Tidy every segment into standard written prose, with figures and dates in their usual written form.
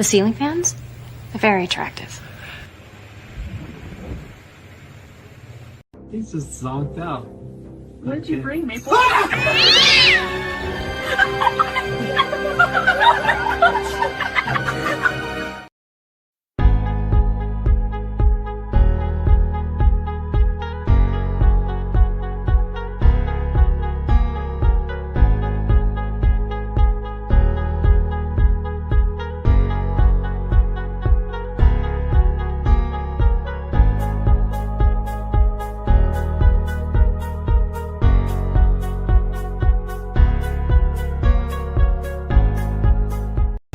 The ceiling fans? They're very attractive. He's just zonked out. What did you bring me for?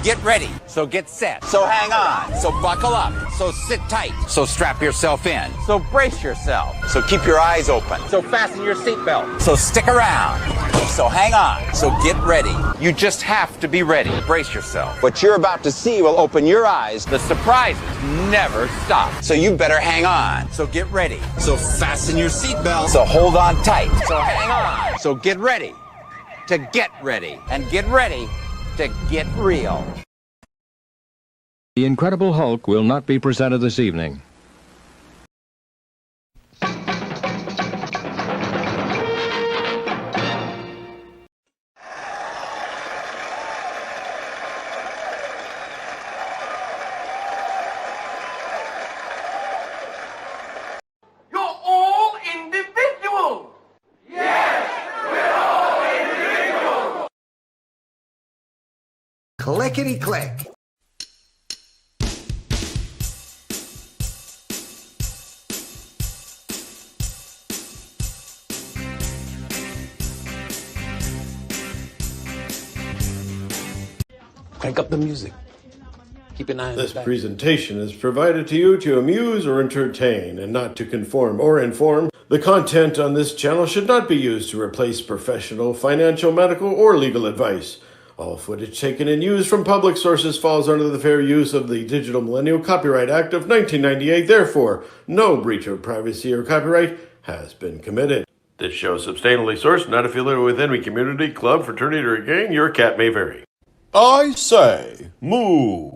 Get ready, so get set, so hang on, so buckle up, so sit tight, so strap yourself in, so brace yourself, so keep your eyes open, so fasten your seatbelt, so stick around, so hang on, so get ready. You just have to be ready. Brace yourself. What you're about to see will open your eyes. The surprises never stop, so you better hang on, so get ready, so fasten your seatbelt, so hold on tight, so hang on, so get ready to get ready, and get ready to get real. The Incredible Hulk will not be presented this evening. You're all individuals! Yes, we're all individuals! Clickety-click. Crank up the music. Keep an eye on This the back. presentation is provided to you to amuse or entertain and not to conform or inform. The content on this channel should not be used to replace professional, financial, medical, or legal advice. All footage taken and used from public sources falls under the fair use of the Digital Millennial Copyright Act of 1998. Therefore, no breach of privacy or copyright has been committed. This show is substantially sourced, not affiliated with any community, club, fraternity, or gang. Your cat may vary. I say, moo.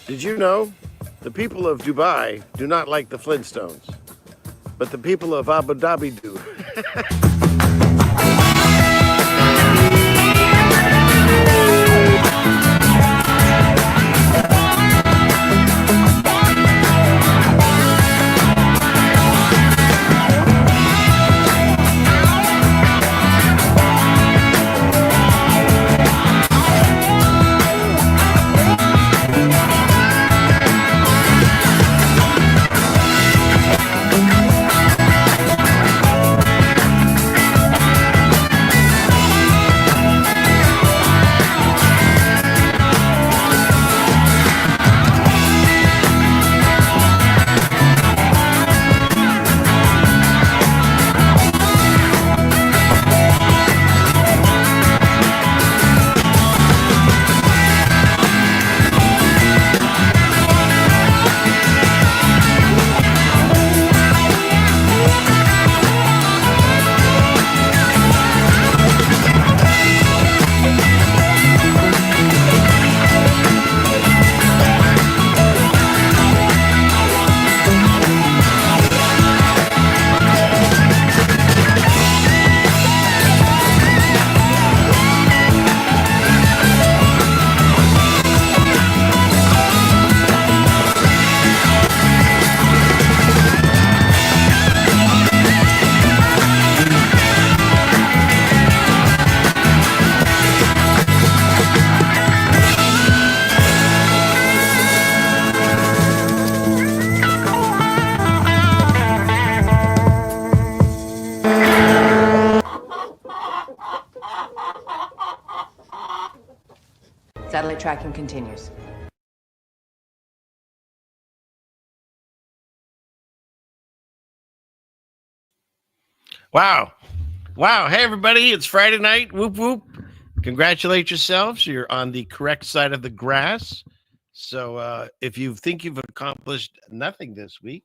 Did you know the people of Dubai do not like the Flintstones, but the people of Abu Dhabi do? Flight tracking continues. Wow. Wow. Hey, everybody. It's Friday night. Whoop, whoop. Congratulate yourselves. You're on the correct side of the grass. So if you think you've accomplished nothing this week,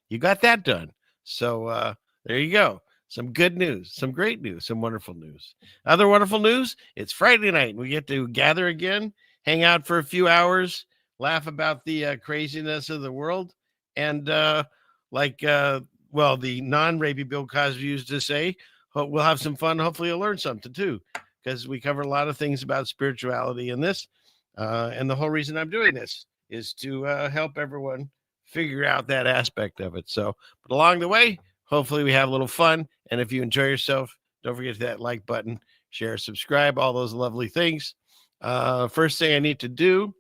you got that done. So there you go. Some good news, some great news, some wonderful news. Other wonderful news, it's Friday night. And we get to gather again, hang out for a few hours, laugh about the craziness of the world. And well, the non-rapey Bill Cosby used to say, we'll have some fun. Hopefully you'll learn something too, because we cover a lot of things about spirituality in this. And the whole reason I'm doing this is to help everyone figure out that aspect of it. So, but along the way, hopefully we have a little fun. And if you enjoy yourself, don't forget that like button, share, subscribe, all those lovely things. First thing I need to do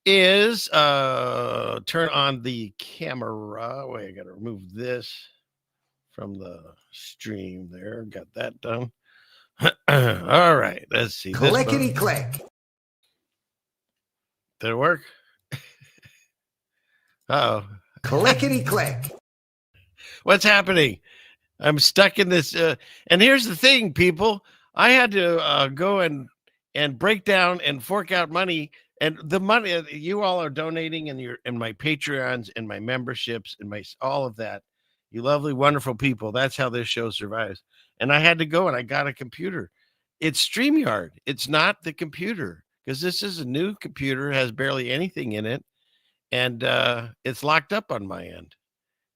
is turn on the camera. Wait, I got to remove this from the stream there. Got that done. All right, let's see. Clickety click. Did it work? Uh-oh. Clickety click. What's happening? I'm stuck in this. And here's the thing, people. I had to go and break down and fork out money. And the money you all are donating in my Patreons and my memberships and my all of that. You lovely, wonderful people. That's how this show survives. And I had to go and I got a computer. It's StreamYard. It's not the computer, because this is a new computer, has barely anything in it. And it's locked up on my end.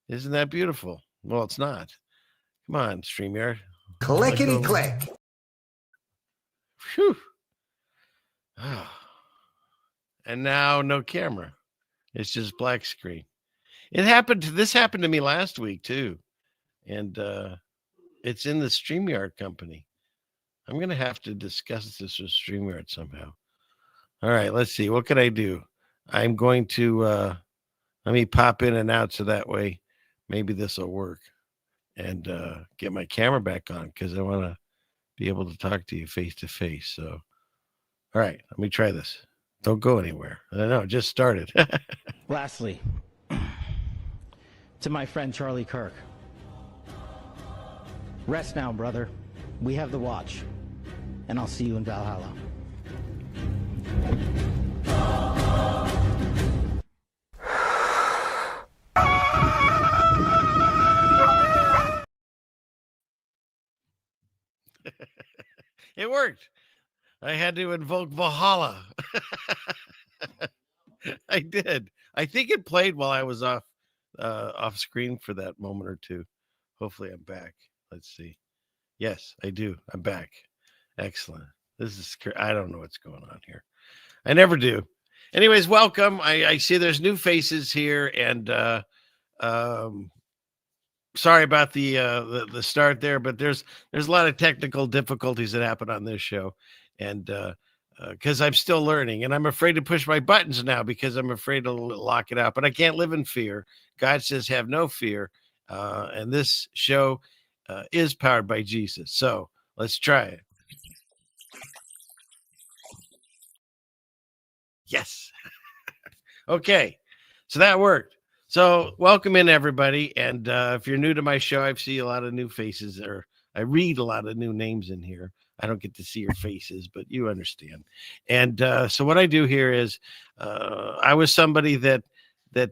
Isn't that beautiful? Well, it's not. Come on, StreamYard. Clickety click. Phew. Oh. And now no camera. It's just black screen. This happened to me last week too. And it's in the StreamYard company. I'm going to have to discuss this with StreamYard somehow. All right, let's see. What can I do? I'm going to let me pop in and out so that way maybe this will work, and get my camera back on, because I want to be able to talk to you face to face. So, all right, let me try this. Don't go anywhere. I know, it just started. Lastly, to my friend Charlie Kirk. Rest now, brother. We have the watch, and I'll see you in Valhalla. It worked. I had to invoke Valhalla. I did. I think it played while I was off screen for that moment or two. Hopefully I'm back. Let's see. Yes, I do. I'm back. Excellent. I don't know what's going on here. I never do. Anyways, welcome. I see there's new faces here, and sorry about the start there, but there's a lot of technical difficulties that happen on this show, and because I'm still learning, and I'm afraid to push my buttons now because I'm afraid to lock it out. But I can't live in fear. God says, "Have no fear," and this show is powered by Jesus. So let's try it. Yes. Okay. So that worked. So welcome in, everybody. And if you're new to my show, I see a lot of new faces, or I read a lot of new names in here. I don't get to see your faces, but you understand. And so what I do here is I was somebody that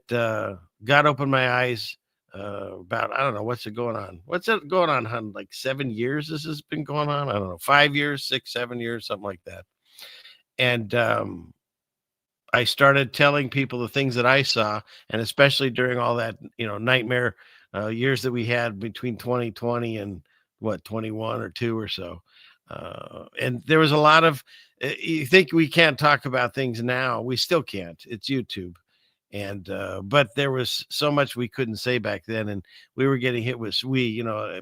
God opened my eyes about, I don't know, what's it going on? What's it going on, hun? Like 7 years this has been going on? I don't know, 5 years, 6, 7 years, something like that. And I started telling people the things that I saw, and especially during all that, nightmare years that we had between 2020 and 21 or 2 or so. And there was a lot of, you think we can't talk about things now. We still can't. It's YouTube. And, but there was so much we couldn't say back then. And we were getting hit with,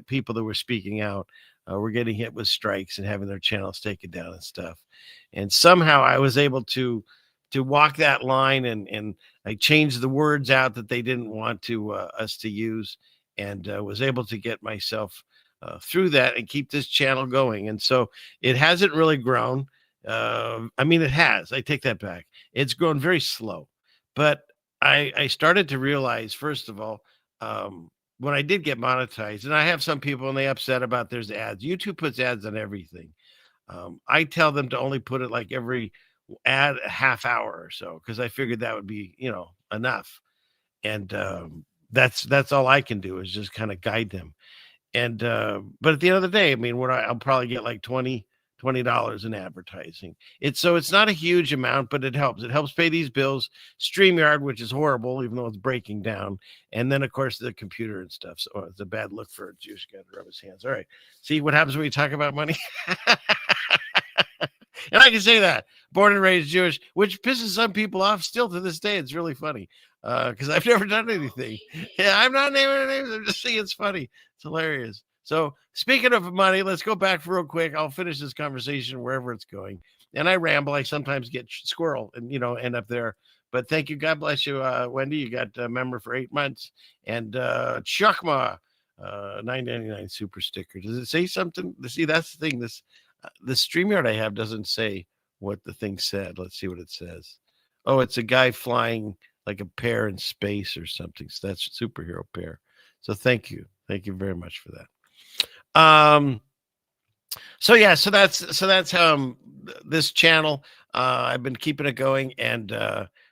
people that were speaking out, were getting hit with strikes and having their channels taken down and stuff. And somehow I was able to walk that line, and I changed the words out that they didn't want us to use, and was able to get myself through that and keep this channel going. And so it hasn't really grown. I mean, it has. I take that back. It's grown very slow, but I started to realize, first of all, when I did get monetized, and I have some people and they upset about there's ads. YouTube puts ads on everything. I tell them to only put it like every ad a half hour or so because I figured that would be, enough. And that's all I can do is just kind of guide them. And but at the end of the day, I mean, I'll probably get like $20 in advertising. It's not a huge amount, but it helps. It helps pay these bills. StreamYard, which is horrible, even though it's breaking down, and then of course the computer and stuff. So it's a bad look for a Jewish guy to rub his hands. All right, see what happens when you talk about money. And I can say that, born and raised Jewish, which pisses some people off still to this day. It's really funny because I've never done anything. Yeah, I'm not naming names. I'm just saying it's funny. It's hilarious. So speaking of money, let's go back for real quick. I'll finish this conversation wherever it's going. And I ramble. I sometimes get squirrel and, end up there. But thank you. God bless you, Wendy. You got a member for 8 months. And Chuckma, $9.99 super sticker. Does it say something? See, that's the thing. The StreamYard I have doesn't say what the thing said. Let's see what it says. Oh, it's a guy flying like a pear in space or something. So that's superhero pear. So thank you. Thank you very much for that. So that's this channel. I've been keeping it going. And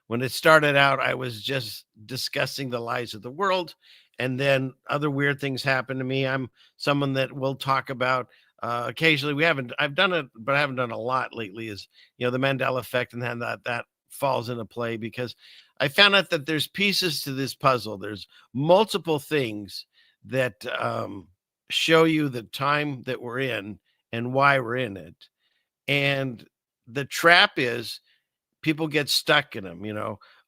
when it started out, I was just discussing the lies of the world. And then other weird things happen to me. I'm someone that will talk about occasionally. I've done it, but I haven't done a lot lately, is, the Mandela effect, and then that falls into play because I found out that there's pieces to this puzzle. There's multiple things that show you the time that we're in and why we're in it. And the trap is people get stuck in them.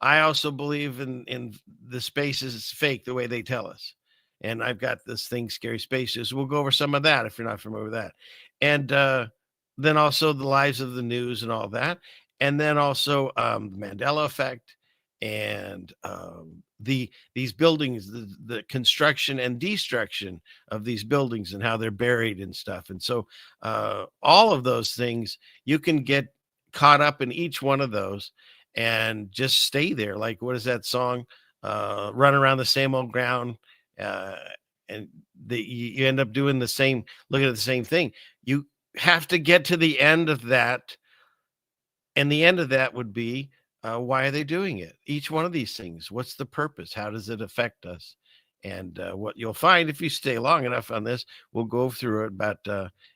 I also believe in the spaces is fake the way they tell us. And I've got this thing, Scary Spaces. We'll go over some of that if you're not familiar with that. And then also the lives of the news and all that. And then also the Mandela effect and these buildings, the construction and destruction of these buildings and how they're buried and stuff. And so all of those things, you can get caught up in each one of those and just stay there. Like, what is that song? Run around the same old ground. And you end up doing the same, looking at the same thing. You have to get to the end of that. And the end of that would be, why are they doing it? Each one of these things, what's the purpose? How does it affect us? And what you'll find if you stay long enough on this, we'll go through it. But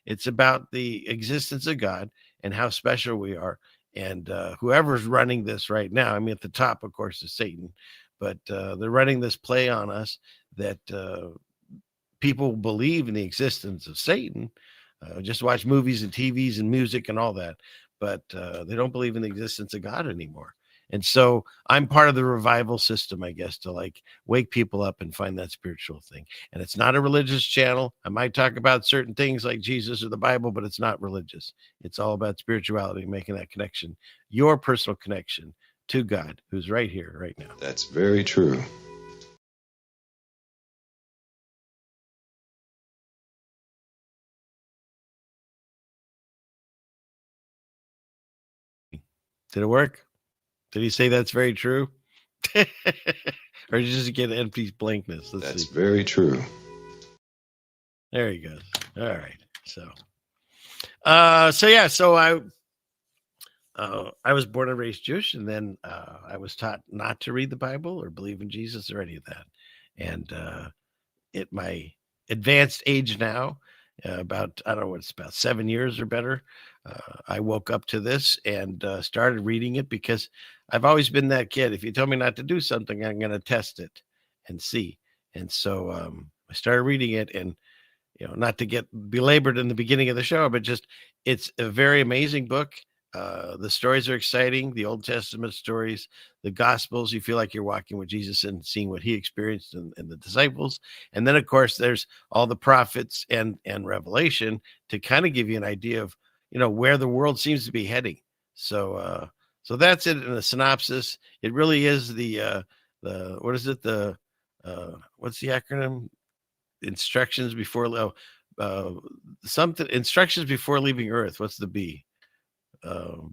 it's about the existence of God and how special we are. And whoever's running this right now, I mean, at the top, of course, is Satan. But they're running this play on us that people believe in the existence of Satan. Just watch movies and TVs and music and all that. But they don't believe in the existence of God anymore. And so I'm part of the revival system, I guess, to like wake people up and find that spiritual thing. And it's not a religious channel. I might talk about certain things like Jesus or the Bible, but it's not religious. It's all about spirituality, making that connection, your personal connection to God, who's right here, right now. That's very true. Did it work? Did he say that's very true? Or did you just get empty blankness? That's very true. There he goes. All right. So I was born and raised Jewish, and then I was taught not to read the Bible or believe in Jesus or any of that. And at my advanced age now, about, I don't know what it's about 7 years or better, I woke up to this and started reading it because I've always been that kid. If you tell me not to do something, I'm going to test it and see. And so I started reading it, and not to get belabored in the beginning of the show, but just it's a very amazing book. The stories are exciting. The Old Testament stories, the Gospels, you feel like you're walking with Jesus and seeing what he experienced and the disciples. And then, of course, there's all the prophets and Revelation to kind of give you an idea of, where the world seems to be heading. So that's it in a synopsis. It really is what is it? What's the acronym? Instructions before instructions before leaving Earth. What's the B?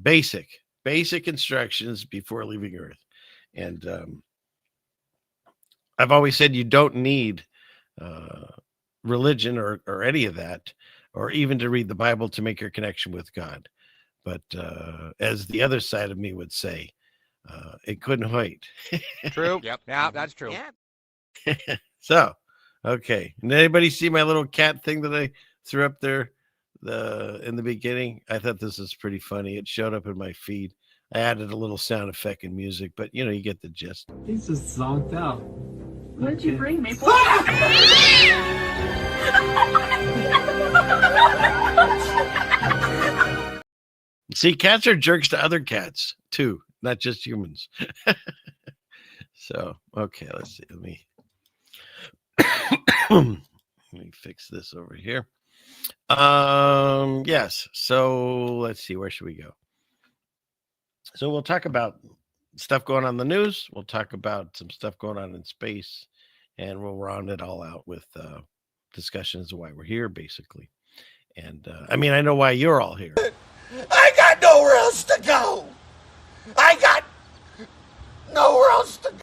basic instructions before leaving Earth. And I've always said you don't need religion or any of that, or even to read the Bible to make your connection with God. But as the other side of me would say, it couldn't wait. True. Yep. Yeah, that's true. So, okay. Did anybody see my little cat thing that I threw up there in the beginning? I thought this was pretty funny. It showed up in my feed. I added a little sound effect and music, but you know, you get the gist. He's just zonked out. What did you bring, Maple? See, cats are jerks to other cats too, not just humans. So, okay, let's see. Let me fix this over here. Yes. So let's see, where should we go? So we'll talk about stuff going on in the news. We'll talk about some stuff going on in space, and we'll round it all out with discussions of why we're here, basically. And I mean, I know why you're all here. I got nowhere else to go. I got nowhere else to go.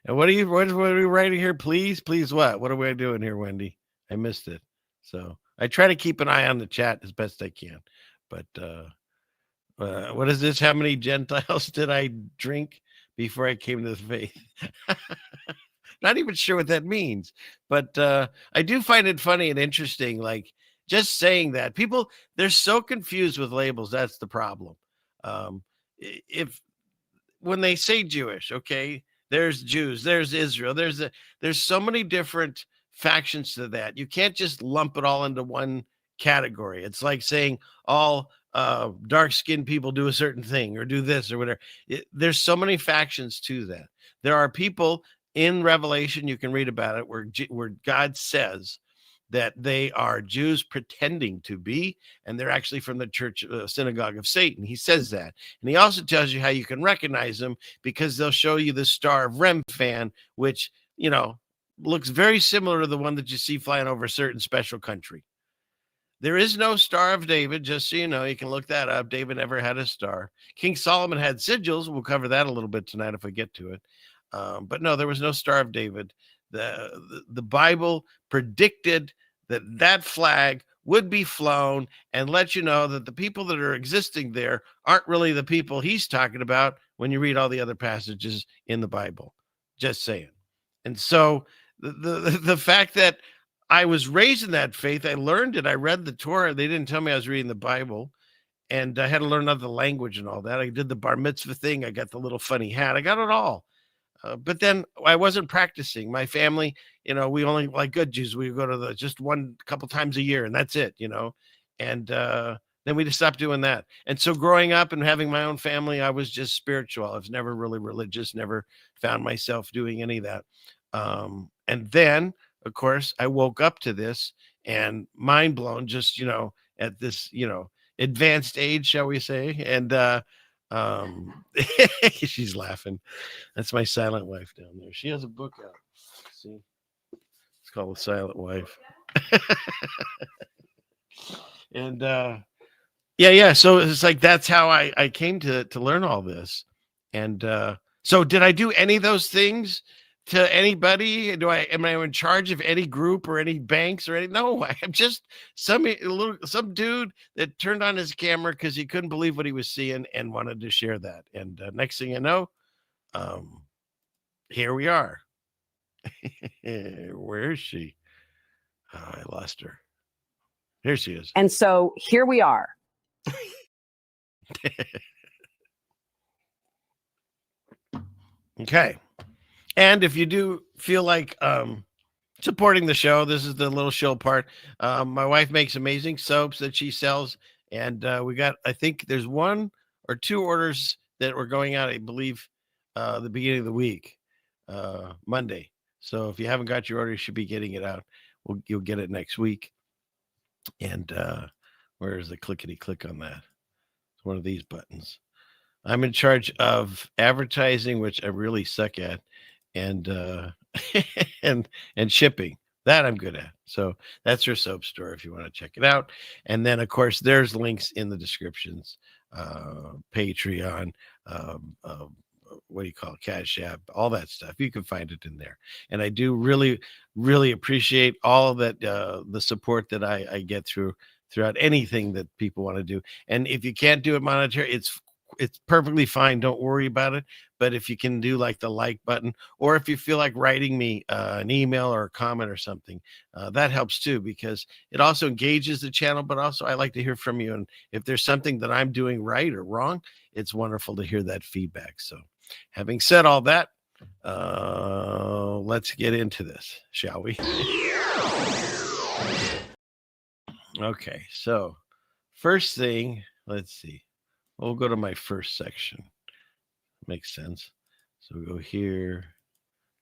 And what are we writing here? Please what? What are we doing here, Wendy? I missed it. So I try to keep an eye on the chat as best I can. But what is this? How many Gentiles did I drink before I came to the faith? Not even sure what that means. But I do find it funny and interesting. Like, just saying that, people, they're so confused with labels. That's the problem. When they say Jewish, okay, there's Jews, there's Israel, there's so many different factions to that. You can't just lump it all into one category. It's like saying all dark-skinned people do a certain thing or do this or whatever. There's so many factions to that. There are people in Revelation, you can read about it, where God says that they are Jews pretending to be, and they're actually from the church synagogue of Satan. He says that. And he also tells you how you can recognize them, because they'll show you the Star of Remphan, which, you know, looks very similar to the one that you see flying over a certain special country. There is no Star of David, just so you know. You can look that up. David never had a star. King Solomon had sigils. We'll cover that a little bit tonight if we get to it. But no, there was no Star of David. The Bible predicted that flag would be flown, and let you know that the people that are existing there aren't really the people he's talking about when you read all the other passages in the Bible. Just saying. And so the fact that I was raised in that faith, I learned it. I read the Torah. They didn't tell me I was reading the Bible, and I had to learn another language and all that. I did the bar mitzvah thing. I got the little funny hat. I got it all. But then I wasn't practicing. My family, you know, we only, like good Jews, we go to just one couple times a year, and that's it, you know. And then we just stopped doing that. And so growing up and having my own family, I was just spiritual. I was never really religious, never found myself doing any of that. And then, of course, I woke up to this and mind blown, just, you know, at this, you know, advanced age, shall we say. And she's laughing. That's my silent wife down there. She has a book out. See, it's called The Silent Wife. And yeah. So it's like, that's how I came to learn all this. And so did I do any of those things to anybody? Am I in charge of any group or any banks or any? No, I'm just some dude that turned on his camera because he couldn't believe what he was seeing and wanted to share that. And next thing you know, here we are. Where is she? Oh, I lost her. Here she is. And so here we are. Okay. And if you do feel like supporting the show, this is the little show part. My wife makes amazing soaps that she sells. And we got, I think there's 1 or 2 orders that were going out, I believe, the beginning of the week, Monday. So if you haven't got your order, you should be getting it out. You'll get it next week. And where is the clickety click on that? It's one of these buttons. I'm in charge of advertising, which I really suck at, and and shipping, That I'm good at. So that's her soap store if you want to check it out. And then, of course, there's links in the descriptions, Patreon, what do you call it, Cash App, all that stuff. You can find it in there. And I do really, really appreciate all that the support that I get throughout anything that people want to do. And if you can't do it monetary, it's perfectly fine. Don't worry about it. But if you can do like the like button, or if you feel like writing me an email or a comment or something, that helps too, because it also engages the channel. But also, I like to hear from you. And if there's something that I'm doing right or wrong, it's wonderful to hear that feedback. So having said all that, let's get into this, shall we? Okay, so first thing, let's see. We'll go to my first section. Makes sense. So we'll go here,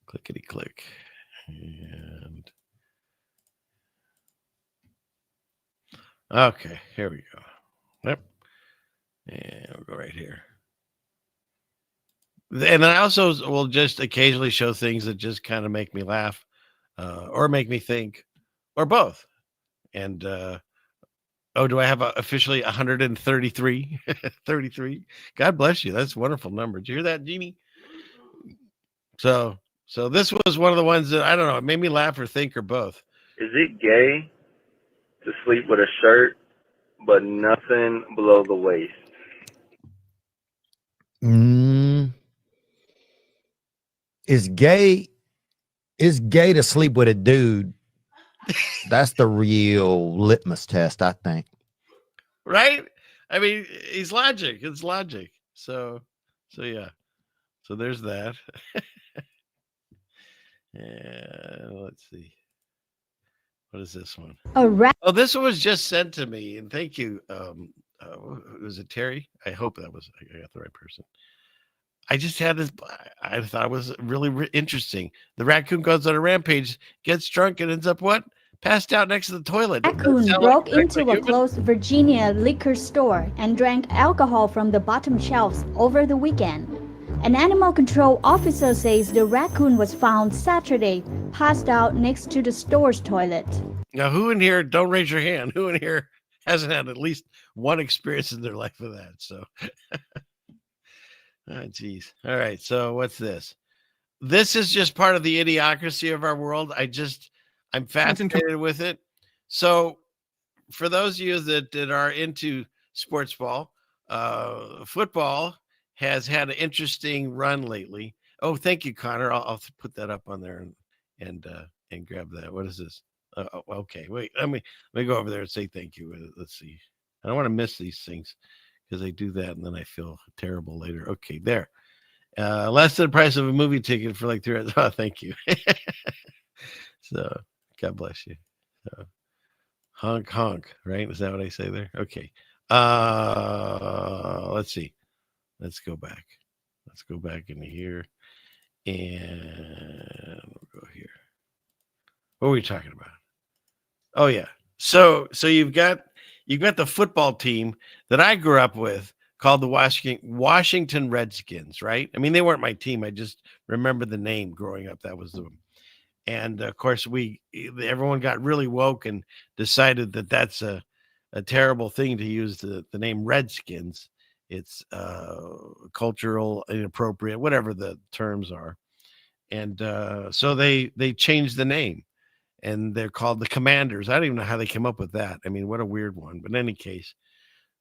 clickety click, and okay, here we go. Yep, and we'll go right here. And I also will just occasionally show things that just kind of make me laugh, or make me think, or both. And oh, do I have officially 133? 33. God bless you. That's a wonderful number. Did you hear that, Jeannie? So this was one of the ones that, I don't know, it made me laugh or think, or both. Is it gay to sleep with a shirt but nothing below the waist? It's gay to sleep with a dude. That's the real litmus test, I think. Right? I mean, it's logic. It's logic. So yeah. So there's that. And let's see. What is this one? Oh, this one was just sent to me, and thank you. Was it Terry? I hope I got the right person. I just had this. I thought it was really interesting. The raccoon goes on a rampage, gets drunk, and ends up what? Passed out next to the toilet. Raccoon broke into a closed Virginia liquor store and drank alcohol from the bottom shelves over the weekend. An animal control officer says the raccoon was found Saturday, passed out next to the store's toilet. Now, who in here, don't raise your hand, who in here hasn't had at least one experience in their life with that? So, oh, geez. All right. So what's this? This is just part of the idiocracy of our world. I'm fascinated with it. So for those of you that are into sports ball, football has had an interesting run lately. Oh, thank you, Connor. I'll put that up on there and grab that. What is this? Okay, wait. Let me go over there and say thank you. Let's see. I don't want to miss these things because I do that and then I feel terrible later. Okay, there. Less than the price of a movie ticket for like 3 hours. Oh, thank you. So God bless you. So, honk honk. Right? Is that what I say there? Okay. Let's see. Let's go back. Let's go back into here. And we'll go here. What were we talking about? Oh yeah. So you've got the football team that I grew up with called the Washington Redskins, right? I mean, they weren't my team. I just remember the name growing up. That was them. And of course, everyone got really woke and decided that that's a terrible thing to use the name Redskins. It's cultural inappropriate, whatever the terms are. And so they changed the name, and they're called the Commanders. I don't even know how they came up with that. I mean, what a weird one. But in any case,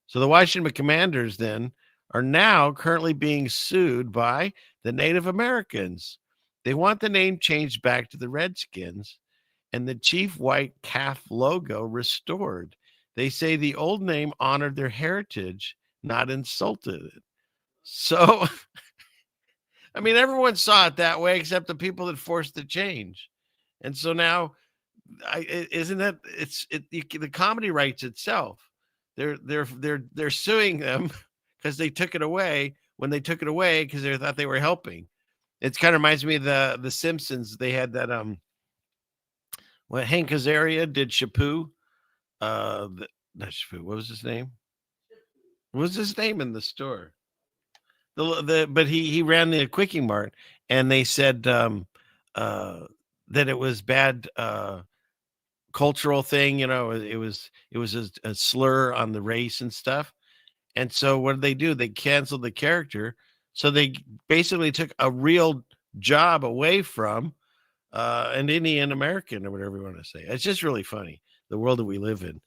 so the Washington Commanders then are now currently being sued by the Native Americans. They want the name changed back to the Redskins and the chief white calf logo restored. They say the old name honored their heritage, not insulted it. So, I mean, everyone saw it that way except the people that forced the change. And so now, isn't that the comedy writes itself? They're suing them because they took it away when they took it away because they thought they were helping. It kind of reminds me of the Simpsons. They had that what Hank Azaria did Shampoo. Not Shampoo. What was his name? What was his name in the store? But he ran the Quickie Mart, and they said that it was bad cultural thing, it was a slur on the race and stuff. And so what did they do? They canceled the character. So they basically took a real job away from an Indian American, or whatever you want to say. It's just really funny, the world that we live in.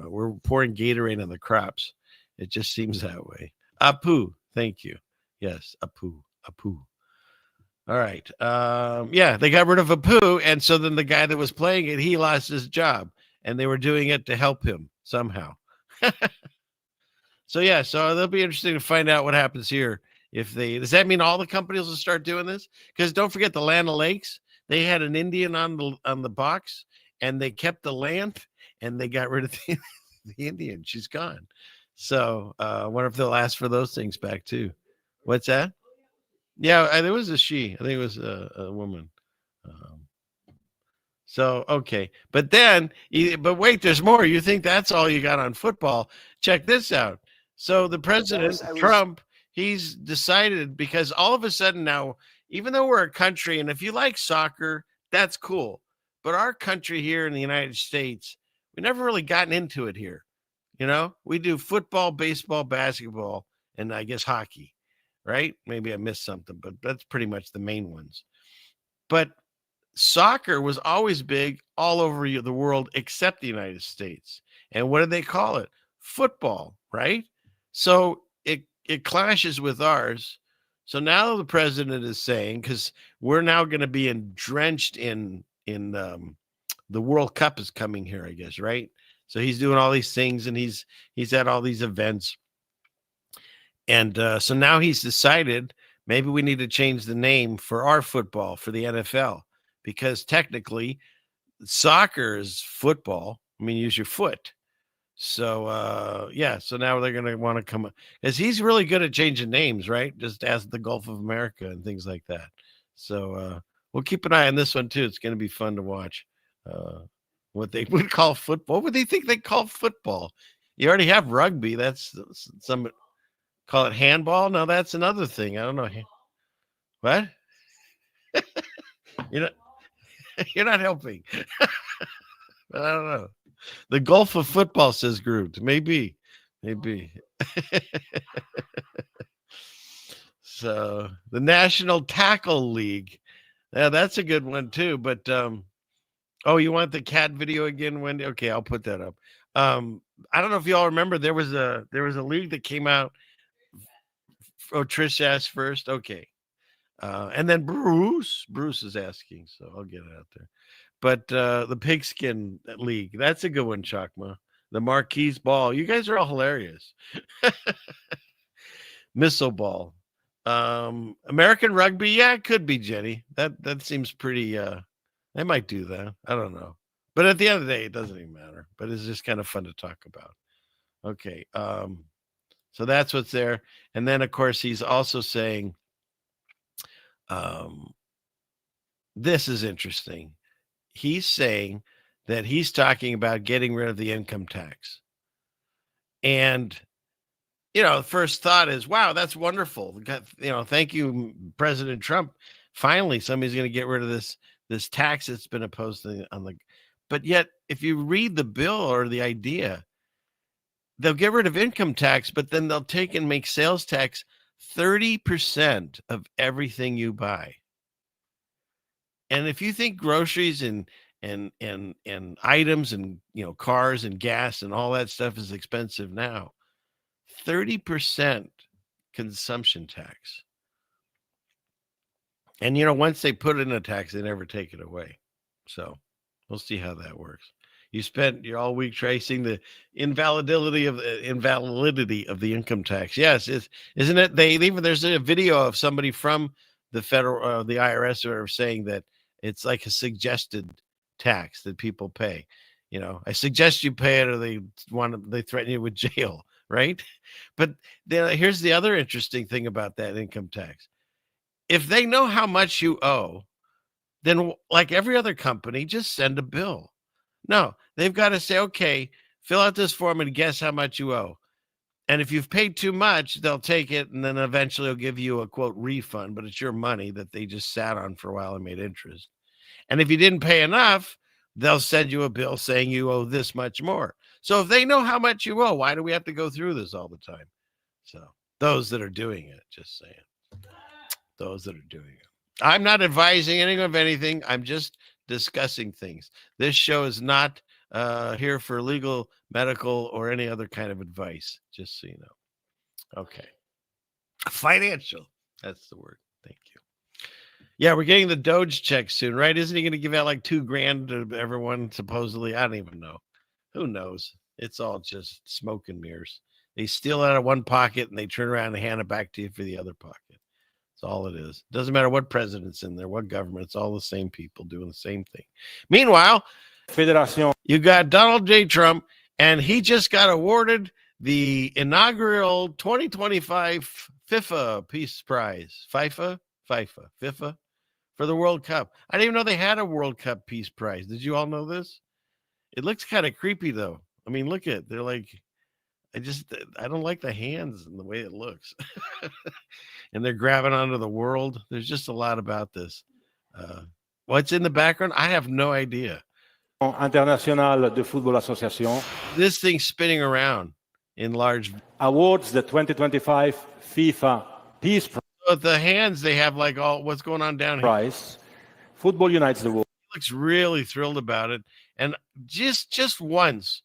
We're pouring Gatorade on the crops. It just seems that way. Apu, thank you. Yes, Apu. All right. Yeah, they got rid of Apu, and so then the guy that was playing it, he lost his job, and they were doing it to help him somehow. So yeah, so it'll be interesting to find out what happens here. Does that mean all the companies will start doing this? Because don't forget the Land O'Lakes, they had an Indian on the box, and they kept the land, and they got rid of the Indian. She's gone. So I wonder if they'll ask for those things back too. What's that? Yeah, there was a she. I think it was a woman. So okay, but wait, there's more. You think that's all you got on football? Check this out. So the president, Trump, he's decided, because all of a sudden now, even though we're a country, and if you like soccer, that's cool. But our country here in the United States, we never really gotten into it here. We do football, baseball, basketball, and I guess hockey, right? Maybe I missed something, but that's pretty much the main ones. But soccer was always big all over the world except the United States. And what did they call it? Football, right? So it clashes with ours. So now the president is saying, because we're now going to be drenched in the World Cup is coming here, I guess, right? So he's doing all these things, and he's at all these events. And so now he's decided maybe we need to change the name for our football, for the NFL, because technically soccer is football. I mean, use your foot. So, yeah, so now they're going to want to come, because he's really good at changing names, right? Just ask the Gulf of America and things like that. So we'll keep an eye on this one, too. It's going to be fun to watch what they would call football. What would they think they call football? You already have rugby. That's some call it handball. No, that's another thing. I don't know. What? You're not helping. But I don't know. The Gulf of Football, says Groot. Maybe. So the National Tackle League. Yeah, that's a good one too. But you want the cat video again, Wendy? Okay, I'll put that up. I don't know if you all remember, there was a league that came out. Oh, Trish asked first. Okay. And then Bruce is asking, so I'll get it out there. But the Pigskin League, that's a good one, Chakma. The Marquise Ball. You guys are all hilarious. Missile Ball. American Rugby. Yeah, it could be, Jenny. That seems pretty. They might do that. I don't know. But at the end of the day, it doesn't even matter. But it's just kind of fun to talk about. Okay. So that's what's there. And then, of course, he's also saying, this is interesting. He's saying that he's talking about getting rid of the income tax. And, the first thought is, wow, that's wonderful. Thank you, President Trump. Finally, somebody's going to get rid of this tax that's been imposed on the. But yet, if you read the bill or the idea, they'll get rid of income tax, but then they'll take and make sales tax 30% of everything you buy. And if you think groceries and items and cars and gas and all that stuff is expensive now, 30% consumption tax. And once they put in a tax, they never take it away. So we'll see how that works. You spent your all week tracing the invalidity of the income tax. Yes, isn't it? There's a video of somebody from the federal, the IRS, are saying that it's like a suggested tax that people pay. I suggest you pay it, or they threaten you with jail, right? But here's the other interesting thing about that income tax. If they know how much you owe, then like every other company, just send a bill. No, they've got to say, okay, fill out this form and guess how much you owe. And if you've paid too much, they'll take it, and then eventually they'll give you a, quote, refund, but it's your money that they just sat on for a while and made interest. And if you didn't pay enough, they'll send you a bill saying you owe this much more. So if they know how much you owe, why do we have to go through this all the time? So those that are doing it, just saying, those that are doing it. I'm not advising anyone of anything. I'm just discussing things. This show is not here for legal, medical, or any other kind of advice, just so you know. Okay. Financial. That's the word. Thank you. Yeah, we're getting the Doge check soon, right? Isn't he going to give out like $2,000 to everyone, supposedly? I don't even know. Who knows? It's all just smoke and mirrors. They steal it out of one pocket and they turn around and hand it back to you for the other pocket. That's all it is. Doesn't matter what president's in there, what government. It's all the same people doing the same thing. Meanwhile, you got Donald J. Trump, and he just got awarded the inaugural 2025 FIFA Peace Prize. FIFA for the World Cup. I didn't even know they had a World Cup Peace Prize. Did you all know this? It looks kind of creepy, though. I mean, look at, they're like, I don't like the hands and the way it looks. And they're grabbing onto the world. There's just a lot about this. What's in the background? I have no idea. International de Football Association. This thing's spinning around in large. Awards the 2025 FIFA Peace Prize. But the hands, they have like all what's going on down here. Football unites the world. He looks really thrilled about it. And just once,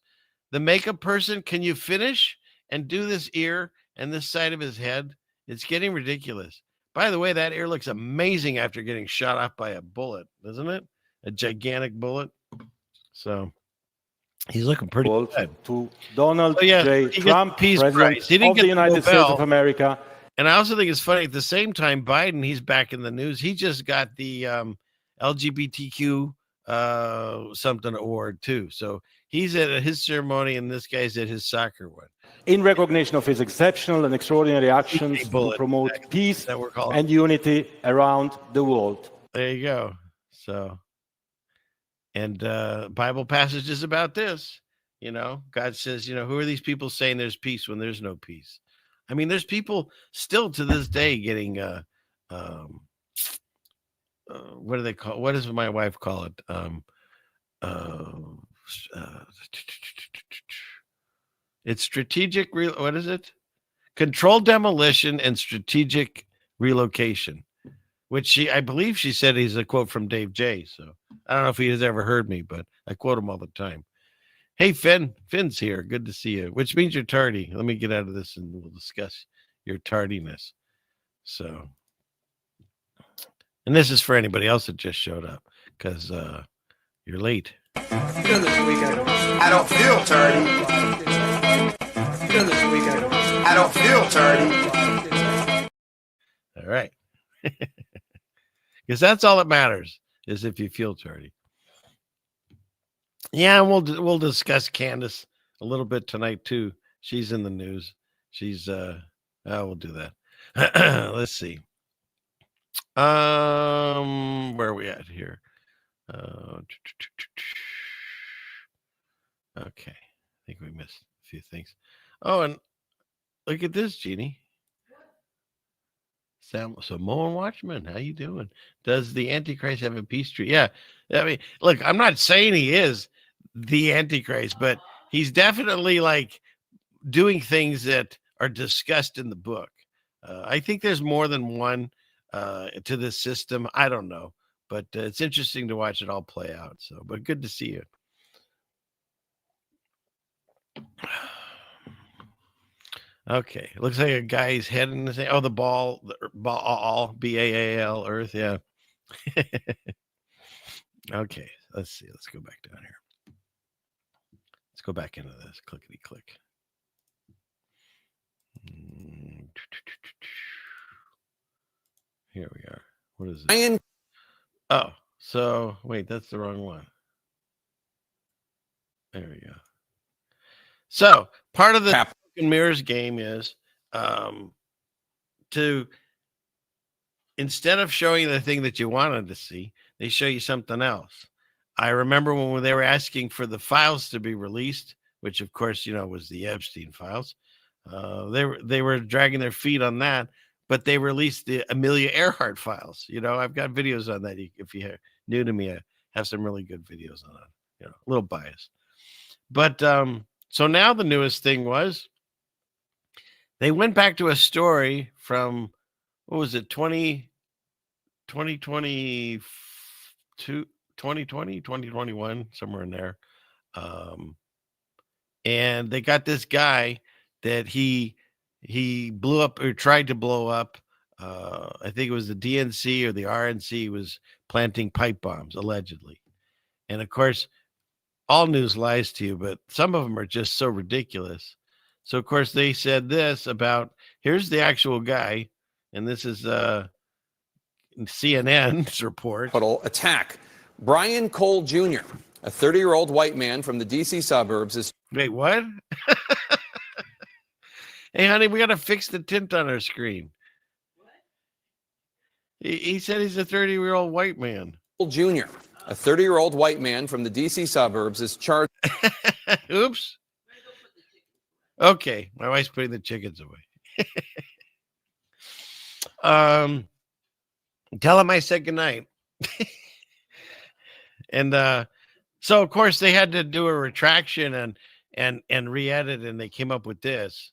the makeup person, can you finish and do this ear and this side of his head? It's getting ridiculous. By the way, that ear looks amazing after getting shot off by a bullet, doesn't it? A gigantic bullet. So he's looking pretty good. To Donald J. Trump, President of the United States of America. And I also think it's funny, at the same time, Biden, he's back in the news. He just got the LGBTQ something award too. So he's at his ceremony and this guy's at his soccer one. In recognition of his exceptional and extraordinary actions to promote peace and unity around the world. There you go. So, and Bible passages about this, you know, God says, you know, who are these people saying there's peace when there's no peace? I mean, there's people still to this day getting, what do they call? What does my wife call it? It's strategic. What is it? Controlled demolition and strategic relocation, which I believe she said is a quote from Dave J. So I don't know if he has ever heard me, but I quote him all the time. Hey, Finn's here. Good to see you, which means you're tardy. Let me get out of this and we'll discuss your tardiness. So, and this is for anybody else that just showed up because you're late. I don't feel tardy. I don't feel tardy. All right. Because that's all that matters is if you feel tardy. Yeah, and we'll discuss Candace a little bit tonight too. She's in the news. She's we'll do that. Let's see. Where are we at here? Okay. I think we missed a few things. Oh, and look at this, Jeannie. Samoan Watchman, how you doing? Does the Antichrist have a peace treaty? Yeah. I mean, look, I'm not saying he is the Antichrist, but he's definitely like doing things that are discussed in the book. I think there's more than one to this system. I don't know, but it's interesting to watch it all play out. So, but good to see you. Okay, looks like a guy's heading to say, "Oh, the ball, BAAL, Earth." Yeah. Okay, let's see. Let's go back down here. Let's go back into this. Clickety click. Here we are. What is it? Oh, so wait, that's the wrong one. There we go. So part of the smoke and mirrors game is to, instead of showing the thing that you wanted to see, they show you something else. I remember when they were asking for the files to be released, which of course, you know, was the Epstein files. They were dragging their feet on that, but they released the Amelia Earhart files. You know, I've got videos on that. If you're new to me, have some really good videos on it. A little biased. But so now the newest thing was they went back to a story from, what was it, 2020, 2021, somewhere in there. And they got this guy that he blew up or tried to blow up. I think it was the DNC or the RNC was planting pipe bombs, allegedly. And of course, all news lies to you, but some of them are just so ridiculous. So, of course, they said this about, here's the actual guy, and this is CNN's report. Attack. Brian Cole Jr., a 30-year-old white man from the D.C. suburbs is... Wait, what? Hey, honey, we got to fix the tint on our screen. He said he's a 30-year-old white man. Cole Jr., a 30-year-old white man from the D.C. suburbs is charged... Oops. Okay, my wife's putting the chickens away. Tell him I said goodnight. And so, of course, they had to do a retraction and re-edit, and they came up with this.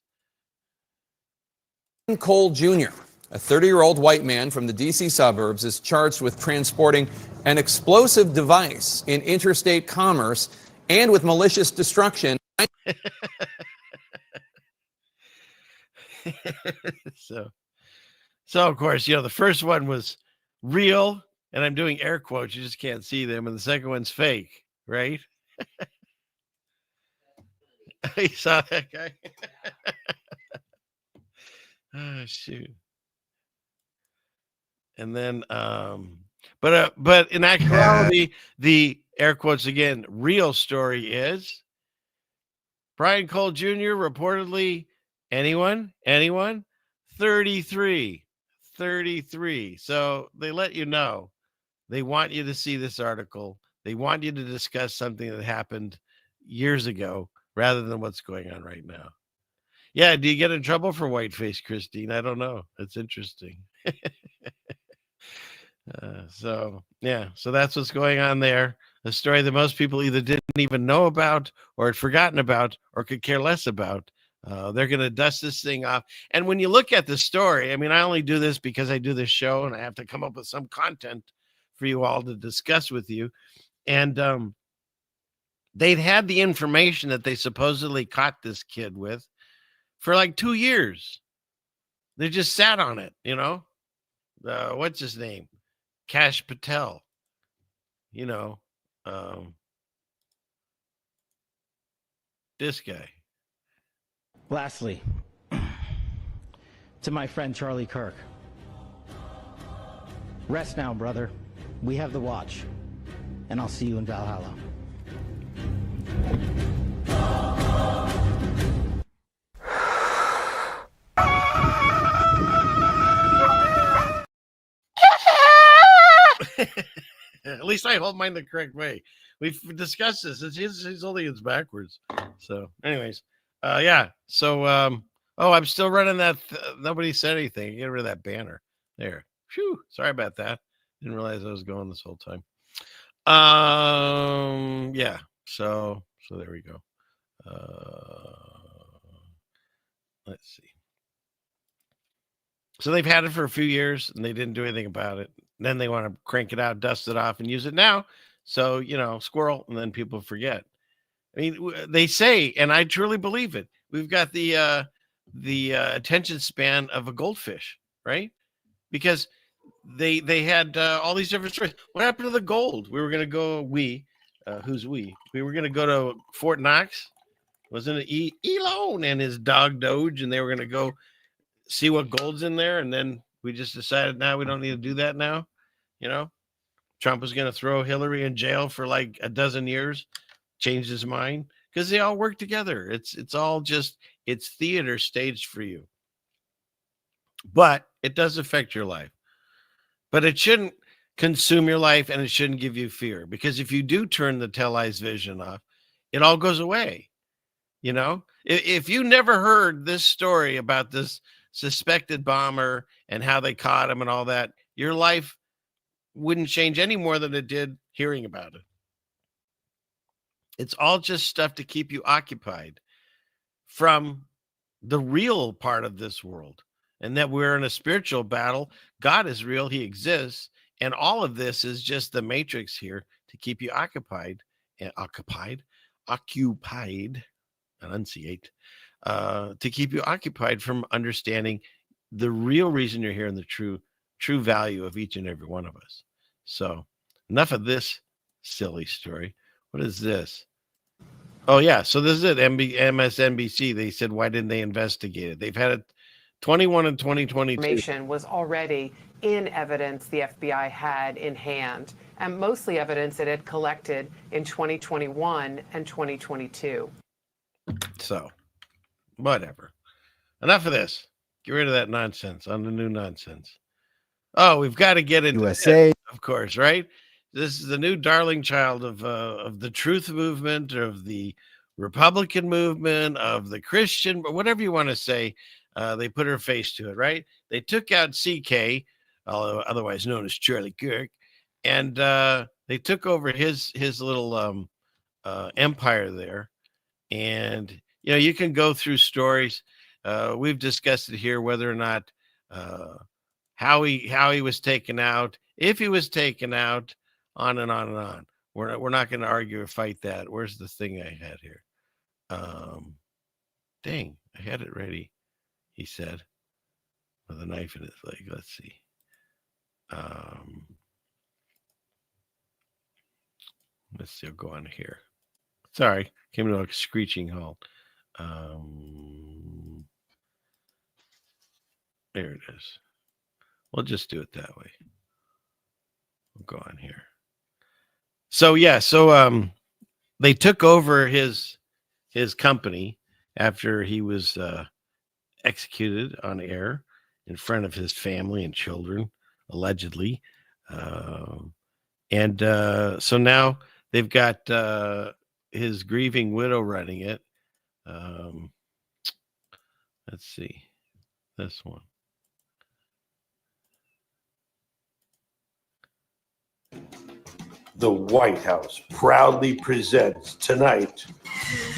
Cole Jr., a 30-year-old white man from the D.C. suburbs, is charged with transporting an explosive device in interstate commerce and with malicious destruction. So of course, the first one was real, and I'm doing air quotes, you just can't see them, and the second one's fake, right? You saw that guy? Oh, shoot. And then but in actuality, the air quotes again, real story is Brian Cole Jr. reportedly, anyone 33. So they let you know. They want you to see this article. They want you to discuss something that happened years ago rather than what's going on right now. Yeah, do you get in trouble for whiteface, Christine? I don't know. It's interesting. So that's what's going on there. A story that most people either didn't even know about or had forgotten about or could care less about. They're going to dust this thing off. And when you look at the story, I mean, I only do this because I do this show and I have to come up with some content for you all to discuss with you. And they'd had the information that they supposedly caught this kid with for like 2 years. They just sat on it, what's his name? Kash Patel, this guy. Lastly, to my friend Charlie Kirk. Rest now, brother. We have the watch, and I'll see you in Valhalla. At least I hold mine the correct way. We've discussed this. He's holding it backwards. So, anyways, yeah. So, I'm still running that. Nobody said anything. Get rid of that banner there. Phew. Sorry about that. Didn't realize I was going this whole time. Yeah. So there we go. Let's see. So they've had it for a few years and they didn't do anything about it. Then they want to crank it out, dust it off, and use it now. So, squirrel, and then people forget. I mean, they say, and I truly believe it, we've got the attention span of a goldfish, right? Because they had all these different stories. What happened to the gold? We were going to go, who's we? We were going to go to Fort Knox. Wasn't it Elon and his dog Doge? And they were going to go see what gold's in there. And then we just decided now we don't need to do that now. Trump was going to throw Hillary in jail for like a dozen years, changed his mind because they all work together. It's all just, it's theater staged for you. But it does affect your life. But it shouldn't consume your life and it shouldn't give you fear, because if you do turn the televised vision off, it all goes away. If you never heard this story about this suspected bomber and how they caught him and all that, your life wouldn't change any more than it did hearing about it. It's all just stuff to keep you occupied from the real part of this world, and that we're in a spiritual battle. God is real. He exists. And all of this is just the matrix here to keep you occupied, enunciate, to keep you occupied from understanding the real reason you're here and the true value of each and every one of us. So enough of this silly story. What is this? Oh, yeah. So this is it. MSNBC. They said, why didn't they investigate it? They've had it 21 and 2022. Information was already in evidence the FBI had in hand, and mostly evidence it had collected in 2021 and 2022. So, whatever. Enough of this. Get rid of that nonsense. On the new nonsense. Oh, we've got to get into USA. This, of course, right? This is the new darling child of the truth movement, of the Republican movement, of the Christian, but whatever you want to say. They put her face to it, right? They took out CK, otherwise known as Charlie Kirk, and they took over his little empire there. And you know, you can go through stories. We've discussed it here, whether or not how he was taken out, if he was taken out, on and on and on. We're not going to argue or fight that. Where's the thing I had here? Dang, I had it ready. He said, with a knife in his leg. Let's see. Let's see. I'll go on here. Sorry, came to a screeching halt. There it is. We'll just do it that way. We'll go on here. So yeah, they took over his company after he was executed on air in front of his family and children, allegedly. So now they've got his grieving widow running it. Let's see this one. The White House proudly presents tonight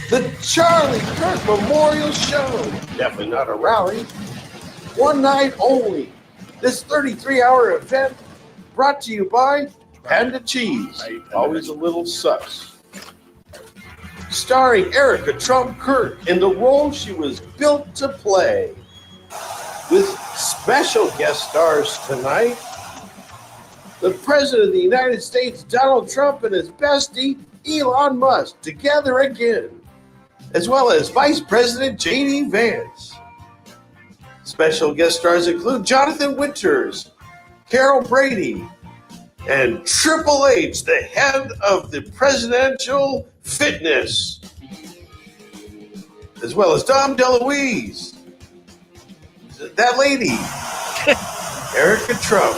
the Charlie Kirk Memorial Show. Definitely not a rally. One night only. This 33-hour event brought to you by Panda Cheese. Always a little sus. Starring Erica Trump Kirk in the role she was built to play. With special guest stars tonight, the President of the United States, Donald Trump, and his bestie, Elon Musk, together again, as well as Vice President J.D. Vance. Special guest stars include Jonathan Winters, Carol Brady, and Triple H, the head of the presidential fitness, as well as Dom DeLuise, that lady, Erica Trump,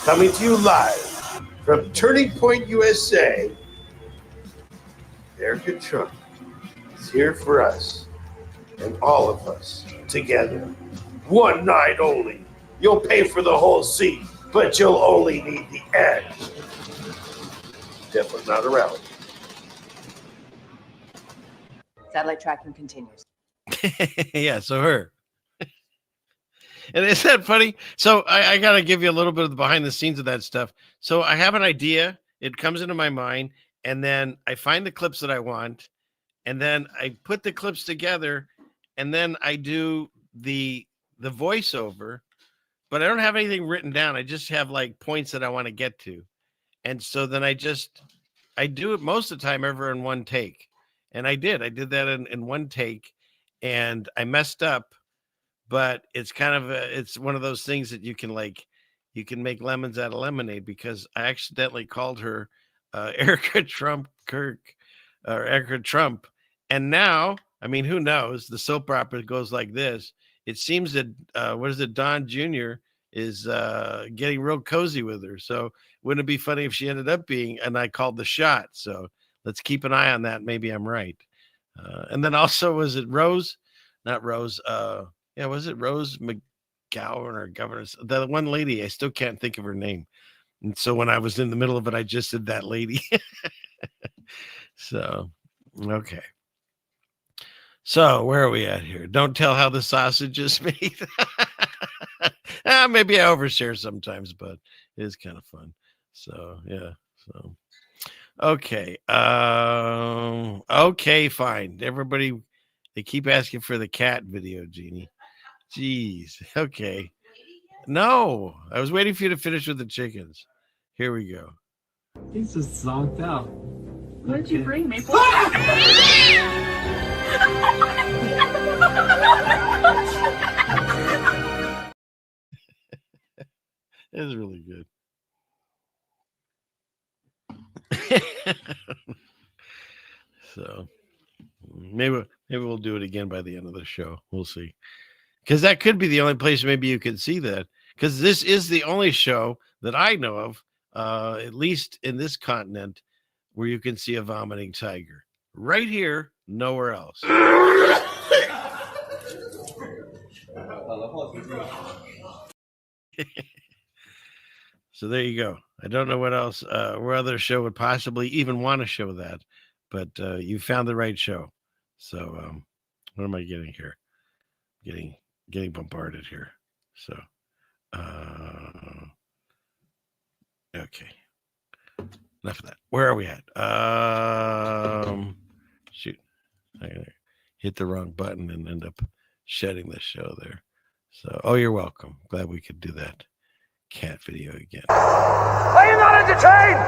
coming to you live from Turning Point, USA. Erica Trump is here for us and all of us together. One night only. You'll pay for the whole seat, but you'll only need the edge. Definitely not a rally. Satellite tracking continues. Yeah, so her. And isn't that funny? So I got to give you a little bit of the behind the scenes of that stuff. So I have an idea. It comes into my mind. And then I find the clips that I want. And then I put the clips together. And then I do the voiceover. But I don't have anything written down. I just have like points that I want to get to. And so then I do it most of the time ever in one take. And I did that in one take. And I messed up. But it's kind of it's one of those things that you can make lemons out of lemonade, because I accidentally called her Erica Trump Kirk, or Erica Trump. And now, I mean, who knows? The soap opera goes like this. It seems that Don Jr. is getting real cozy with her. So wouldn't it be funny if she ended up being, and I called the shot. So let's keep an eye on that. Maybe I'm right. And then also, was it Rose? Not Rose. Was it Rose McGowan or Governor? The one lady, I still can't think of her name. And so when I was in the middle of it, I just did that lady. So, okay. So where are we at here? Don't tell how the sausage is made. Maybe I overshare sometimes, but it is kind of fun. So yeah. So okay. Okay, fine. Everybody, they keep asking for the cat video, Jeannie. Jeez. Okay. No, I was waiting for you to finish with the chickens. Here we go. He's just zonked out. What did you bring, Maple? It was really good. So maybe we'll do it again by the end of the show. We'll see. Because that could be the only place maybe you could see that. Because this is the only show that I know of, at least in this continent, where you can see a vomiting tiger. Right here, nowhere else. So there you go. I don't know what else, where other show would possibly even want to show that, but you found the right show. So what am I getting here? Getting bombarded here. So okay. Enough of that. Where are we at? Shoot. I hit the wrong button and end up shedding the show there. So, oh, you're welcome. Glad we could do that cat video again. Are you not entertained?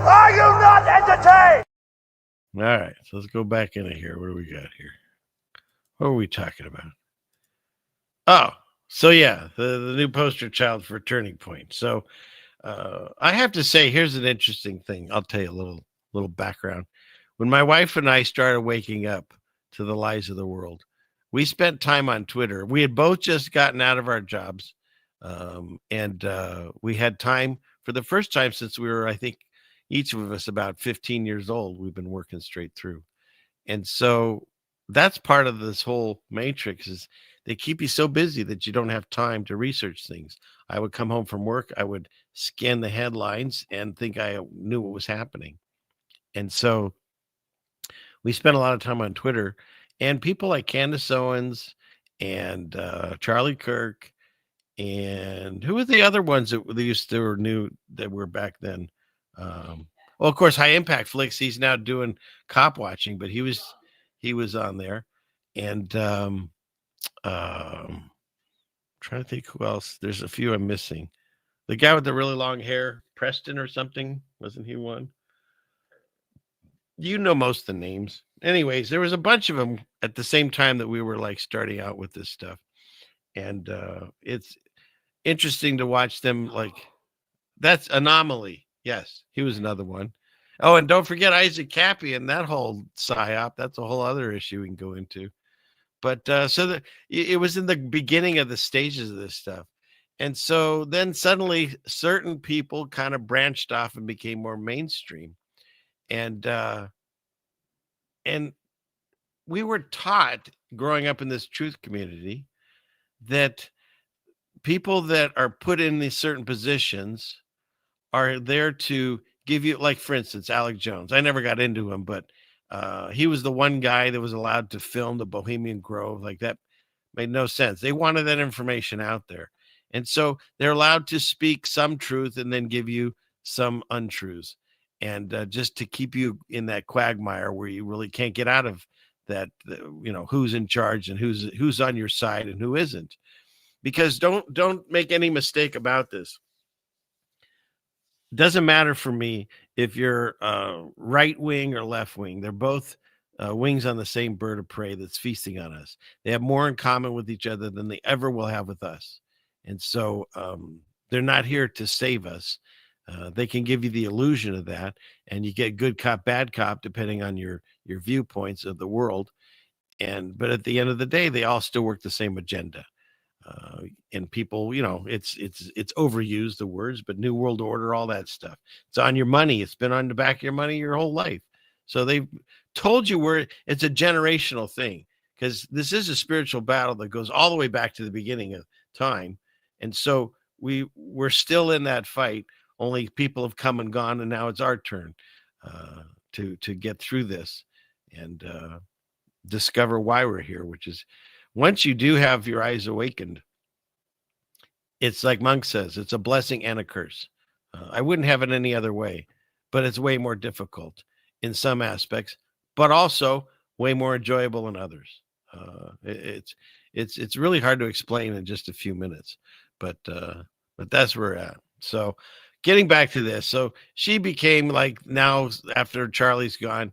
Are you not entertained? All right, so let's go back into here. What do we got here? What are we talking about? Oh, so yeah, the new poster child for Turning Point. So I have to say, here's an interesting thing. I'll tell you a little background. When my wife and I started waking up to the lies of the world, we spent time on Twitter. We had both just gotten out of our jobs, and we had time for the first time since we were, I think, each of us about 15 years old. We've been working straight through. And so that's part of this whole matrix is they keep you so busy that you don't have time to research things. I would come home from work, I would scan the headlines and think I knew what was happening. And so we spent a lot of time on Twitter, and people like Candace Owens and Charlie Kirk, and who were the other ones that they used to or knew that were back then? Well, of course, High Impact Flicks. He's now doing cop watching, but he was on there, and trying to think who else. There's a few I'm missing. The guy with the really long hair, Preston or something, wasn't he one? You know most of the names. Anyways, there was a bunch of them at the same time that we were like starting out with this stuff, and it's interesting to watch them. Like that's Anomaly. Yes, he was another one. Oh, and don't forget Isaac Cappy and that whole psyop. That's a whole other issue we can go into. But so it was in the beginning of the stages of this stuff. And so then suddenly certain people kind of branched off and became more mainstream. And we were taught growing up in this truth community that people that are put in these certain positions are there to give you, like, for instance, Alec Jones. I never got into him, but he was the one guy that was allowed to film the Bohemian Grove. Like, that made no sense. They wanted that information out there. And so they're allowed to speak some truth and then give you some untruths. And just to keep you in that quagmire where you really can't get out of that, who's in charge and who's on your side and who isn't. Because don't make any mistake about this. Doesn't matter for me if you're right wing or left wing. They're both wings on the same bird of prey that's feasting on us. They have more in common with each other than they ever will have with us. And so they're not here to save us. They can give you the illusion of that, and you get good cop, bad cop, depending on your viewpoints of the world. But at the end of the day, they all still work the same agenda. And people, it's overused, the words, but New World Order, all that stuff. It's on your money. It's been on the back of your money your whole life. So they've told you it's a generational thing, because this is a spiritual battle that goes all the way back to the beginning of time. And so we're still in that fight. only people have come and gone, and now it's our turn to get through this and discover why we're here, which is once you do have your eyes awakened, it's like Monk says, it's a blessing and a curse. I wouldn't have it any other way, but it's way more difficult in some aspects, but also way more enjoyable in others. It's really hard to explain in just a few minutes, but that's where we're at. So getting back to this, so she became like, now after Charlie's gone,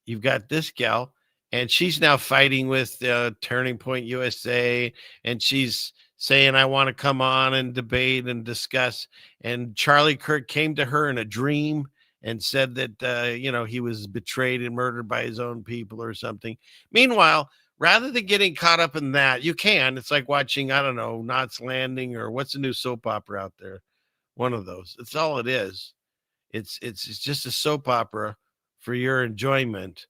you've got this gal, and she's now fighting with Turning Point USA, and she's saying, I want to come on and debate and discuss. And Charlie Kirk came to her in a dream and said that, he was betrayed and murdered by his own people or something. Meanwhile, rather than getting caught up in that, it's like watching, I don't know, Knots Landing, or what's the new soap opera out there? One of those. It's all it is. It's just a soap opera for your enjoyment.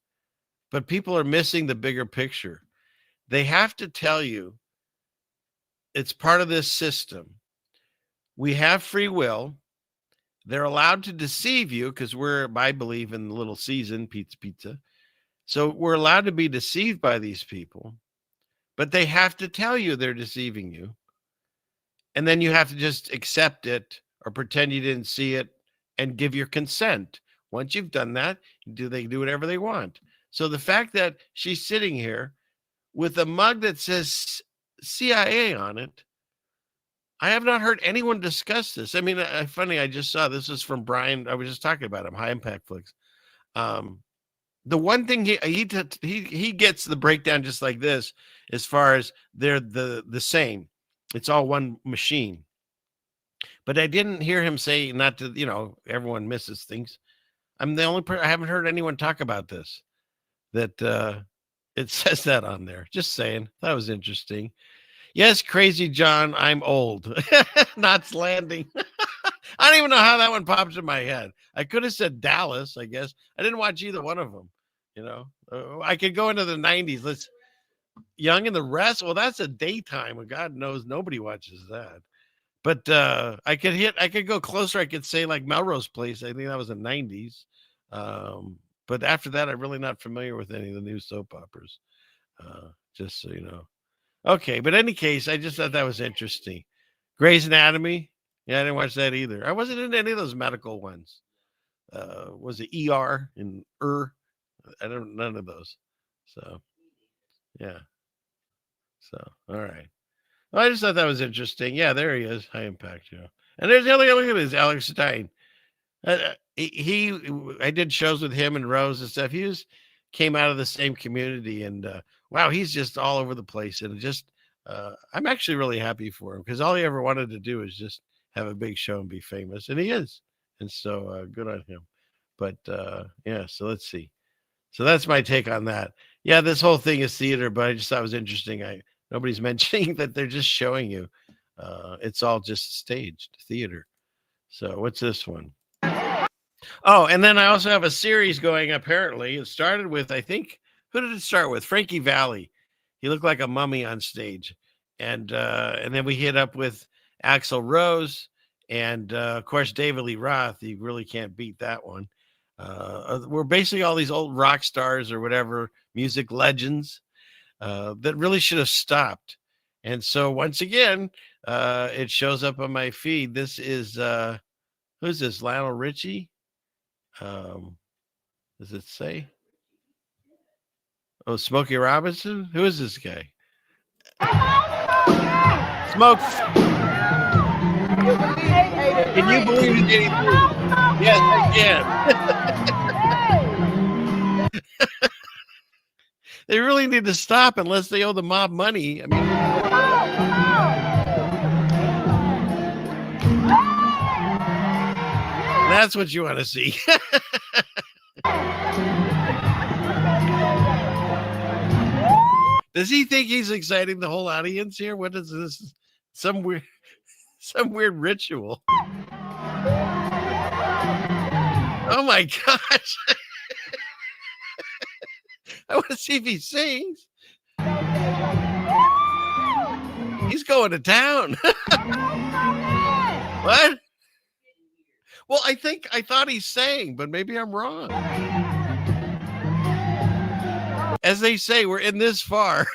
But people are missing the bigger picture. They have to tell you it's part of this system. We have free will. They're allowed to deceive you because I believe in the little season, pizza. So we're allowed to be deceived by these people, but they have to tell you they're deceiving you. And then you have to just accept it or pretend you didn't see it and give your consent. Once you've done that, they do whatever they want. So the fact that she's sitting here with a mug that says CIA on it, I have not heard anyone discuss this. I mean, funny, I just saw this is from Brian. I was just talking about him, High Impact Flicks. The one thing he gets the breakdown just like this, as far as they're the same. It's all one machine. But I didn't hear him say not to, everyone misses things. I'm the only person, I haven't heard anyone talk about this, that it says that on there. Just saying. That was interesting. Yes, Crazy John, I'm old. Knots Landing. I don't even know how that one pops in my head. I could have said Dallas, I guess. I didn't watch either one of them. I could go into the 90s. Young and the Rest. Well, that's a daytime. God knows nobody watches that. But I could go closer. I could say like Melrose Place. I think that was the 90s. But after that, I'm really not familiar with any of the new soap operas. Just so you know. Okay, but in any case, I just thought that was interesting. Grey's Anatomy. Yeah, I didn't watch that either. I wasn't into any of those medical ones. Was it ER and none of those. So, yeah. So, all right. Well, I just thought that was interesting. Yeah, there he is. High Impact, And there's the other, look at this, Alex Stein. I did shows with him and Rose and stuff. Came out of the same community, and wow, he's just all over the place. And I'm actually really happy for him because all he ever wanted to do is just have a big show and be famous, and he is. And so good on him. But yeah, so let's see. So that's my take on that. Yeah, this whole thing is theater, but I just thought it was interesting. Nobody's mentioning that they're just showing you. It's all just staged theater. So what's this one? Oh, and then I also have a series going, apparently. It started with, I think, who did it start with? Frankie Valli. He looked like a mummy on stage. And then we hit up with Axl Rose and, of course, David Lee Roth. You really can't beat that one. We're basically all these old rock stars or whatever, music legends that really should have stopped. And so once again, it shows up on my feed. This is, who's this, Lionel Richie? Does it say? Oh, Smokey Robinson? Who is this guy? Smoke. Can you believe it? Yes, I can. They really need to stop unless they owe the mob money. I mean, that's what you want to see. Does he think he's exciting the whole audience here? What is this? Some weird ritual. Oh my gosh. I want to see if he sings. He's going to town. What? Well, I thought he's saying, but maybe I'm wrong. As they say, we're in this far.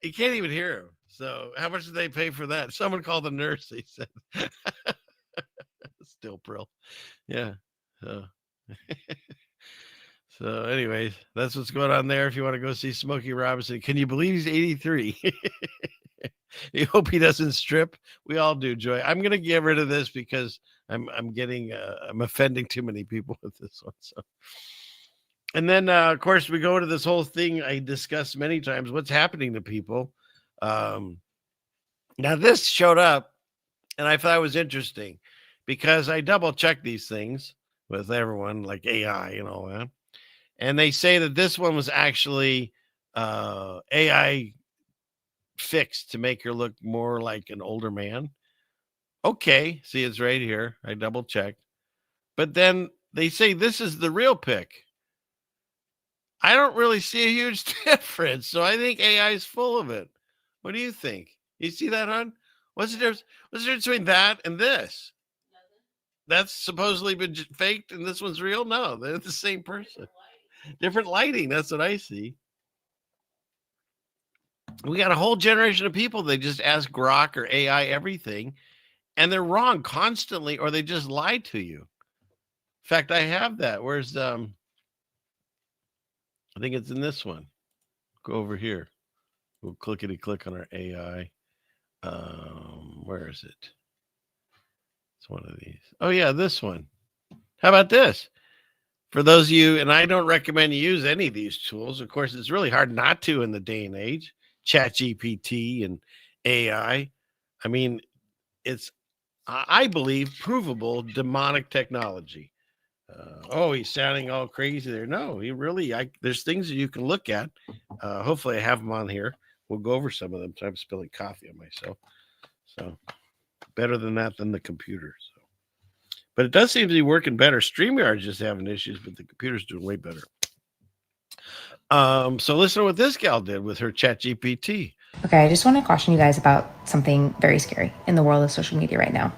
You can't even hear him. So how much did they pay for that? Someone called the nurse, he said. Still Brill. Yeah. So. So anyways, that's what's going on there. If you want to go see Smokey Robinson, can you believe he's 83? You hope he doesn't strip. We all do, Joy. I'm gonna get rid of this because I'm offending too many people with this one. So, and then of course we go to this whole thing I discussed many times. What's happening to people? Now this showed up, and I thought it was interesting because I double checked these things with everyone, like AI and all that, and they say that this one was actually AI fixed to make her look more like an older man. Okay, see, it's right here. I double checked. But then they say this is the real pic. I don't really see a huge difference. So I think AI is full of it. What do you think? You see that, hon? What's the difference? What's the difference between that and this? That's supposedly been faked and this one's real? No, they're the same person. Different lighting. That's what I see. We got a whole generation of people. They just ask Grok or AI everything, and they're wrong constantly, or they just lie to you. In fact, I have that. Where's I think it's in this one. Go over here. We'll clickety click on our AI. Where is it? It's one of these. Oh yeah, this one. How about this? For those of you, and I don't recommend you use any of these tools. Of course, it's really hard not to in the day and age. ChatGPT and AI. I mean, it's, I believe, provable demonic technology. Oh, he's sounding all crazy there. No, he really, there's things that you can look at. Hopefully I have them on here. We'll go over some of them. I'm spilling coffee on myself. So better than that than the computer. So, but it does seem to be working better. StreamYard's just having issues, but the computer's doing way better. So listen to what this gal did with her ChatGPT. Okay, I just want to caution you guys about something very scary in the world of social media right now.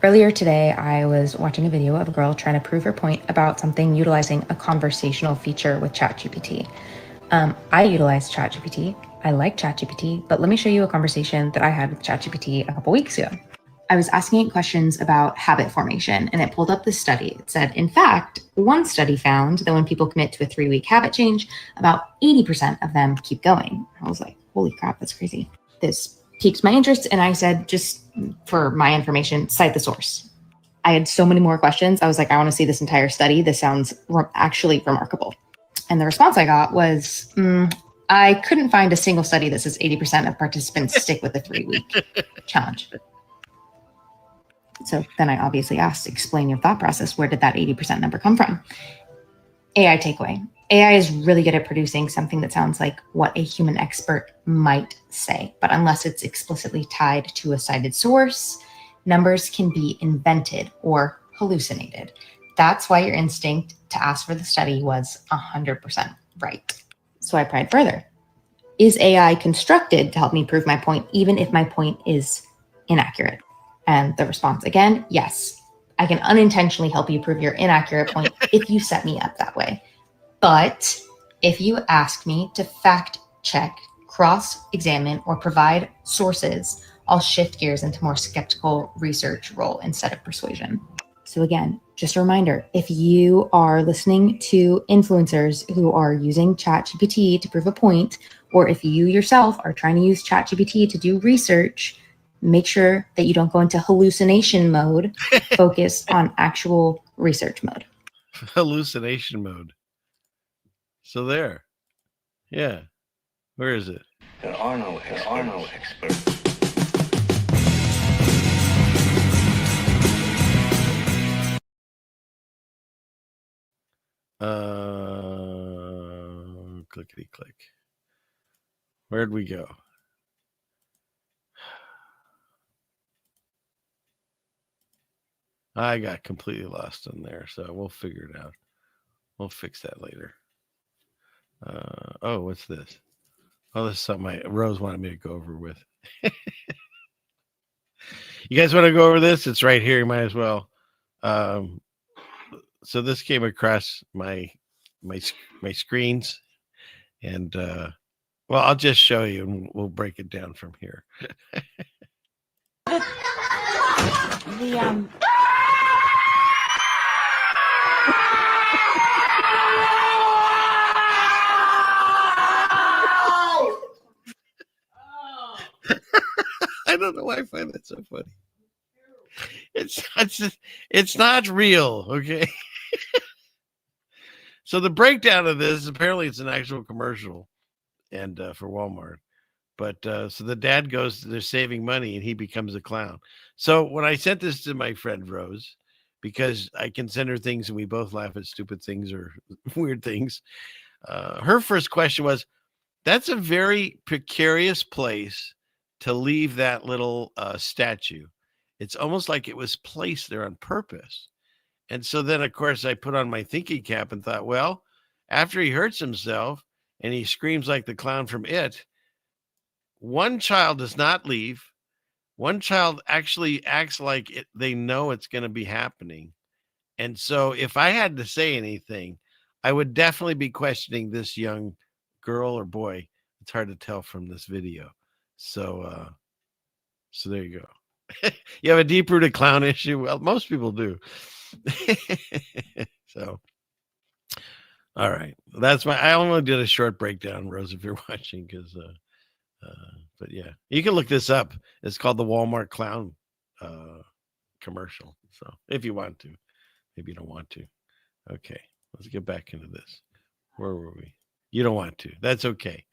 Earlier today, I was watching a video of a girl trying to prove her point about something utilizing a conversational feature with ChatGPT. I utilize ChatGPT. I like ChatGPT, but let me show you a conversation that I had with ChatGPT a couple weeks ago. I was asking it questions about habit formation, and it pulled up this study. It said, in fact, one study found that when people commit to a 3-week habit change, about 80% of them keep going. I was like, holy crap, that's crazy. This piqued my interest, and I said, just for my information, cite the source. I had so many more questions. I was like, I want to see this entire study. This sounds actually remarkable. And the response I got was, I couldn't find a single study that says 80% of participants stick with the 3-week challenge. So then I obviously asked, explain your thought process. Where did that 80% number come from? AI takeaway. AI is really good at producing something that sounds like what a human expert might say, but unless it's explicitly tied to a cited source, numbers can be invented or hallucinated. That's why your instinct to ask for the study was 100% right. So I pried further. Is AI constructed to help me prove my point, even if my point is inaccurate? And the response again, yes. I can unintentionally help you prove your inaccurate point if you set me up that way. But if you ask me to fact check, cross-examine, or provide sources, I'll shift gears into more skeptical research role instead of persuasion. So again, just a reminder, if you are listening to influencers who are using ChatGPT to prove a point, or if you yourself are trying to use ChatGPT to do research, make sure that you don't go into hallucination mode. Focus on actual research mode. Hallucination mode. So there. Yeah. Where is it? There are no experts. Clickety click. Where'd we go? I got completely lost in there, so we'll figure it out. We'll fix that later. Oh, what's this? Oh, this is something Rose wanted me to go over with. You guys want to go over this? It's right here. You might as well. So this came across my screens, and well, I'll just show you, and we'll break it down from here. I don't know why I find that so funny. It's not real, okay? So the breakdown of this, apparently it's an actual commercial, and for Walmart. But so the dad goes, they're saving money, and he becomes a clown. So when I sent this to my friend Rose, because I can send her things and we both laugh at stupid things or weird things, her first question was, that's a very precarious place to leave that little statue. It's almost like it was placed there on purpose. And so then, of course, I put on my thinking cap and thought, well, after he hurts himself and he screams like the clown from It, one child does not leave. One child actually acts like they know it's going to be happening. And so if I had to say anything, I would definitely be questioning this young girl or boy. It's hard to tell from this video. So there you go. You have a deep-rooted clown issue? Well, most people do. So, all right. I only did a short breakdown, Rose, if you're watching, because but yeah, you can look this up. It's called the Walmart clown commercial. So if you want to, maybe you don't want to. Okay, let's get back into this. Where were we? You don't want to. That's okay.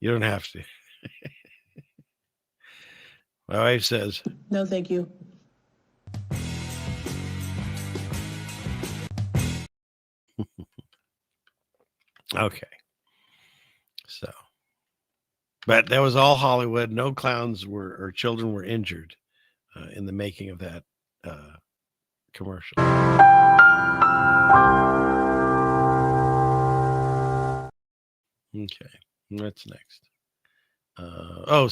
You don't have to. My wife says, No, thank you. okay. So, but that was all Hollywood. No clowns or children were injured in the making of that commercial. Okay, what's next?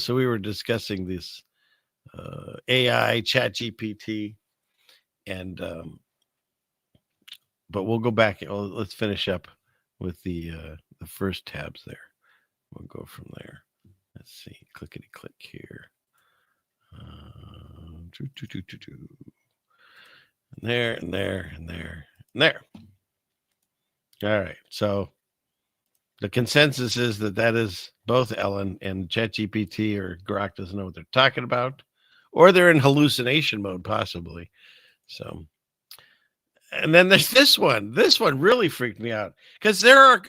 So we were discussing this AI ChatGPT, and but we'll go back. Let's finish up with the first tabs there. We'll go from there. Let's see. Clickety click here. And there, and there, and there, and there. All right. So the consensus is that is both Ellen and ChatGPT or Grok doesn't know what they're talking about, or they're in hallucination mode, possibly. So, and then there's this one. This one really freaked me out because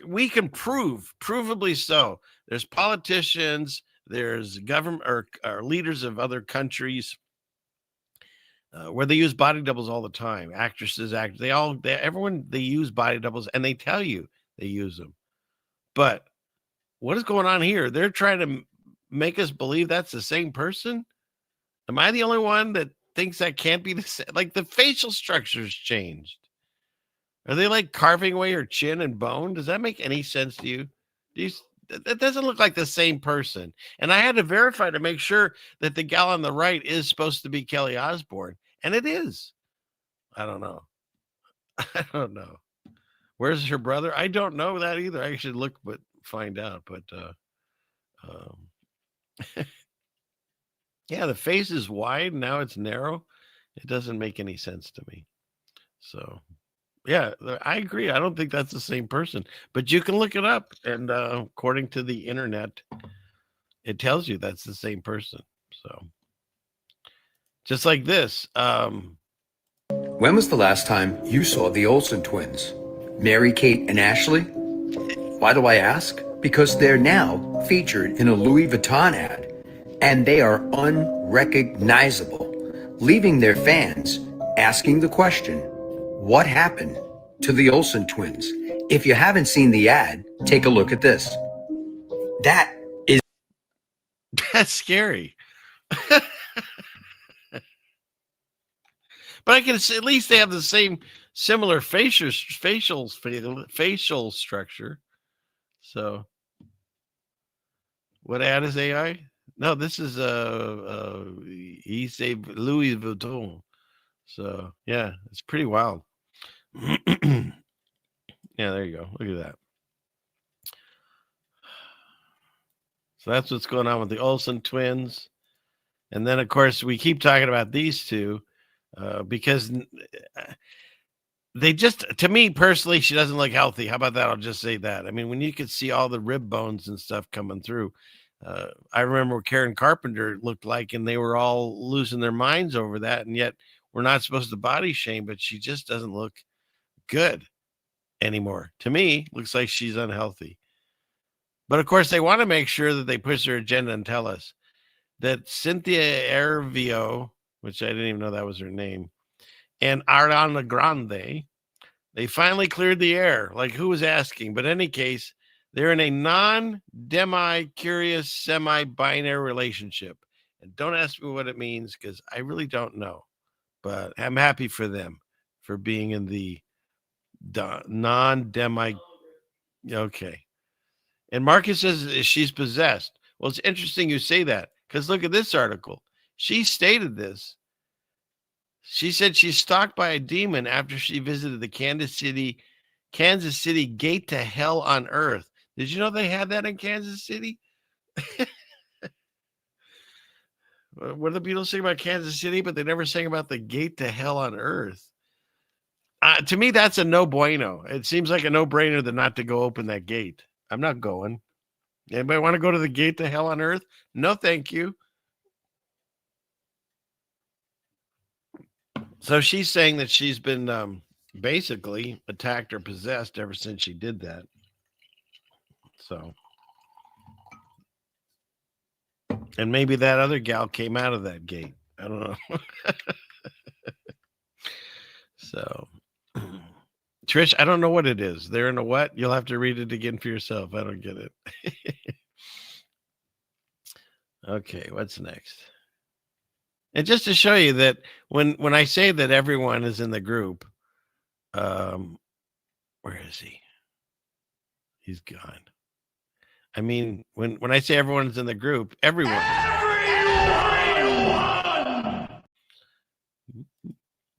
we can provably so. There's politicians, there's government or leaders of other countries where they use body doubles all the time. Actresses, everyone, they use body doubles, and they tell you they use them. But what is going on here? They're trying to make us believe that's the same person. Am I the only one that thinks that can't be the same? Like the facial structure's changed. Are they like carving away her chin and bone? Does that make any sense to you? That doesn't look like the same person. And I had to verify to make sure that the gal on the right is supposed to be Kelly Osbourne. And it is. I don't know. I don't know. Where's her brother? I don't know that either. I should look, but find out. But yeah, the face is wide. Now it's narrow. It doesn't make any sense to me. So yeah, I agree. I don't think that's the same person, but you can look it up. And according to the internet, it tells you that's the same person. So just like this. When was the last time you saw the Olsen twins? Mary, Kate, and Ashley? Why do I ask? Because they're now featured in a Louis Vuitton ad, and they are unrecognizable, leaving their fans asking the question, what happened to the Olsen twins? If you haven't seen the ad, take a look at this. That's scary. But I can at least they have the same similar facial structure. So, what ad is AI? No, this is he saved Louis Vuitton. So yeah, it's pretty wild. Yeah, there you go. Look at that. So that's what's going on with the Olsen twins. And then, of course, we keep talking about these two because they just, to me personally, she doesn't look healthy. How about that? I'll just say that. I mean, when you could see all the rib bones and stuff coming through, I remember what Karen Carpenter looked like, and they were all losing their minds over that. And yet we're not supposed to body shame, but she just doesn't look good anymore. To me, looks like she's unhealthy. But of course, they want to make sure that they push their agenda and tell us that Cynthia Ervio, which I didn't even know that was her name, and Ariana Grande, they finally cleared the air. Like, who was asking? But in any case, they're in a non-demi-curious, semi-binary relationship. And don't ask me what it means, because I really don't know. But I'm happy for them for being in the non-demi. Okay. And Marcus says she's possessed. Well, it's interesting you say that, because look at this article. She stated this. She said she's stalked by a demon after she visited the Kansas City Gate to Hell on Earth. Did you know they had that in Kansas City? What do the Beatles sing about Kansas City, but they never sang about the Gate to Hell on Earth? To me, that's a no bueno. It seems like a no-brainer than not to go open that gate. I'm not going. Anybody want to go to the Gate to Hell on Earth? No, thank you. So she's saying that she's been basically attacked or possessed ever since she did that. So, and maybe that other gal came out of that gate. I don't know. So, Trish, I don't know what it is. They're in a what? You'll have to read it again for yourself. I don't get it. Okay, what's next? And just to show you that when I say that everyone is in the group, where is he? He's gone. I mean, when I say everyone's in the group, everyone.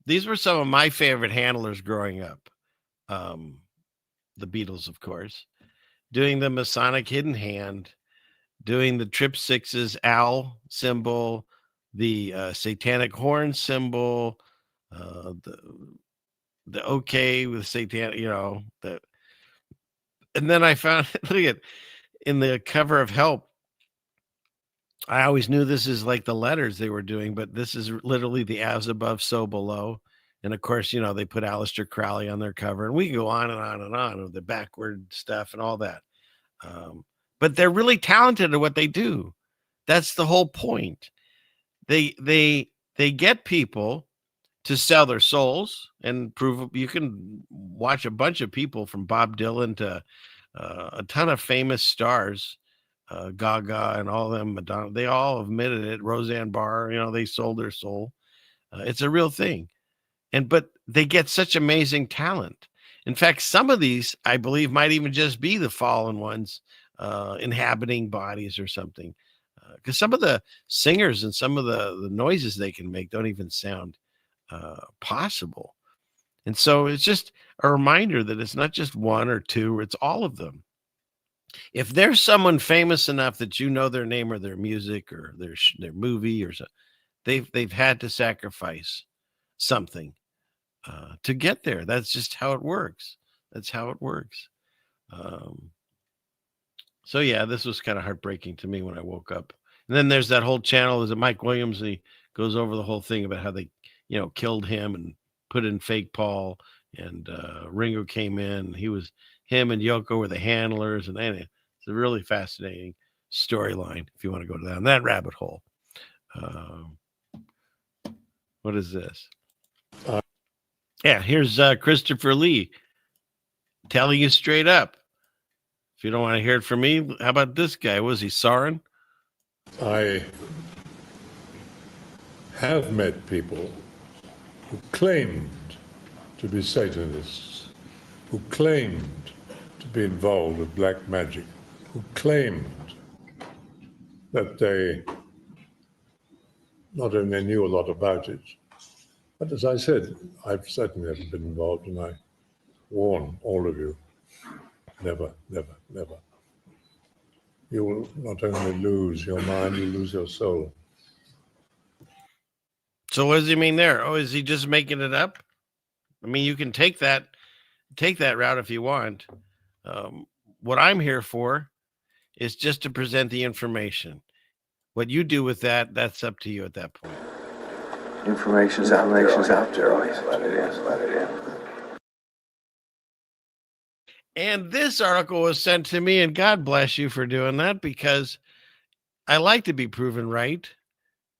These were some of my favorite handlers growing up. The Beatles, of course, doing the Masonic hidden hand, doing the Trip Sixes owl symbol, the satanic horn symbol, the OK with satanic, and then I found, look at, in the cover of Help, I always knew this is like the letters they were doing, but this is literally the as above, so below. And of course, they put Aleister Crowley on their cover, and we can go on and on and on with the backward stuff and all that. But they're really talented at what they do. That's the whole point. They get people to sell their souls and prove. You can watch a bunch of people from Bob Dylan to a ton of famous stars, Gaga and all of them, Madonna. They all admitted it. Roseanne Barr, they sold their soul. It's a real thing. But they get such amazing talent. In fact, some of these, I believe, might even just be the fallen ones inhabiting bodies or something. Because some of the singers and some of the noises they can make don't even sound possible. And so it's just a reminder that it's not just one or two, it's all of them. If there's someone famous enough that you know their name or their music or their movie or so, they've had to sacrifice something to get there. That's just how it works. That's how it works. So yeah, this was kind of heartbreaking to me when I woke up. And then there's that whole channel. Is it Mike Williams? And he goes over the whole thing about how they, killed him and put in fake Paul, and Ringo came in. Him and Yoko were the handlers, and then it's a really fascinating storyline if you want to go down that rabbit hole. What is this? Yeah, here's Christopher Lee telling you straight up. If you don't want to hear it from me, how about this guy? Was he Sauron? I have met people who claimed to be Satanists, who claimed to be involved with black magic, who claimed that they not only knew a lot about it, but as I said, I've certainly never been involved, and I warn all of you, never, never, never. You will not only lose your mind, you lose your soul. So what does he mean there? Oh, is he just making it up? I mean, you can take that route if you want. What I'm here for is just to present the information. What you do with that, that's up to you at that point. Information's out there. Always let it in. And this article was sent to me, and God bless you for doing that, because I like to be proven right.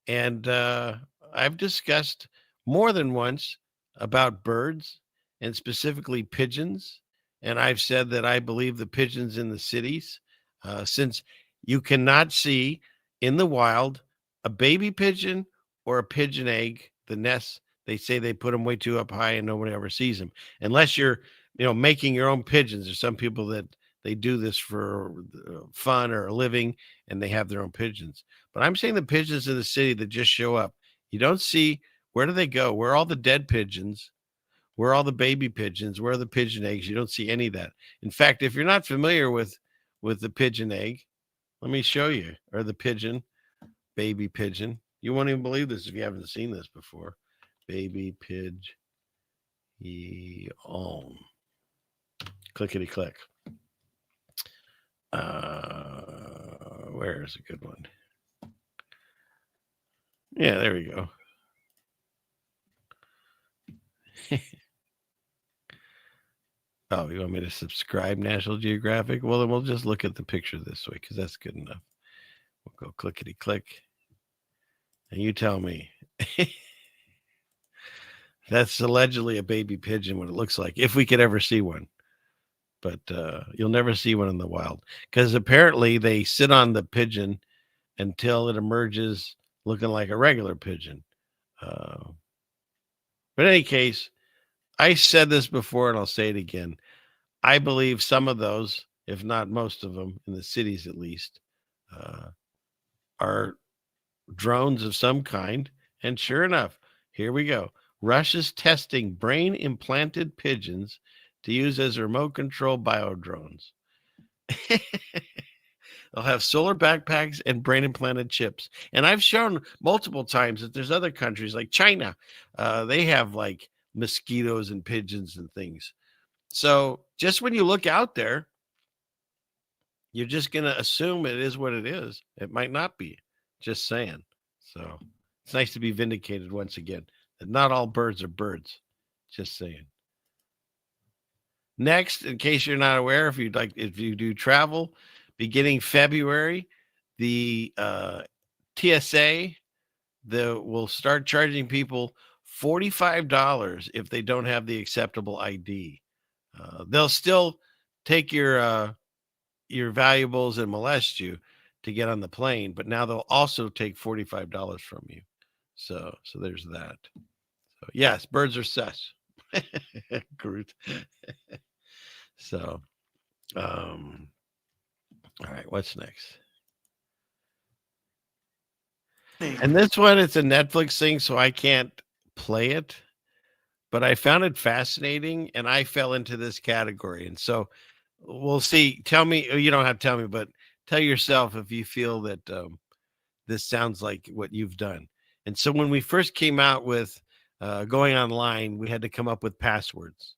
And I've discussed more than once about birds, and specifically pigeons. And I've said that I believe the pigeons in the cities, since you cannot see in the wild a baby pigeon or a pigeon egg, the nests, they say they put them way too up high and nobody ever sees them. Unless you're, making your own pigeons. There's some people that they do this for fun or a living, and they have their own pigeons. But I'm saying the pigeons in the city that just show up, you don't see, where do they go? Where are all the dead pigeons? Where are all the baby pigeons? Where are the pigeon eggs? You don't see any of that. In fact, if you're not familiar with the pigeon egg, let me show you, or the pigeon, baby pigeon. You won't even believe this if you haven't seen this before. Baby pigeon. Clickety click. Where's a good one? Yeah, there we go. Oh, you want me to subscribe National Geographic? Well, then we'll just look at the picture this way, because that's good enough. We'll go clickety click. And you tell me. That's allegedly a baby pigeon, what it looks like, if we could ever see one. But you'll never see one in the wild, because apparently they sit on the pigeon until it emerges looking like a regular pigeon. But in any case, I said this before and I'll say it again. I believe some of those, if not most of them, in the cities at least, are drones of some kind. And sure enough, here we go. Russia's testing brain implanted pigeons to use as remote control bio drones. They'll have solar backpacks and brain implanted chips. And I've shown multiple times that there's other countries like China. They have like mosquitoes and pigeons and things. So just when you look out there, you're just going to assume it is what it is. It might not be. Just saying. So it's nice to be vindicated once again that not all birds are birds. Just saying. Next, in case you're not aware, if you do travel, beginning February, the TSA will start charging people $45 if they don't have the acceptable ID. They'll still take your valuables and molest you to get on the plane, but now they'll also take $45 from you. So there's that. So yes, birds are sus. Groot. So, all right, what's next? And this one, it's a Netflix thing, so I can't play it, but I found it fascinating, and I fell into this category. And so we'll see. Tell me, you don't have to tell me, but tell yourself if you feel that this sounds like what you've done. And so when we first came out with going online, we had to come up with passwords,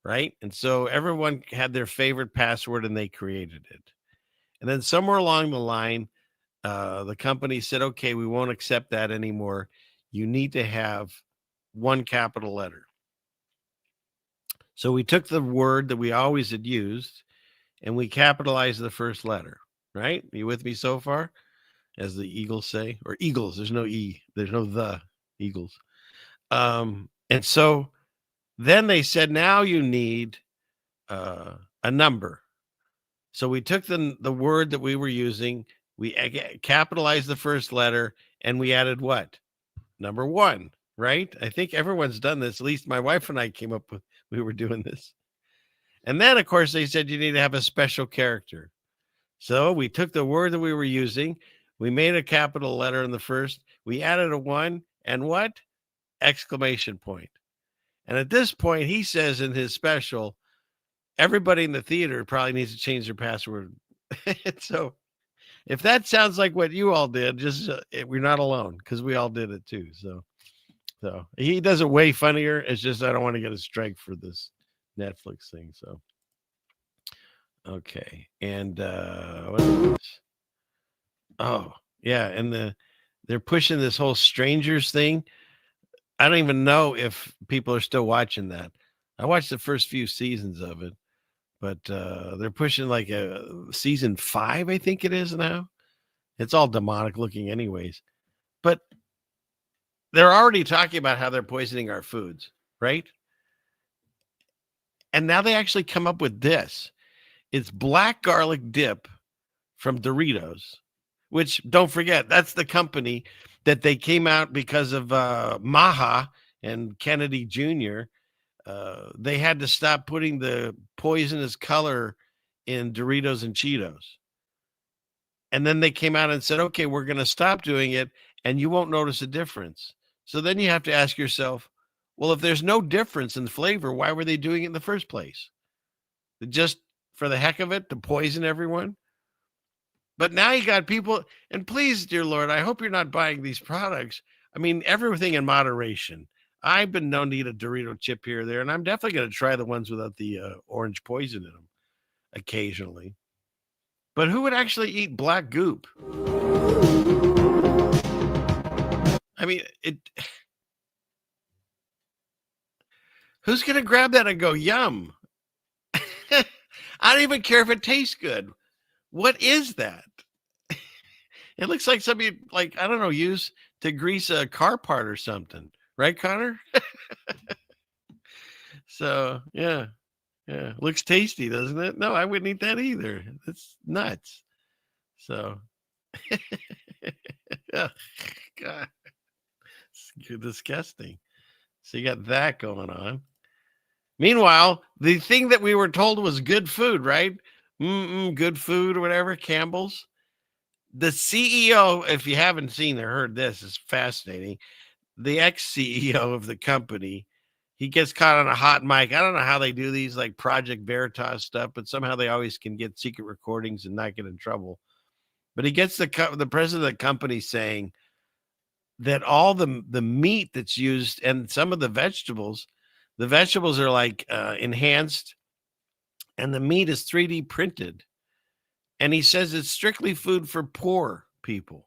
right? And so everyone had their favorite password and they created it. And then somewhere along the line, the company said, okay, we won't accept that anymore. You need to have one capital letter. So we took the word that we always had used and we capitalized the first letter, right? Are you with me so far? As the Eagles say, or Eagles, there's no E, there's no the Eagles. And so then they said, now you need a number. So we took the word that we were using, we capitalized the first letter, and we added what? Number 1. right? I think everyone's done this. At least my wife and I came up with, we were doing this. And then, of course, they said you need to have a special character. So we took the word that we were using, we made a capital letter in the first, we added a 1, and what? Exclamation point. And at this point, he says in his special, everybody in the theater probably needs to change their password. So if that sounds like what you all did, just we're not alone, because we all did it too. So he does it way funnier. It's just I don't want to get a strike for this Netflix thing. So okay, and what is this? Oh yeah, and they're pushing this whole strangers thing. I don't even know if people are still watching that. I watched the first few seasons of it, but they're pushing like a season 5, I think it is now. It's all demonic looking anyways, but they're already talking about how they're poisoning our foods, right? And now they actually come up with this. It's black garlic dip from Doritos, which, don't forget, that's the company that they came out because of Maha and Kennedy Jr. They had to stop putting the poisonous color in Doritos and Cheetos. And then they came out and said, okay, we're going to stop doing it and you won't notice a difference. So then you have to ask yourself, well, if there's no difference in flavor, why were they doing it in the first place? Just for the heck of it, to poison everyone? But now you got people, and please, dear Lord, I hope you're not buying these products. I mean, everything in moderation. I've been known to eat a Dorito chip here or there, and I'm definitely going to try the ones without the orange poison in them occasionally. But who would actually eat black goop? I mean, who's going to grab that and go, yum? I don't even care if it tastes good. What is that? It looks like somebody, like, I don't know, used to grease a car part or something. Right, Connor? So, yeah. Looks tasty, doesn't it? No, I wouldn't eat that either. It's nuts. So, oh, God. It's disgusting. So you got that going on. Meanwhile, the thing that we were told was good food, right? Good food or whatever, Campbell's. The CEO, if you haven't seen or heard this, is fascinating. The ex-CEO of the company, he gets caught on a hot mic. I don't know how they do these, like Project Veritas stuff, but somehow they always can get secret recordings and not get in trouble. But he gets the president of the company saying that all the meat that's used and some of the vegetables are like enhanced, and the meat is 3D printed. And he says it's strictly food for poor people.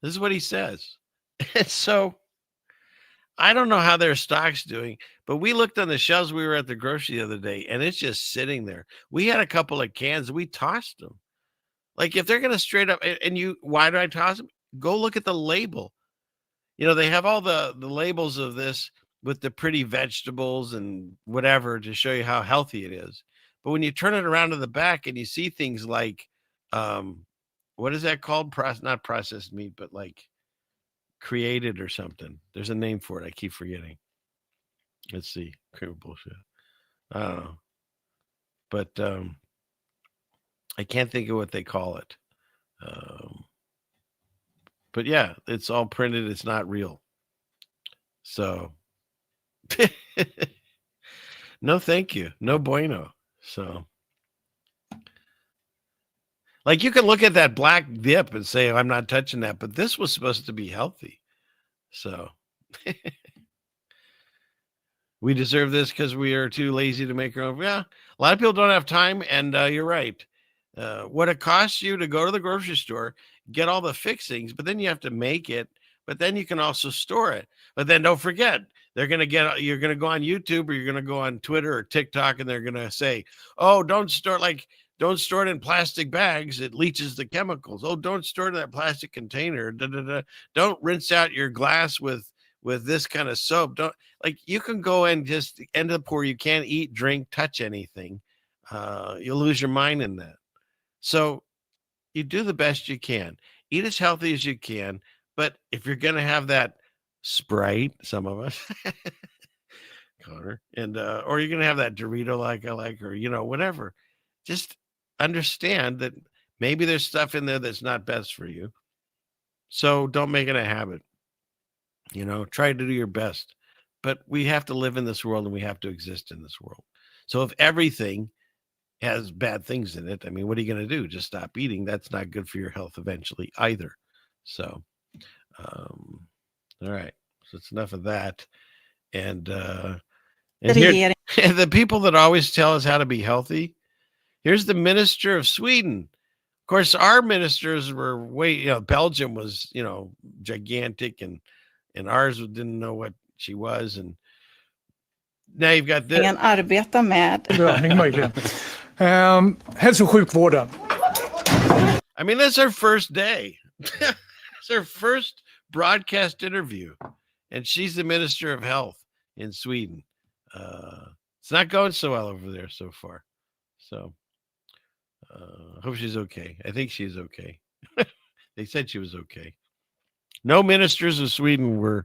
This is what he says. And so I don't know how their stock's doing, but we looked on the shelves. We were at the grocery the other day, and it's just sitting there. We had a couple of cans. We tossed them. Like, if they're going to straight up, and why do I toss them? Go look at the label. You know, they have all the labels of this with the pretty vegetables and whatever to show you how healthy it is. But when you turn it around to the back and you see things like, what is that called? Not processed meat, but like created or something. There's a name for it. I keep forgetting. Let's see. Bullshit. I don't know. But I can't think of what they call it. But yeah, it's all printed. It's not real. So no, thank you. No bueno. So, like, you can look at that black dip and say, I'm not touching that, but this was supposed to be healthy. So we deserve this because we are too lazy to make our own. Yeah, a lot of people don't have time, and you're right. What it costs you to go to the grocery store, get all the fixings, but then you have to make it, but then you can also store it. But then don't forget, you're going to go on YouTube, or you're going to go on Twitter or TikTok, and they're going to say, oh, don't store it in plastic bags. It leaches the chemicals. Oh, don't store it in that plastic container. Don't rinse out your glass with this kind of soap. Don't, like, you can go and just end up where you can't eat, drink, touch anything. You'll lose your mind in that. So you do the best you can. Eat as healthy as you can. But if you're going to have that Sprite, some of us. Connor. And or you're gonna have that Dorito like I like, or whatever. Just understand that maybe there's stuff in there that's not best for you. So don't make it a habit. Try to do your best. But we have to live in this world and we have to exist in this world. So if everything has bad things in it, I mean, what are you going to do? Just stop eating? That's not good for your health eventually either. So, all right. So it's enough of that. And here, the people that always tell us how to be healthy, here's the minister of Sweden. Of course, our ministers were Belgium was, gigantic and ours didn't know what she was. And now you've got this. Arbeta med. Hälso- och sjukvården. I mean, that's our first day. It's our first broadcast interview. And she's the Minister of Health in Sweden. It's not going so well over there so far. So hope she's okay. I think she's okay. They said she was okay. No ministers of Sweden were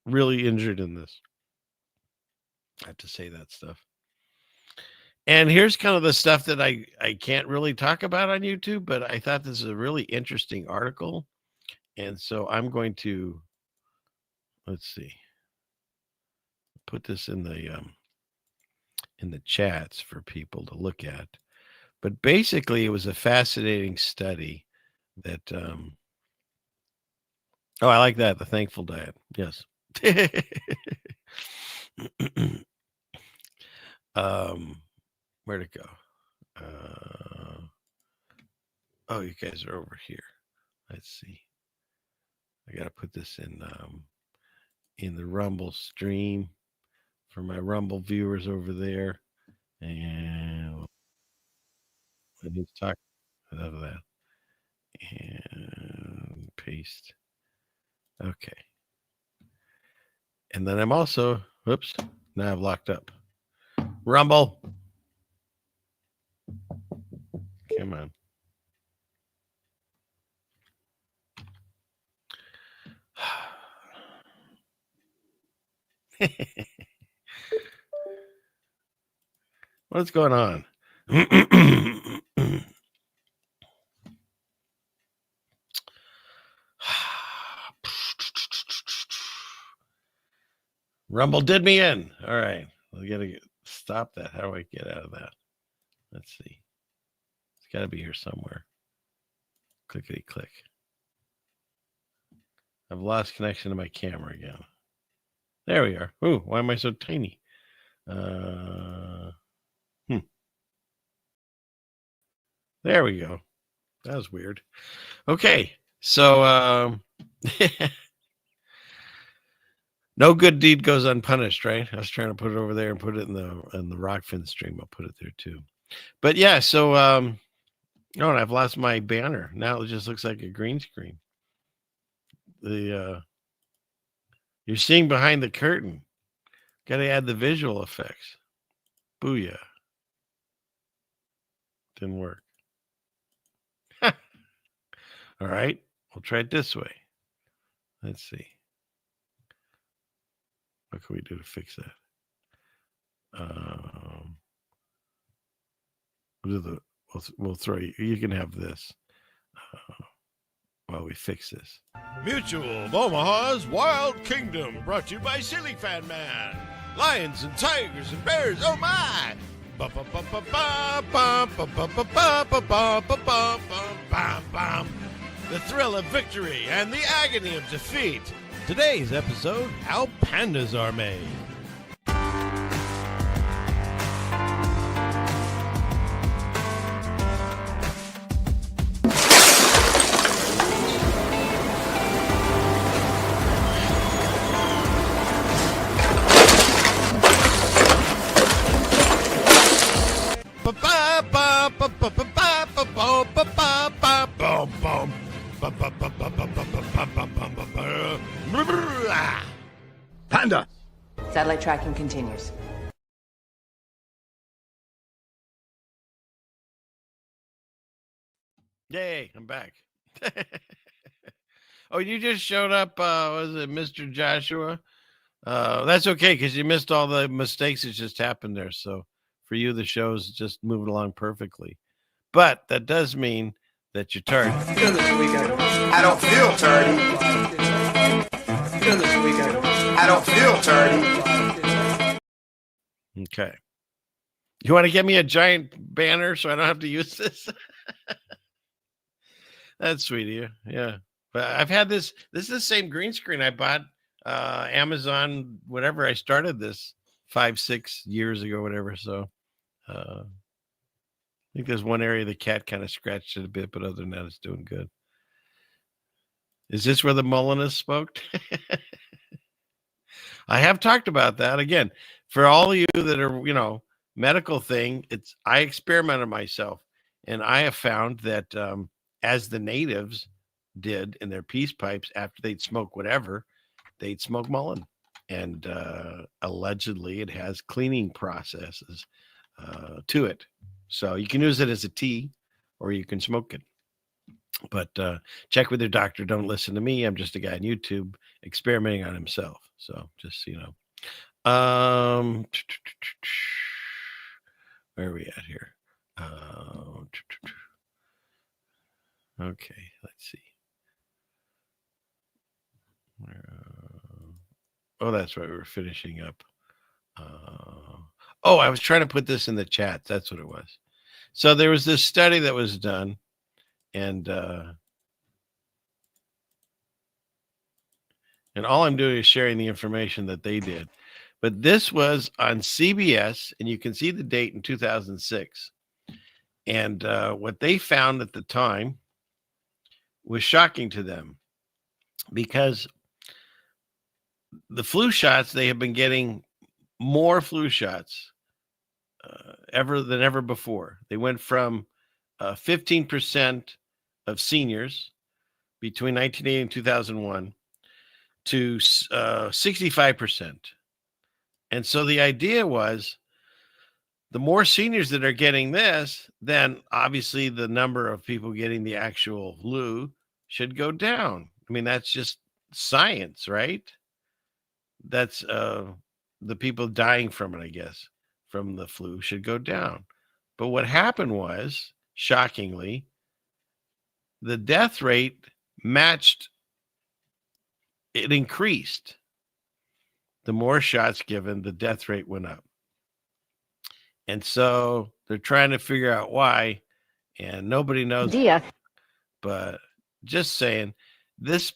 really injured in this. I have to say that stuff. And here's kind of the stuff that I can't really talk about on YouTube, but I thought this is a really interesting article. And so I'm going to, let's see, put this in the chats for people to look at. But basically, it was a fascinating study that, I like that, the thankful diet. Yes. Where'd it go? Oh, you guys are over here. Let's see. I got to put this in the Rumble stream for my Rumble viewers over there. And I need to talk about that. And paste. Okay. And then I'm also, whoops, now I've locked up. Rumble. Come on. What's going on? Rumble did me in. All right. We got to stop that. How do I get out of that? Let's see. It's got to be here somewhere. Clickety click. I've lost connection to my camera again. There we are. Ooh, why am I so tiny? There we go. That was weird. Okay. So no good deed goes unpunished, right? I was trying to put it over there and put it in the Rockfin stream. I'll put it there too. But yeah, so and I've lost my banner. Now it just looks like a green screen. You're seeing behind the curtain. Got to add the visual effects. Booyah. Didn't work. All right. We'll try it this way. Let's see. What can we do to fix that? We'll throw you can have this while we fix this. Mutual of Omaha's Wild Kingdom, brought to you by Silly Fan Man. Lions and tigers and bears, oh my! The thrill of victory and the agony of defeat. Today's episode, how pandas are made. Panda! Satellite tracking continues. Yay, I'm back. Oh, you just showed up. Was it Mr. Joshua? That's okay because you missed all the mistakes that just happened there. So for you, the show's just moving along perfectly. But that does mean that you're tardy. I don't feel tardy. I don't feel tardy. Okay. You want to get me a giant banner so I don't have to use this? That's sweet of you. Yeah. But I've had this. This is the same green screen I bought Amazon, whatever. I started this 5-6 years ago, whatever. So I think there's one area the cat kind of scratched it a bit, but other than that, it's doing good. Is this where the Mullen is smoked? I have talked about that again. For all of you that are, medical thing, I experimented myself, and I have found that as the natives did in their peace pipes after they'd smoke whatever, they'd smoke Mullen, and allegedly it has cleaning processes to it. So you can use it as a tea, or you can smoke it. But check with your doctor. Don't listen to me. I'm just a guy on YouTube experimenting on himself. So just so you know. Where are we at here? Okay, let's see. Oh, that's right. We were finishing up. I was trying to put this in the chat. That's what it was. So there was this study that was done, and all I'm doing is sharing the information that they did. But this was on CBS, and you can see the date in 2006. And what they found at the time was shocking to them, because the flu shots, they have been getting more flu shots than ever before. They went from 15% of seniors between 1980 and 2001 to 65%. And so the idea was, the more seniors that are getting this, then obviously the number of people getting the actual flu should go down. I mean, that's just science, right? That's the people dying from it, I guess, from the flu should go down. But what happened was, shockingly, the death rate matched. It increased. The more shots given, the death rate went up. And so they're trying to figure out why, and nobody knows. But just saying, this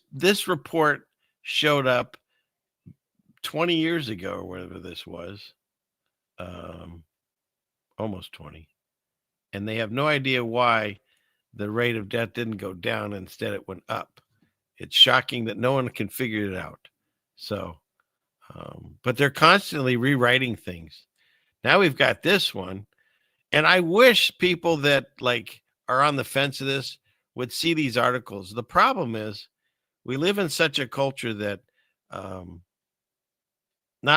report showed up 20 years ago or whatever this was, almost 20. And they have no idea why the rate of death didn't go down. Instead, it went up. It's shocking that no one can figure it out. So, but they're constantly rewriting things. Now we've got this one, and I wish people that are on the fence of this would see these articles. The problem is, we live in such a culture that not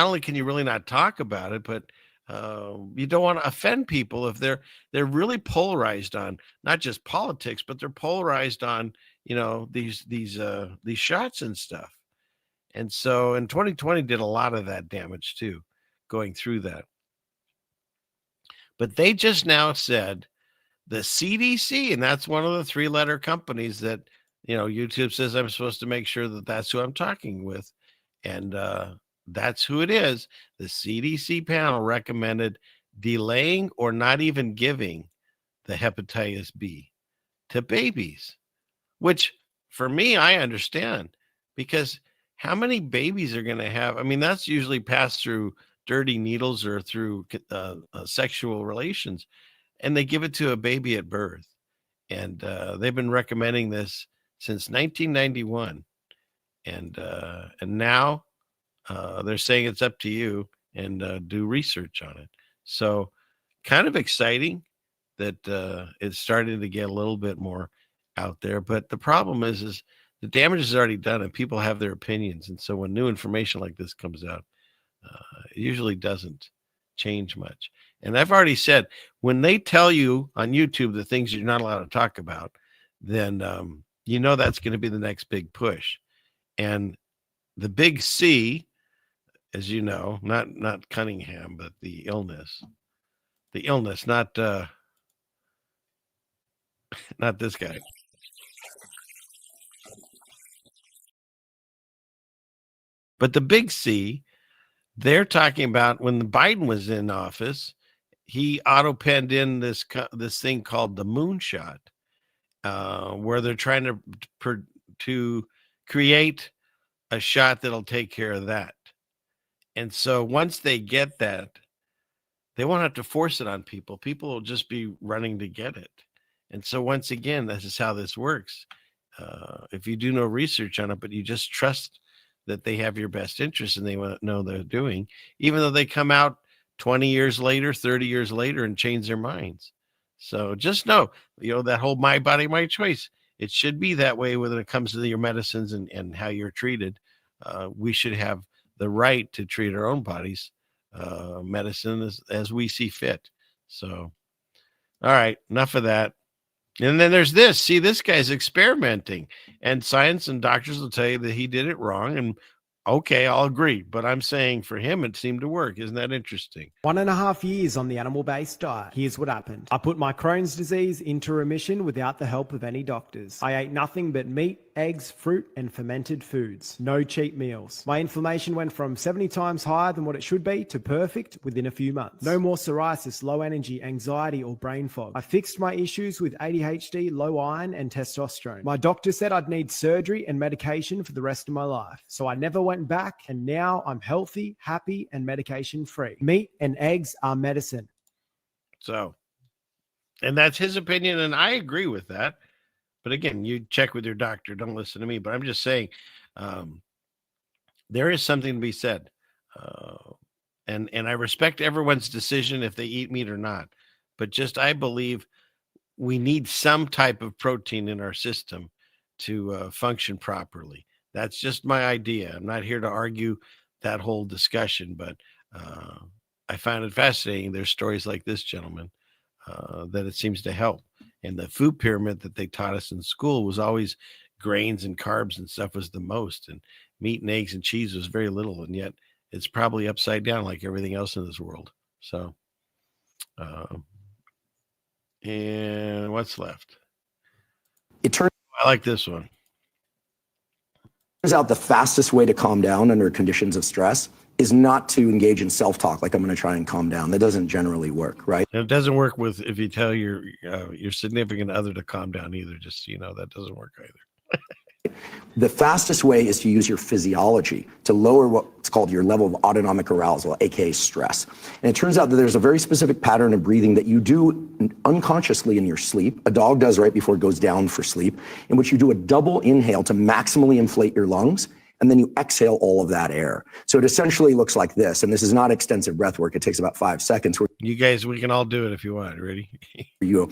only can you really not talk about it, but you don't want to offend people if they're really polarized on not just politics, but they're polarized on these shots and stuff. And so, in 2020 did a lot of that damage too, going through that. But they just now said the CDC, and that's one of the 3-letter companies that, YouTube says I'm supposed to make sure that that's who I'm talking with. And that's who it is. The CDC panel recommended delaying or not even giving the hepatitis B to babies, which for me, I understand, because how many babies are going to have? I mean, that's usually passed through dirty needles or through sexual relations, and they give it to a baby at birth. And they've been recommending this since 1991. And now they're saying it's up to you, and do research on it. So kind of exciting that it's starting to get a little bit more out there. But the problem is the damage is already done, and people have their opinions. And so when new information like this comes out, it usually doesn't change much. And I've already said, when they tell you on YouTube the things you're not allowed to talk about, then you know that's going to be the next big push. And the big C, as you know, not Cunningham, but the illness, not not this guy. But the big C, they're talking about when Biden was in office, he auto-penned in this thing called the moonshot, where they're trying to create a shot that'll take care of that. And so once they get that, they won't have to force it on people. People will just be running to get it. And so once again, this is how this works. If you do no research on it, but you just trust that they have your best interest and they want to know they're doing, even though they come out 20 years later, 30 years later and change their minds. So just know, that whole my body, my choice, it should be that way when it comes to your medicines and how you're treated. We should have the right to treat our own bodies, medicine as we see fit. So, all right, enough of that. And then there's this. See, this guy's experimenting, and science and doctors will tell you that he did it wrong. And okay, I'll agree. But I'm saying for him, it seemed to work. Isn't that interesting? 1.5 years on the animal-based diet. Here's what happened. I put my Crohn's disease into remission without the help of any doctors. I ate nothing but meat, eggs, fruit, and fermented foods. No cheat meals. My inflammation went from 70 times higher than what it should be to perfect within a few months. No more psoriasis, low energy, anxiety, or brain fog. I fixed my issues with ADHD, low iron, and testosterone. My doctor said I'd need surgery and medication for the rest of my life. So I never went back, and now I'm healthy, happy, and medication free. Meat and eggs are medicine. So, and that's his opinion, and I agree with that. But again, you check with your doctor. Don't listen to me. But I'm just saying, there is something to be said, and I respect everyone's decision if they eat meat or not. But just I believe we need some type of protein in our system to function properly. That's just my idea. I'm not here to argue that whole discussion, but I find it fascinating. There's stories like this, gentleman, that it seems to help. And the food pyramid that they taught us in school was always grains and carbs and stuff was the most. And meat and eggs and cheese was very little. And yet it's probably upside down like everything else in this world. So, and what's left? I like this one. Turns out the fastest way to calm down under conditions of stress is not to engage in self-talk, like I'm going to try and calm down. That doesn't generally work, right? It doesn't work if you tell your significant other to calm down either. Just so you know, that doesn't work either. The fastest way is to use your physiology to lower what's called your level of autonomic arousal, aka stress. And it turns out that there's a very specific pattern of breathing that you do unconsciously in your sleep. A dog does right before it goes down for sleep, in which you do a double inhale to maximally inflate your lungs, and then you exhale all of that air. So it essentially looks like this, and this is not extensive breath work. It takes about 5 seconds. You guys, we can all do it if you want. Ready? You go.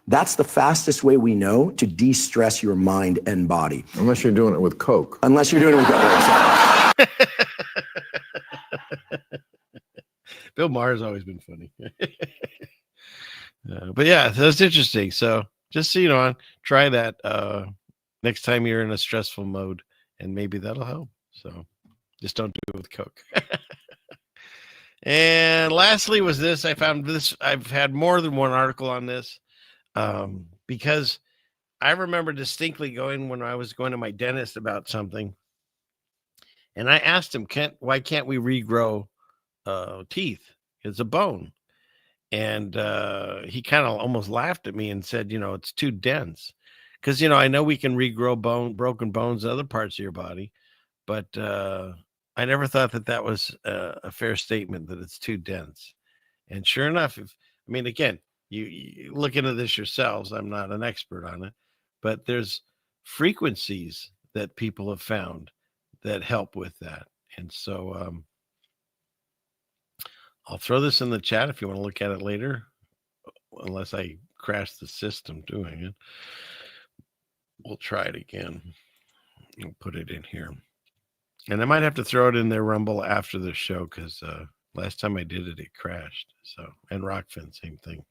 That's the fastest way we know to de-stress your mind and body. Unless you're doing it with Coke. Unless you're doing it with Coke. Bill Maher's always been funny. But yeah, that's interesting. So just so you know, try that next time you're in a stressful mode, and maybe that'll help. So just don't do it with Coke. And lastly was this. I found this. I've had more than one article on this. Because I remember distinctly when I was going to my dentist about something, and I asked him, why can't we regrow teeth? It's a bone. And he kind of almost laughed at me and said, it's too dense. Because, I know we can regrow broken bones in other parts of your body, but I never thought that was a fair statement, that it's too dense. And sure enough, again, you look into this yourselves. I'm not an expert on it, but there's frequencies that people have found that help with that. And so I'll throw this in the chat if you want to look at it later, unless I crash the system doing it. We'll try it again. I'll put it in here. And I might have to throw it in their Rumble after the show because last time I did it, it crashed. So, and Rockfin, same thing.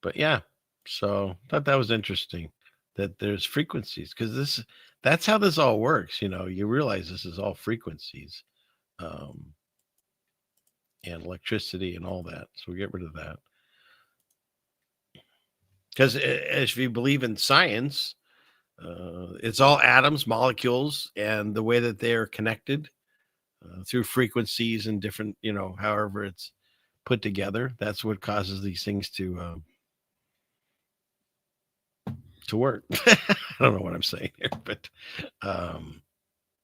But yeah, so I thought that was interesting that there's frequencies, because that's how this all works. You realize this is all frequencies, and electricity and all that. So we get rid of that. Because if you believe in science, it's all atoms, molecules, and the way that they are connected through frequencies and different, however it's put together. That's what causes these things to work. I don't know what I'm saying here, but in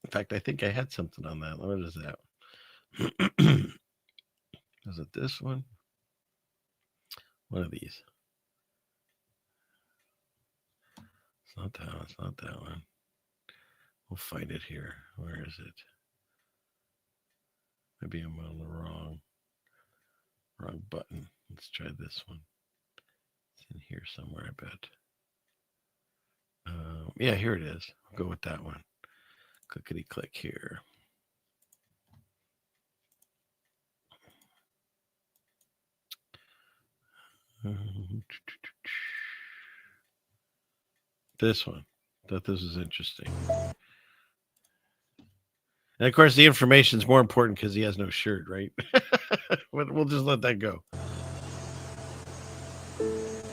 fact, I think I had something on that. What is that? Is it this one? One of these. It's not that one. It's not that one. We'll find it here. Where is it? Maybe I'm on the wrong button. Let's try this one. It's in here somewhere, I bet. Yeah, here it is. I'll go with that one. Clickety click here. This one. Thought this was interesting. And of course, the information is more important because he has no shirt, right? We'll just let that go.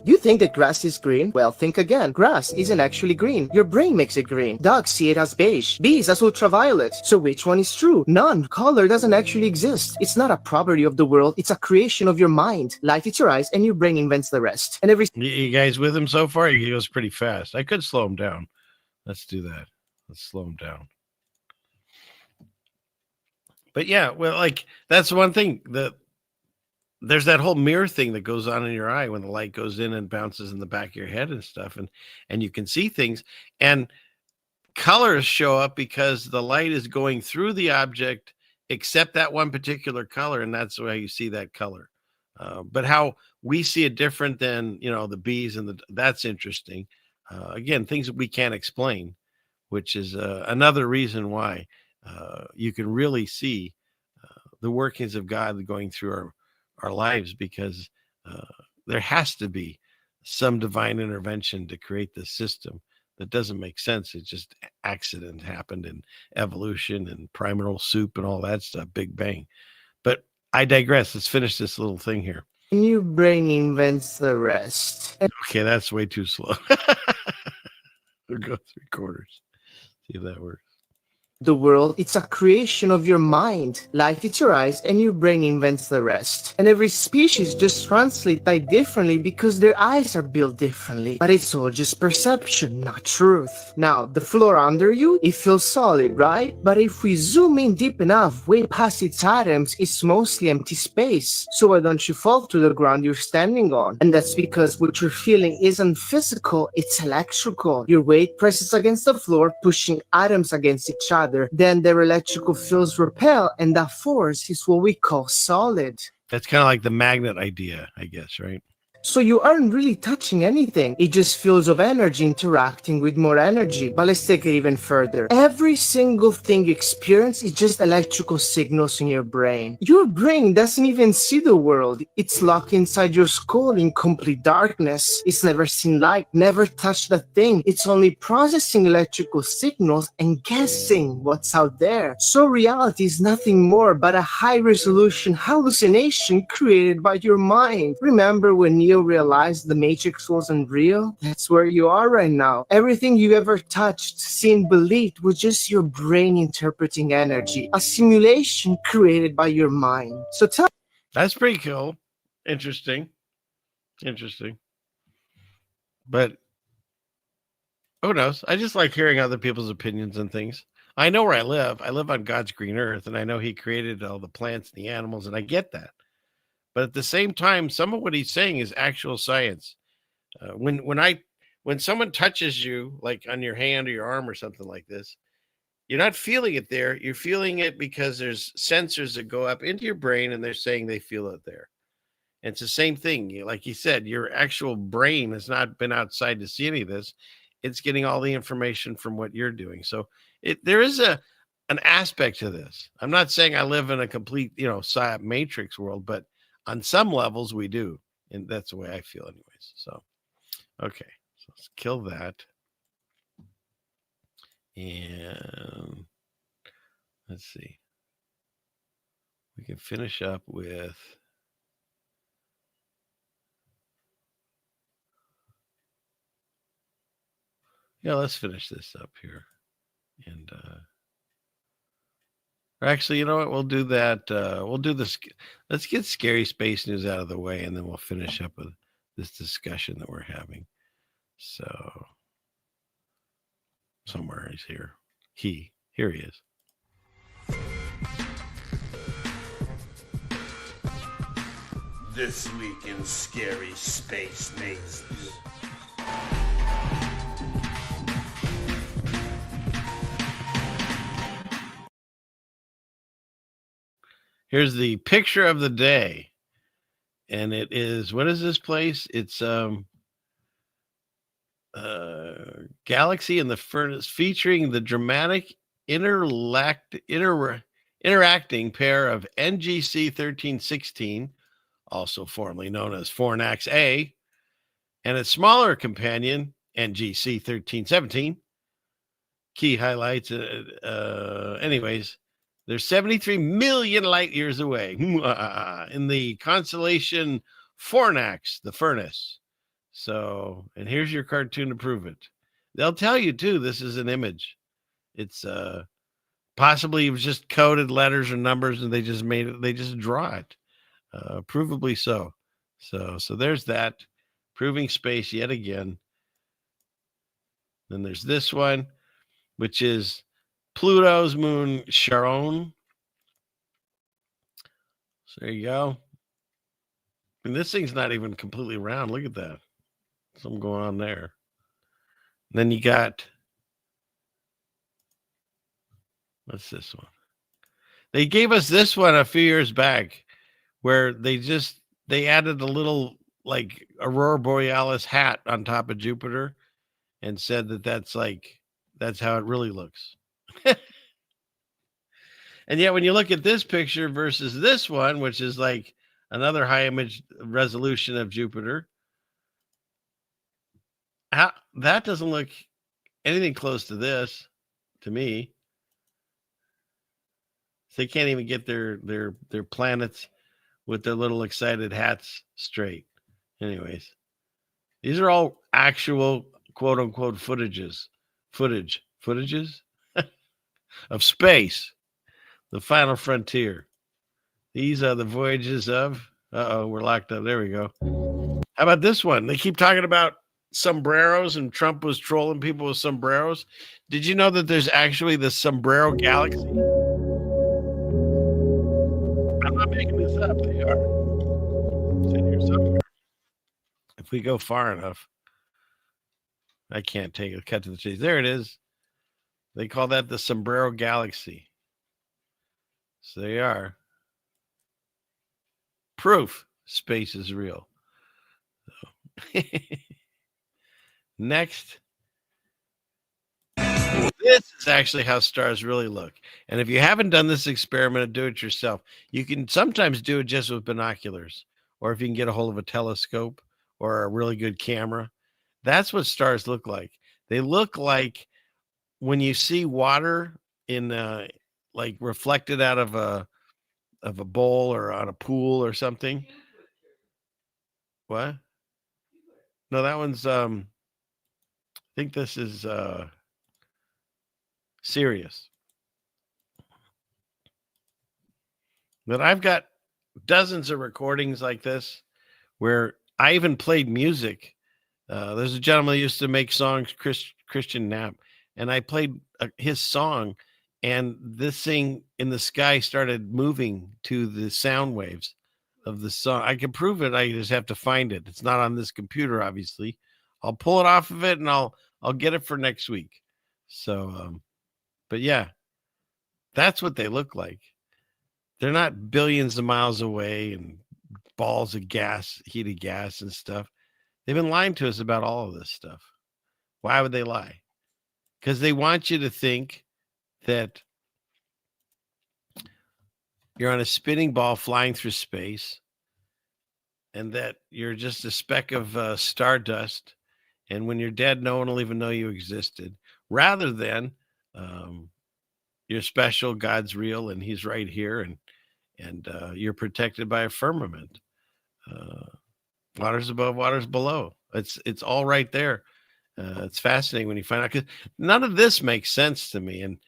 You think that grass is green? Well, think again. Grass isn't actually green. Your brain makes it green. Dogs see it as beige. Bees as ultraviolet. So which one is true? None. Color doesn't actually exist. It's not a property of the world. It's a creation of your mind. Light hits your eyes and your brain invents the rest. And You guys with him so far? He goes pretty fast. I could slow him down. Let's do that. Let's slow him down. But yeah, well, that's one thing that there's that whole mirror thing that goes on in your eye when the light goes in and bounces in the back of your head and stuff. And you can see things, and colors show up because the light is going through the object, except that one particular color. And that's why you see that color. But how we see it different than, the bees and that's interesting. Again, things that we can't explain, which is another reason why you can really see the workings of God going through our lives, because there has to be some divine intervention to create this system that doesn't make sense. It's just accident happened in evolution and primeval soup and all that stuff, Big Bang. But I digress. Let's finish this little thing here. your brain invents the rest. Okay, that's way too slow. We'll go 3/4. See if that works. The world, it's a creation of your mind. Light hits your eyes and your brain invents the rest. And every species just translates light differently because their eyes are built differently. But it's all just perception, not truth. Now, the floor under you, it feels solid, right? But if we zoom in deep enough, way past its atoms, it's mostly empty space. So why don't you fall to the ground you're standing on? And that's because what you're feeling isn't physical, it's electrical. Your weight presses against the floor, pushing atoms against each other. Then their electrical fields repel, and that force is what we call solid. That's kind of like the magnet idea, I guess, right? So you aren't really touching anything. It just feels of energy interacting with more energy. But let's take it even further. Every single thing you experience is just electrical signals in your brain. Your brain doesn't even see the world. It's locked inside your skull in complete darkness. It's never seen light, never touched a thing. It's only processing electrical signals and guessing what's out there. So reality is nothing more but a high-resolution hallucination created by your mind. Remember when Neo realized the Matrix wasn't real? That's where you are right now. Everything you ever touched, seen, believed was just your brain interpreting energy, a simulation created by your mind. So that's pretty cool. Interesting. But who knows? I just like hearing other people's opinions and things. I know where I live. I live on God's green earth, and I know he created all the plants and the animals, and I get that. But at the same time, some of what he's saying is actual science. When someone touches you, like on your hand or your arm or something like this, you're not feeling it there. You're feeling it because there's sensors that go up into your brain, and they're saying they feel it there. And it's the same thing. Like you said, your actual brain has not been outside to see any of this. It's getting all the information from what you're doing. So there is an aspect to this. I'm not saying I live in a complete, psyop matrix world, but on some levels we do. And that's the way I feel anyways. So, okay. So let's kill that. And let's see. We can finish up with let's finish this up here. And actually, you know what? We'll do that. We'll do this. Let's get scary space news out of the way, and then we'll finish up with this discussion that we're having. So somewhere he's here. Here he is. This week in Scary Space News. Here's the picture of the day. And it is, what is this place? It's Galaxy in the Furnace, featuring the dramatic interacting pair of NGC 1316, also formerly known as Fornax A, and its smaller companion, NGC 1317. Key highlights. Anyways, they're 73 million light years away in the constellation Fornax, the furnace. So, and here's your cartoon to prove it. They'll tell you too, this is an image. It's possibly it was just coded letters or numbers and they just made it, they just draw it. Provably so. So there's that. Proving space yet again. Then there's this one, which is Pluto's moon Charon. So there you go. And this thing's not even completely round. Look at that. Something going on there. And then you got, what's this one? They gave us this one a few years back where they added a little like Aurora Borealis hat on top of Jupiter and said that that's how it really looks. And yet when you look at this picture versus this one, which is like another high image resolution of Jupiter, that doesn't look anything close to this to me. They can't even get their planets with their little excited hats straight. Anyways, these are all actual quote unquote footages of space, the final frontier. These are the voyages of, we're locked up. There we go. How about this one? They keep talking about sombreros and Trump was trolling people with sombreros. Did you know that there's actually the sombrero galaxy? I'm not making this up. They are. It's in here somewhere. If we go far enough, I can't take a cut to the chase. There it is. They call that the sombrero galaxy. So they are. Proof space is real. So. Next. This is actually how stars really look. And if you haven't done this experiment, do it yourself. You can sometimes do it just with binoculars, or if you can get a hold of a telescope or a really good camera. That's what stars look like. They look like when you see water in like reflected out of a bowl or on a pool or something. What? No, that one's I think this is Sirius. But I've got dozens of recordings like this where I even played music. There's a gentleman who used to make songs, Christian Knapp, and I played his song, and this thing in the sky started moving to the sound waves of the song. I can prove it. I just have to find it. It's not on this computer, obviously. I'll pull it off of it, and I'll get it for next week. So, but yeah, that's what they look like. They're not billions of miles away and balls of gas, heated gas and stuff. They've been lying to us about all of this stuff. Why would they lie? Because they want you to think that you're on a spinning ball flying through space and that you're just a speck of stardust, and when you're dead, no one will even know you existed, rather than you're special, God's real, and he's right here, and you're protected by a firmament. Waters above, waters below. It's all right there. It's fascinating when you find out, because none of this makes sense to me,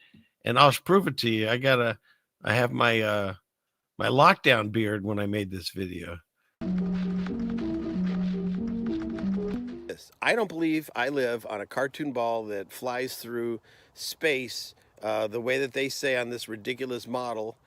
and I'll prove it to you. I have my my lockdown beard when I made this video. I don't believe I live on a cartoon ball that flies through space the way that they say on this ridiculous model.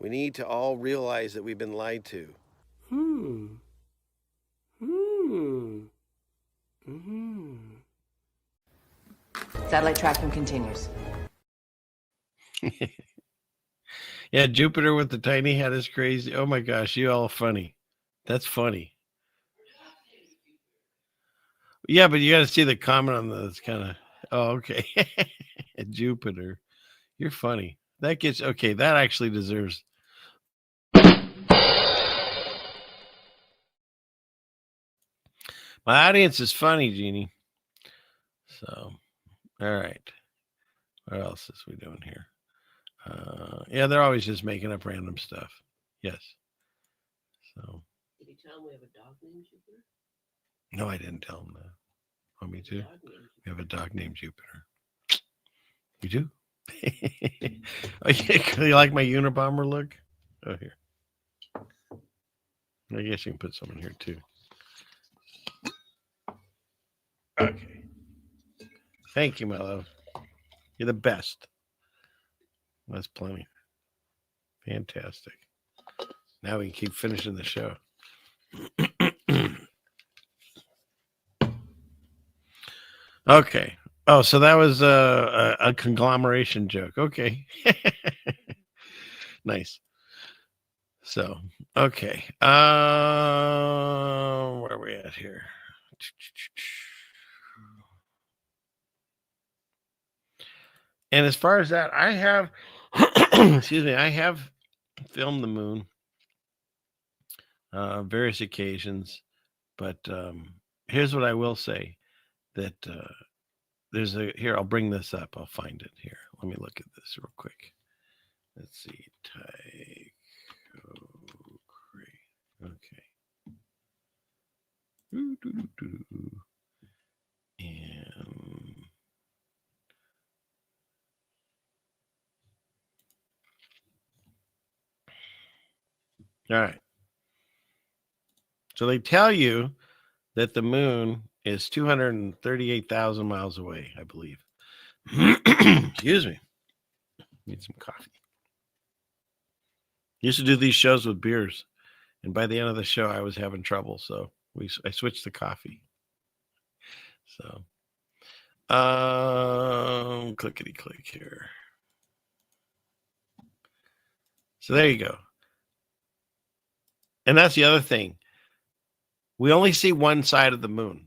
We need to all realize that we've been lied to. Satellite tracking continues. Yeah, Jupiter with the tiny head is crazy. Oh my gosh, you all are funny. That's funny. Yeah, but you got to see the comment on the. It's kind of. Oh, okay. Jupiter, you're funny. That gets okay. That actually deserves. My audience is funny, Jeannie. So, all right. What else is we doing here? Yeah, they're always just making up random stuff. Yes. So. Did you tell him we have a dog named Jupiter? No, I didn't tell him that. Want me to? We have a dog named Jupiter. You do? Oh, you like my Unabomber look? Oh, here. I guess you can put some in here too. Okay. Thank you, my love. You're the best. That's plenty. Fantastic. Now we can keep finishing the show. Okay. Oh, so that was a conglomeration joke. Okay. Nice. So, okay. Where are we at here? And as far as that, I have, excuse me, I have filmed the moon various occasions, but here's what I will say, that there's a, here, I'll bring this up. I'll find it here. Let me look at this real quick. Let's see. Tycho Crater. Okay. And all right. So they tell you that the moon is 238,000 miles away, I believe. Excuse me. Need some coffee. Used to do these shows with beers, and by the end of the show, I was having trouble, so I switched to coffee. So, clickety click here. So there you go. And that's the other thing. We only see one side of the moon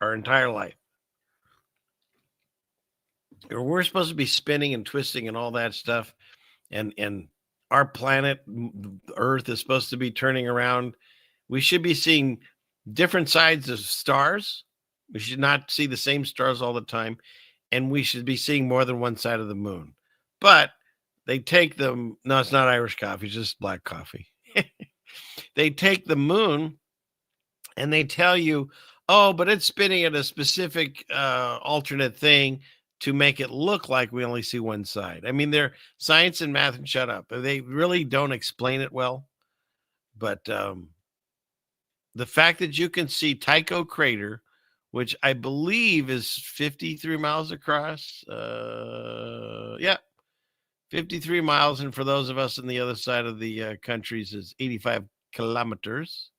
our entire life. We're supposed to be spinning and twisting and all that stuff. And our planet, Earth, is supposed to be turning around. We should be seeing different sides of stars. We should not see the same stars all the time. And we should be seeing more than one side of the moon. But they take them. No, it's not Irish coffee. It's just black coffee. They take the moon and they tell you, oh, but it's spinning at a specific alternate thing to make it look like we only see one side. I mean, they're science and math and shut up. They really don't explain it well. But the fact that you can see Tycho Crater which I believe is 53 miles across. 53 miles. And for those of us on the other side of the countries is 85 kilometers.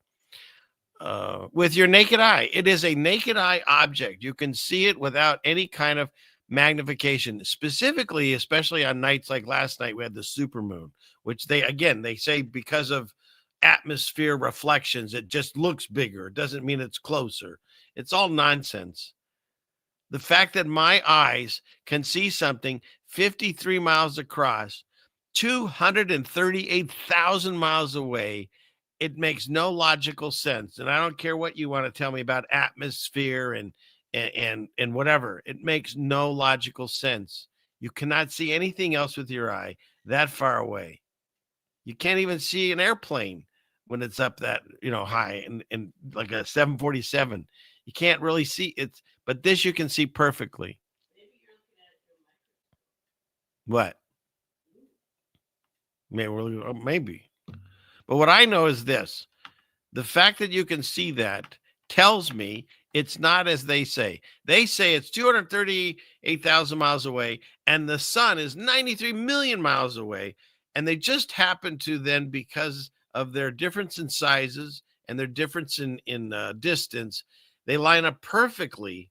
With your naked eye. It is a naked eye object. You can see it without any kind of magnification, specifically, especially on nights like last night, we had the supermoon, which they say because of atmosphere reflections, it just looks bigger. It doesn't mean it's closer. It's all nonsense. The fact that my eyes can see something 53 miles across, 238,000 miles away, it makes no logical sense. And I don't care what you want to tell me about atmosphere and whatever. It makes no logical sense. You cannot see anything else with your eye that far away. You can't even see an airplane when it's up that, high and like a 747. You can't really see it, but this you can see perfectly. What? Maybe. But what I know is this. The fact that you can see that tells me it's not as they say. They say it's 238,000 miles away, and the sun is 93 million miles away. And they just happen to then, because of their difference in sizes and their difference in distance, they line up perfectly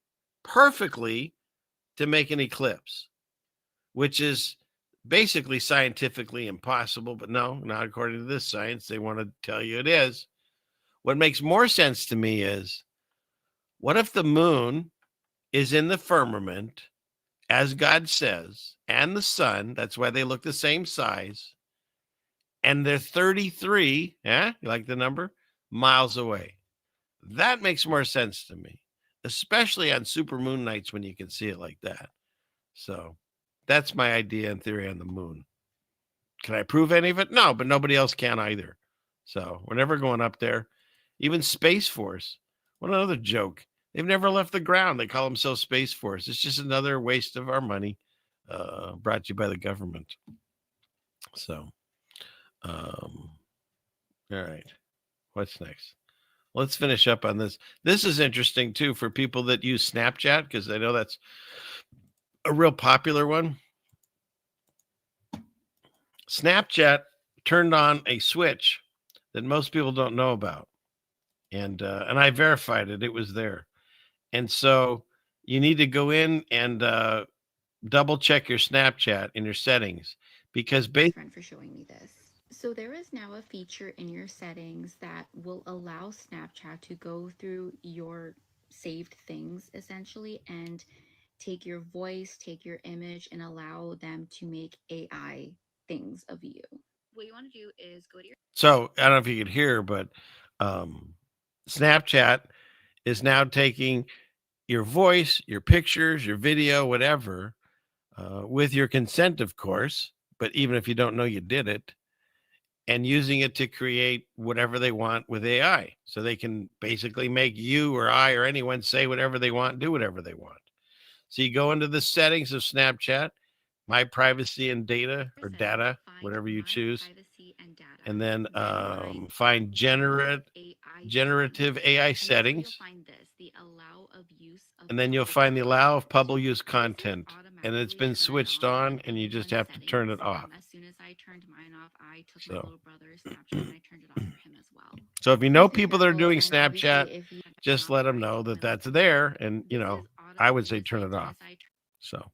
to make an eclipse, which is basically scientifically impossible. But no, not according to this science. They want to tell you it is. What makes more sense to me is, what if the moon is in the firmament, as God says, and the sun, that's why they look the same size, and they're 33, you like the number, miles away? That makes more sense to me, especially on supermoon nights when you can see it like that. So that's my idea and theory on the moon. Can I prove any of it? No, but nobody else can either. So we're never going up there. Even Space Force. What another joke. They've never left the ground. They call themselves Space Force. It's just another waste of our money, brought to you by the government. So, all right. What's next? Let's finish up on this. This is interesting, too, for people that use Snapchat, because I know that's a real popular one. Snapchat turned on a switch that most people don't know about. And I verified it. It was there. And so you need to go in and double check your Snapchat in your settings, because basically for showing me this. So there is now a feature in your settings that will allow Snapchat to go through your saved things essentially and take your voice, take your image, and allow them to make AI things of you. What you want to do is go to your... So I don't know if you could hear, but Snapchat is now taking your voice, your pictures, your video, whatever, with your consent, of course, but even if you don't know you did it, and using it to create whatever they want with AI. So they can basically make you or I or anyone say whatever they want, do whatever they want. So you go into the settings of Snapchat, my privacy and data, or data, whatever you choose, and then find generative AI settings, and then you'll find the allow of public use content, and it's been switched on, and you just have to turn it off. As soon as I turned mine off, I took my little brother's Snapchat and I turned it off for him as well. So if you know people that are doing Snapchat, just let them know that that's there, and I would say turn it off. So,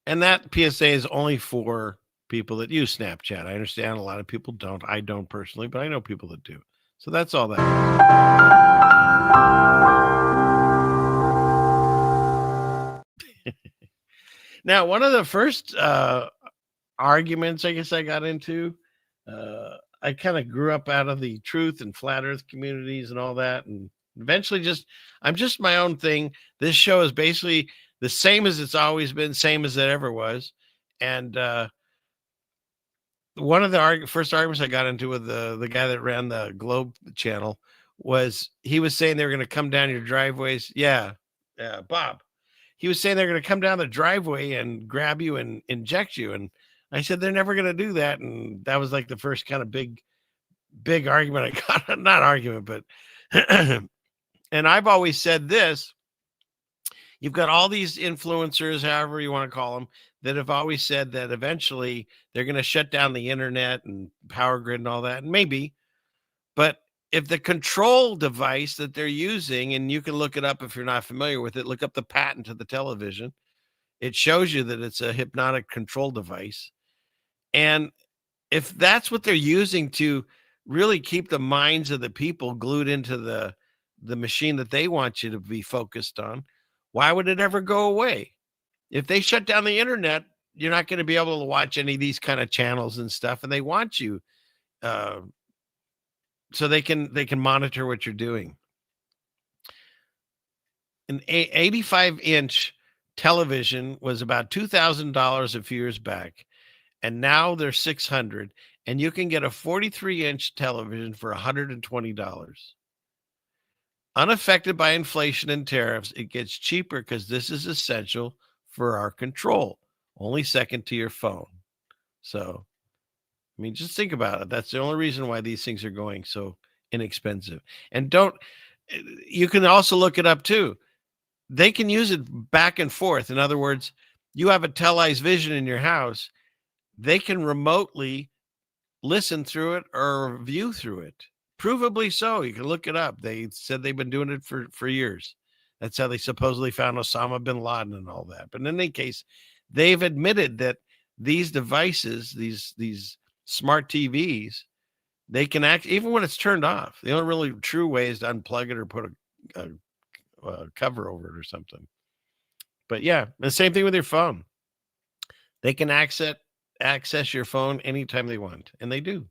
and that PSA is only for people that use Snapchat. I understand a lot of people don't. I don't personally, but I know people that do. So that's all that. Now, one of the first arguments I guess I got into, I kind of grew up out of the truth and flat earth communities and all that, and eventually I'm just my own thing. This show is basically the same as it's always been, same as it ever was. And one of the first arguments I got into with the guy that ran the Globe channel was, he was saying they were going to come down your driveways. Yeah, Bob. He was saying they're going to come down the driveway and grab you and inject you. And I said, they're never going to do that. And that was like the first kind of big argument I got. Not argument, but And I've always said this, you've got all these influencers, however you want to call them, that have always said that eventually they're going to shut down the internet and power grid and all that. And maybe, but if the control device that they're using, and you can look it up if you're not familiar with it, look up the patent to the television. It shows you that it's a hypnotic control device. And if that's what they're using to really keep the minds of the people glued into the machine that they want you to be focused on, why would it ever go away? If they shut down the internet, you're not going to be able to watch any of these kind of channels and stuff. And they want you so they can monitor what you're doing. An 85-inch television was about $2,000 a few years back, and now they're $600, and you can get a 43-inch television for $120. Unaffected by inflation and tariffs, it gets cheaper because this is essential for our control, only second to your phone. So, I mean, just think about it. That's the only reason why these things are going so inexpensive. And you can also look it up too. They can use it back and forth. In other words, you have a televised vision in your house, they can remotely listen through it or view through it. Provably so. You can look it up. They said they've been doing it for years. That's how they supposedly found Osama bin Laden and all that. But in any case, they've admitted that these devices, these smart TVs, they can act even when it's turned off. The only really true way is to unplug it or put a cover over it or something. But yeah, the same thing with your phone. They can access your phone anytime they want, and they do.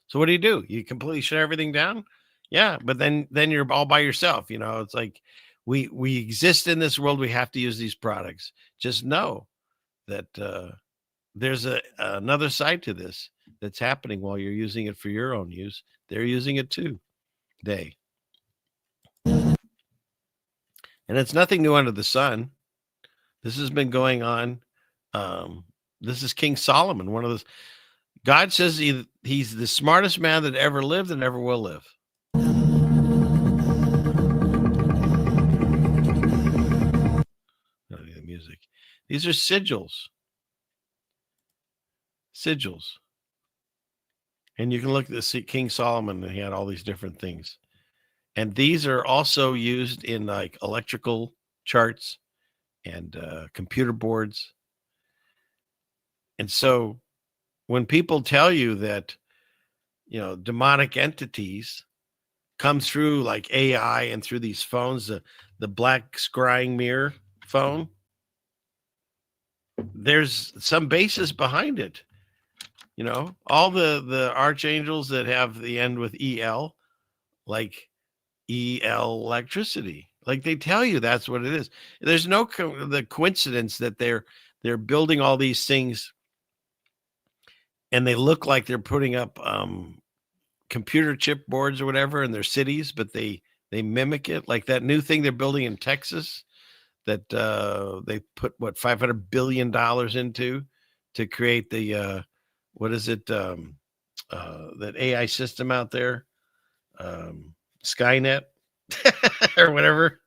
So what do? You completely shut everything down? Yeah, but then you're all by yourself. You know, it's like we exist in this world. We have to use these products. Just know that there's another side to this that's happening while you're using it for your own use. They're using it too. And it's nothing new under the sun. This has been going on. This is King Solomon, one of those. God says he's the smartest man that ever lived and ever will live. The music. These are sigils. Sigils. And you can look at the King Solomon, and he had all these different things. And these are also used in like electrical charts and computer boards. And so when people tell you that, you know, demonic entities come through like AI and through these phones, the black scrying mirror phone, there's some basis behind it. You know, all the archangels that have the end with EL, like EL electricity, like they tell you that's what it is. There's no the coincidence that they're building all these things and they look like they're putting up computer chip boards or whatever in their cities, but they mimic it. Like that new thing they're building in Texas that they put $500 billion into to create the what is it that AI system out there, Skynet or whatever,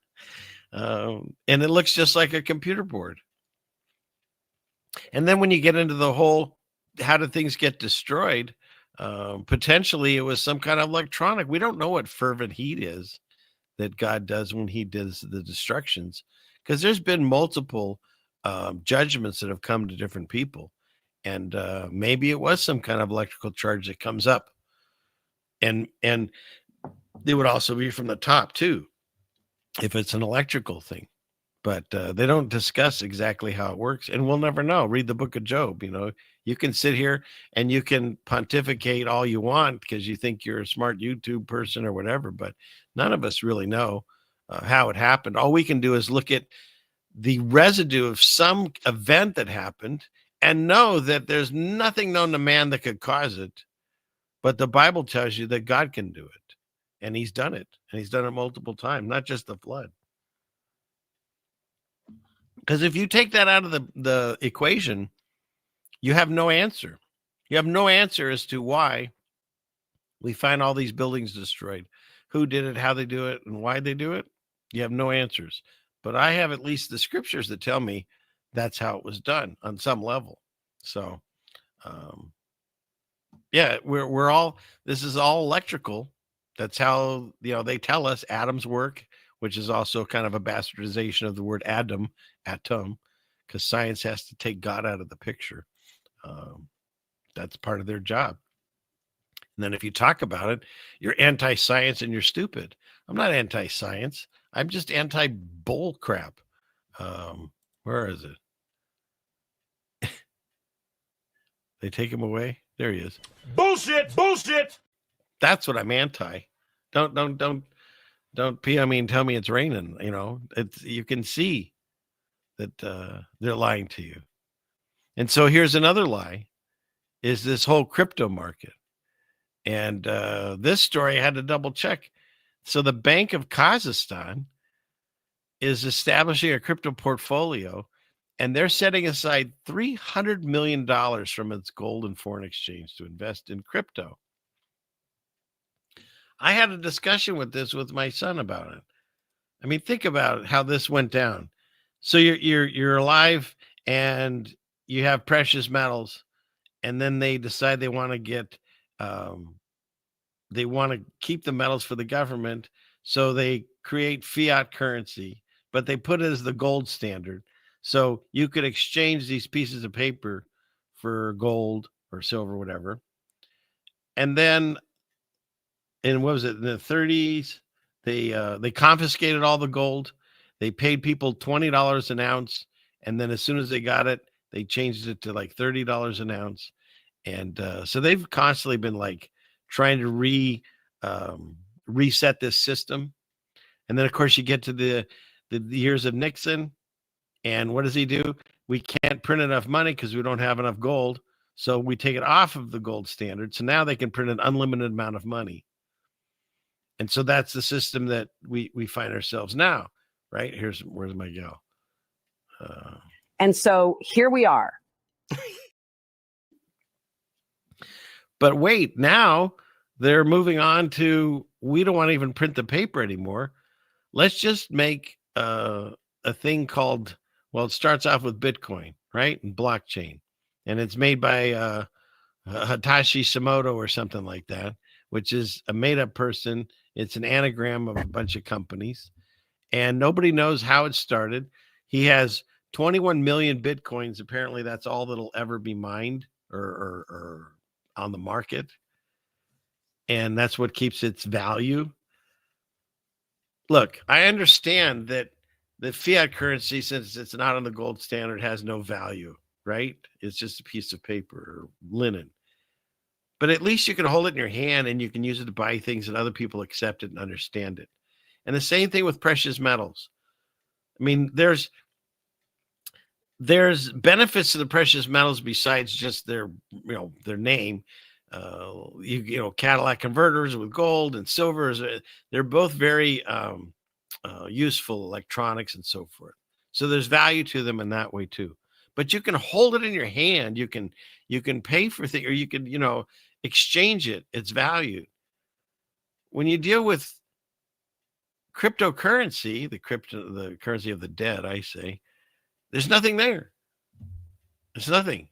and it looks just like a computer board. And then when you get into the whole how do things get destroyed, potentially it was some kind of electronic. We don't know what fervent heat is that God does when he does the destructions, because there's been multiple judgments that have come to different people, and maybe it was some kind of electrical charge that comes up, and it would also be from the top too if it's an electrical thing. But they don't discuss exactly how it works, and we'll never know. Read the book of Job. You know, you can sit here and you can pontificate all you want because you think you're a smart YouTube person or whatever, but none of us really know how it happened. All we can do is look at the residue of some event that happened and know that there's nothing known to man that could cause it. But the Bible tells you that God can do it, and he's done it, and he's done it multiple times, not just the flood. Because if you take that out of the equation, you have no answer. You have no answer as to why we find all these buildings destroyed, who did it, how they do it, and why they do it. You have no answers. But I have at least the scriptures that tell me that's how it was done on some level. So, yeah, we're all, this is all electrical. That's how, they tell us atoms work, which is also kind of a bastardization of the word atom, because science has to take God out of the picture. That's part of their job. And then if you talk about it, you're anti-science and you're stupid. I'm not anti-science. I'm just anti-bull crap. Where is it? They take him away. There he is. Bullshit. That's what I'm anti. Don't tell me it's raining. You can see that they're lying to you. And so here's another lie, is this whole crypto market. And this story I had to double check. So the Bank of Kazakhstan is establishing a crypto portfolio, and they're setting aside $300 million from its gold and foreign exchange to invest in crypto. I had a discussion with my son about it. I mean, think about how this went down. So you're alive and you have precious metals, and then they decide they want to get they want to keep the metals for the government, so they create fiat currency, but they put it as the gold standard. So you could exchange these pieces of paper for gold or silver, whatever. And then, in what was it, in the 30s, they confiscated all the gold. They paid people $20 an ounce, and then as soon as they got it, they changed it to like $30 an ounce. And so they've constantly been like trying to reset this system. And then, of course, you get to the years of Nixon, and what does he do? We can't print enough money because we don't have enough gold. So we take it off of the gold standard. So now they can print an unlimited amount of money. And so that's the system that we find ourselves now, right? Where's my gal? And so here we are. But wait, now they're moving on to, we don't want to even print the paper anymore. Let's just make a thing called, well, it starts off with Bitcoin, right? And blockchain. And it's made by Hitachi Samoto or something like that, which is a made-up person. It's an anagram of a bunch of companies. And nobody knows how it started. He has 21 million Bitcoins. Apparently, that's all that'll ever be mined or on the market. And that's what keeps its value. Look, I understand that the fiat currency, since it's not on the gold standard, has no value, right? It's just a piece of paper or linen. But at least you can hold it in your hand and you can use it to buy things and other people accept it and understand it. And the same thing with precious metals. I mean, there's benefits to the precious metals besides just their name. Cadillac converters with gold and silver, they're both very useful electronics and so forth. So there's value to them in that way too. But you can hold it in your hand. You can pay for things, or you can exchange it. It's valued. When you deal with cryptocurrency, the currency of the dead, I say, there's nothing there. There's nothing.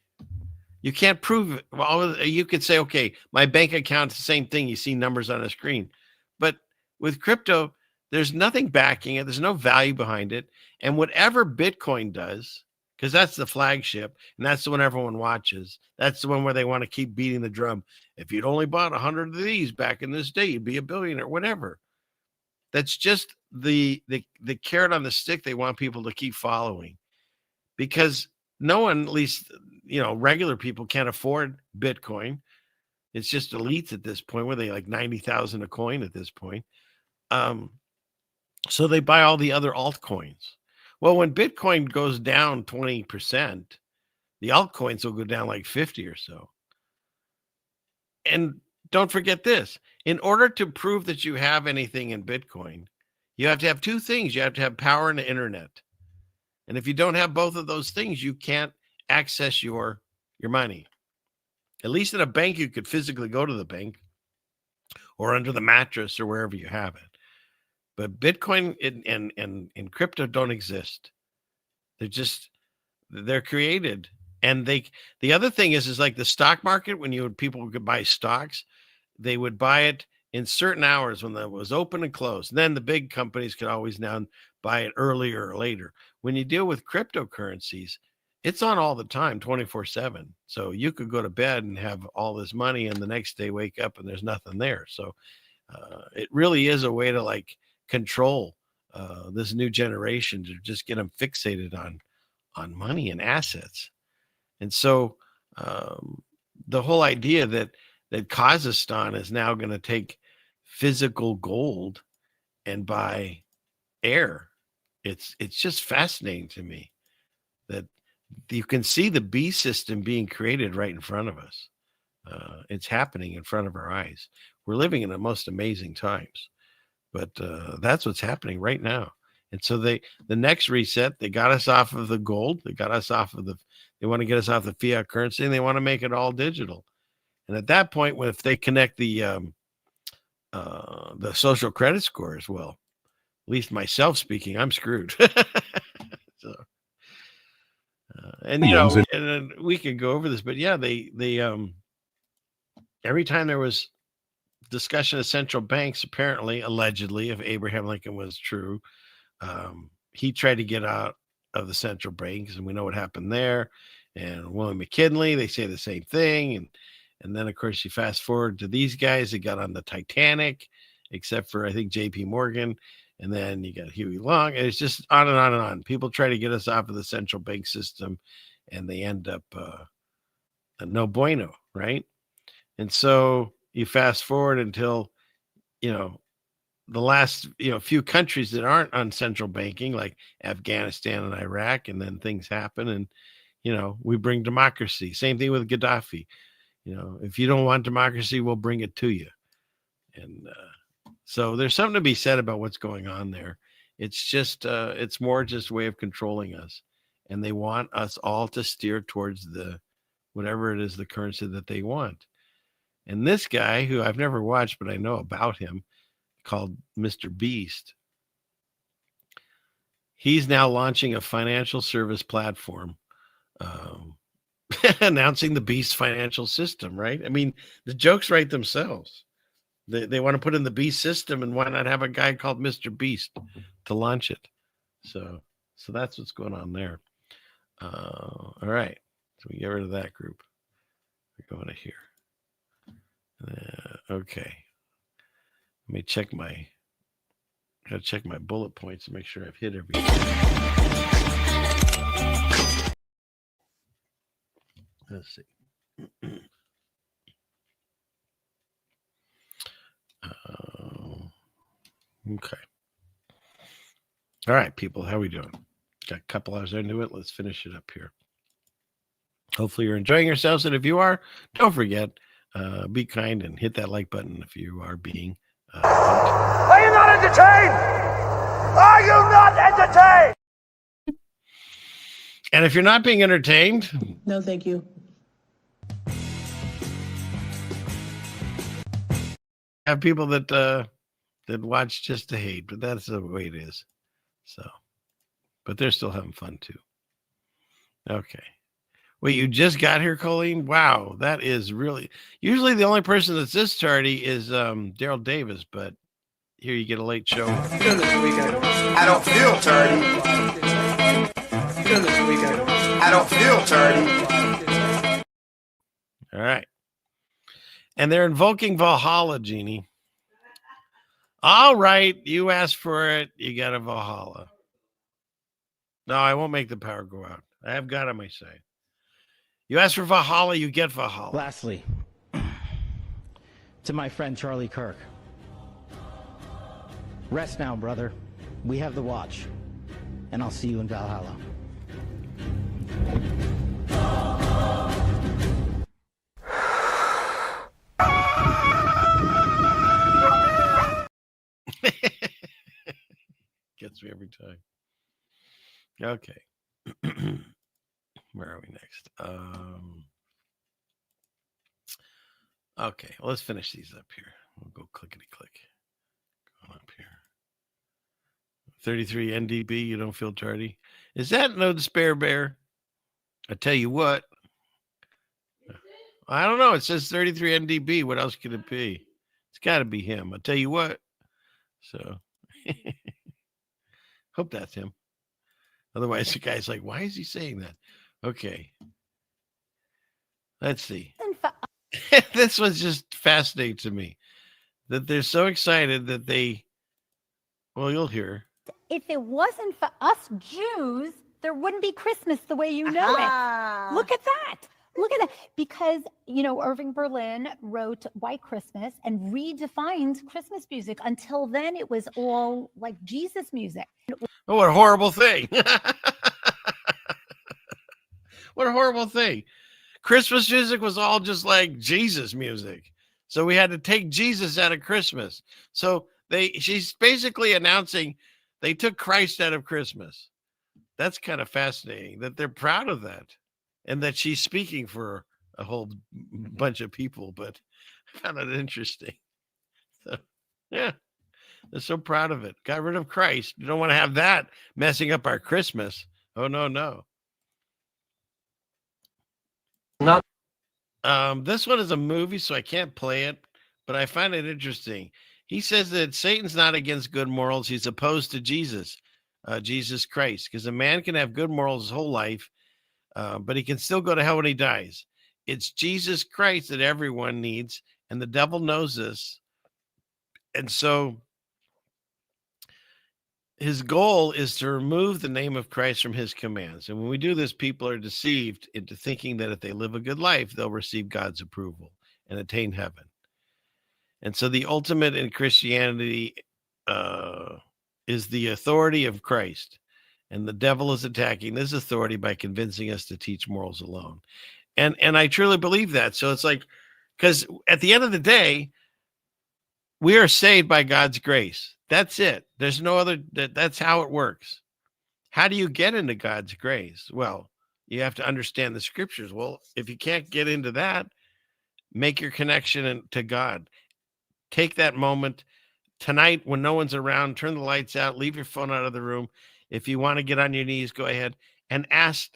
You can't prove it. Well, you could say, okay, my bank account's the same thing. You see numbers on a screen. But with crypto, there's nothing backing it. There's no value behind it. And whatever Bitcoin does, because that's the flagship, and that's the one everyone watches. That's the one where they want to keep beating the drum. If you'd only bought 100 of these back in this day, you'd be a billionaire, whatever. That's just the carrot on the stick they want people to keep following. Because no one, at least regular people, can't afford Bitcoin. It's just elites at this point, where they like 90,000 a coin at this point. So they buy all the other altcoins. Well, when Bitcoin goes down 20%, the altcoins will go down like 50 or so. And don't forget this. In order to prove that you have anything in Bitcoin, you have to have two things. You have to have power and the internet. And if you don't have both of those things, you can't access your money. At least in a bank, you could physically go to the bank or under the mattress or wherever you have it. But Bitcoin and crypto don't exist. They're created. And the other thing is like the stock market, when people could buy stocks, they would buy it in certain hours when it was open and closed. And then the big companies could always now buy it earlier or later. When you deal with cryptocurrencies, it's on all the time, 24/7. So you could go to bed and have all this money and the next day wake up and there's nothing there. So it really is a way to like control this new generation, to just get them fixated on money and assets. And so the whole idea that Kazakhstan is now going to take physical gold and buy air, it's just fascinating to me that you can see the beast system being created right in front of us. It's happening in front of our eyes. We're living in the most amazing times, but that's what's happening right now. And so the next reset, they got us off of the gold. They want to get us off the fiat currency, and they want to make it all digital. And at that point, if they connect the social credit score as well, at least myself speaking, I'm screwed. So, and we could go over this, but yeah, they every time there was discussion of central banks, apparently, allegedly, if Abraham Lincoln was true, he tried to get out of the central banks, and we know what happened there. And William McKinley, they say the same thing. And then, of course, you fast forward to these guys that got on the Titanic, except for, I think, J.P. Morgan. And then you got Huey Long. And it's just on and on and on. People try to get us off of the central bank system, and they end up no bueno, right? And so you fast forward until, the last, few countries that aren't on central banking, like Afghanistan and Iraq, and then things happen, and, we bring democracy. Same thing with Gaddafi. If you don't want democracy, we'll bring it to you. And so there's something to be said about what's going on there. It's just, it's more just a way of controlling us. And they want us all to steer towards whatever it is, the currency that they want. And this guy, who I've never watched, but I know about him, called Mr. Beast, he's now launching a financial service platform, announcing the Beast financial system, right? I mean, the jokes write themselves. They want to put in the Beast system, and why not have a guy called Mr. Beast to launch it? So that's what's going on there. All right. So we get rid of that group. We're going to here. Okay. Let me check gotta check my bullet points to make sure I've hit everything. Let's see. Okay. All right, people, how we doing? Got a couple hours into it. Let's finish it up here. Hopefully you're enjoying yourselves, and if you are, don't forget, be kind and hit that like button if you are being Are you not entertained? Are you not entertained? And if you're not being entertained, No, thank you. have people that watch just to hate, but that's the way it is. So, but they're still having fun too. Okay. Wait, you just got here, Colleen? Wow, that is really... Usually the only person that's this tardy is Daryl Davis, but here you get a late show. I don't feel tardy. I don't feel tardy. All right. And they're invoking Valhalla, Jeannie. All right, you asked for it. You got a Valhalla. No, I won't make the power go out. I have got on my side. You ask for Valhalla, you get Valhalla. Lastly, to my friend Charlie Kirk. Rest now, brother. We have the watch. And I'll see you in Valhalla. Gets me every time. Okay. Where are we next? Okay, well, let's finish these up here. We'll go clickety click. Going up here. 33 NDB, you don't feel tardy. Is that no despair bear? I tell you what. I don't know. It says 33 NDB. What else could it be? It's got to be him. I tell you what. So, hope that's him. Otherwise, the guy's like, why is he saying that? Okay. Let's see. This was just fascinating to me that they're so excited that they, well, you'll hear. If it wasn't for us Jews, there wouldn't be Christmas the way you know it. Look at that. Look at that. Because, Irving Berlin wrote White Christmas and redefined Christmas music. Until then, it was all like Jesus music. Oh, what a horrible thing. What a horrible thing. Christmas music was all just like Jesus music. So we had to take Jesus out of Christmas. So she's basically announcing they took Christ out of Christmas. That's kind of fascinating that they're proud of that and that she's speaking for a whole bunch of people, but I found it interesting. So, yeah, they're so proud of it. Got rid of Christ. You don't want to have that messing up our Christmas. Oh, no. Not. This one is a movie, so I can't play it, but I find it interesting. He says that Satan's not against good morals. He's opposed to Jesus, Jesus Christ, because a man can have good morals his whole life, but he can still go to hell when he dies. It's Jesus Christ that everyone needs, and the devil knows this. And so his goal is to remove the name of Christ from his commands. And when we do this, people are deceived into thinking that if they live a good life, they'll receive God's approval and attain heaven. And so the ultimate in Christianity is the authority of Christ. And the devil is attacking this authority by convincing us to teach morals alone. And I truly believe that. So it's like, because at the end of the day, we are saved by God's grace. That's it. There's no other, that's how it works. How do you get into God's grace? Well, you have to understand the scriptures. Well, if you can't get into that, make your connection to God. Take that moment tonight when no one's around, turn the lights out, leave your phone out of the room. If you want to get on your knees, go ahead and ask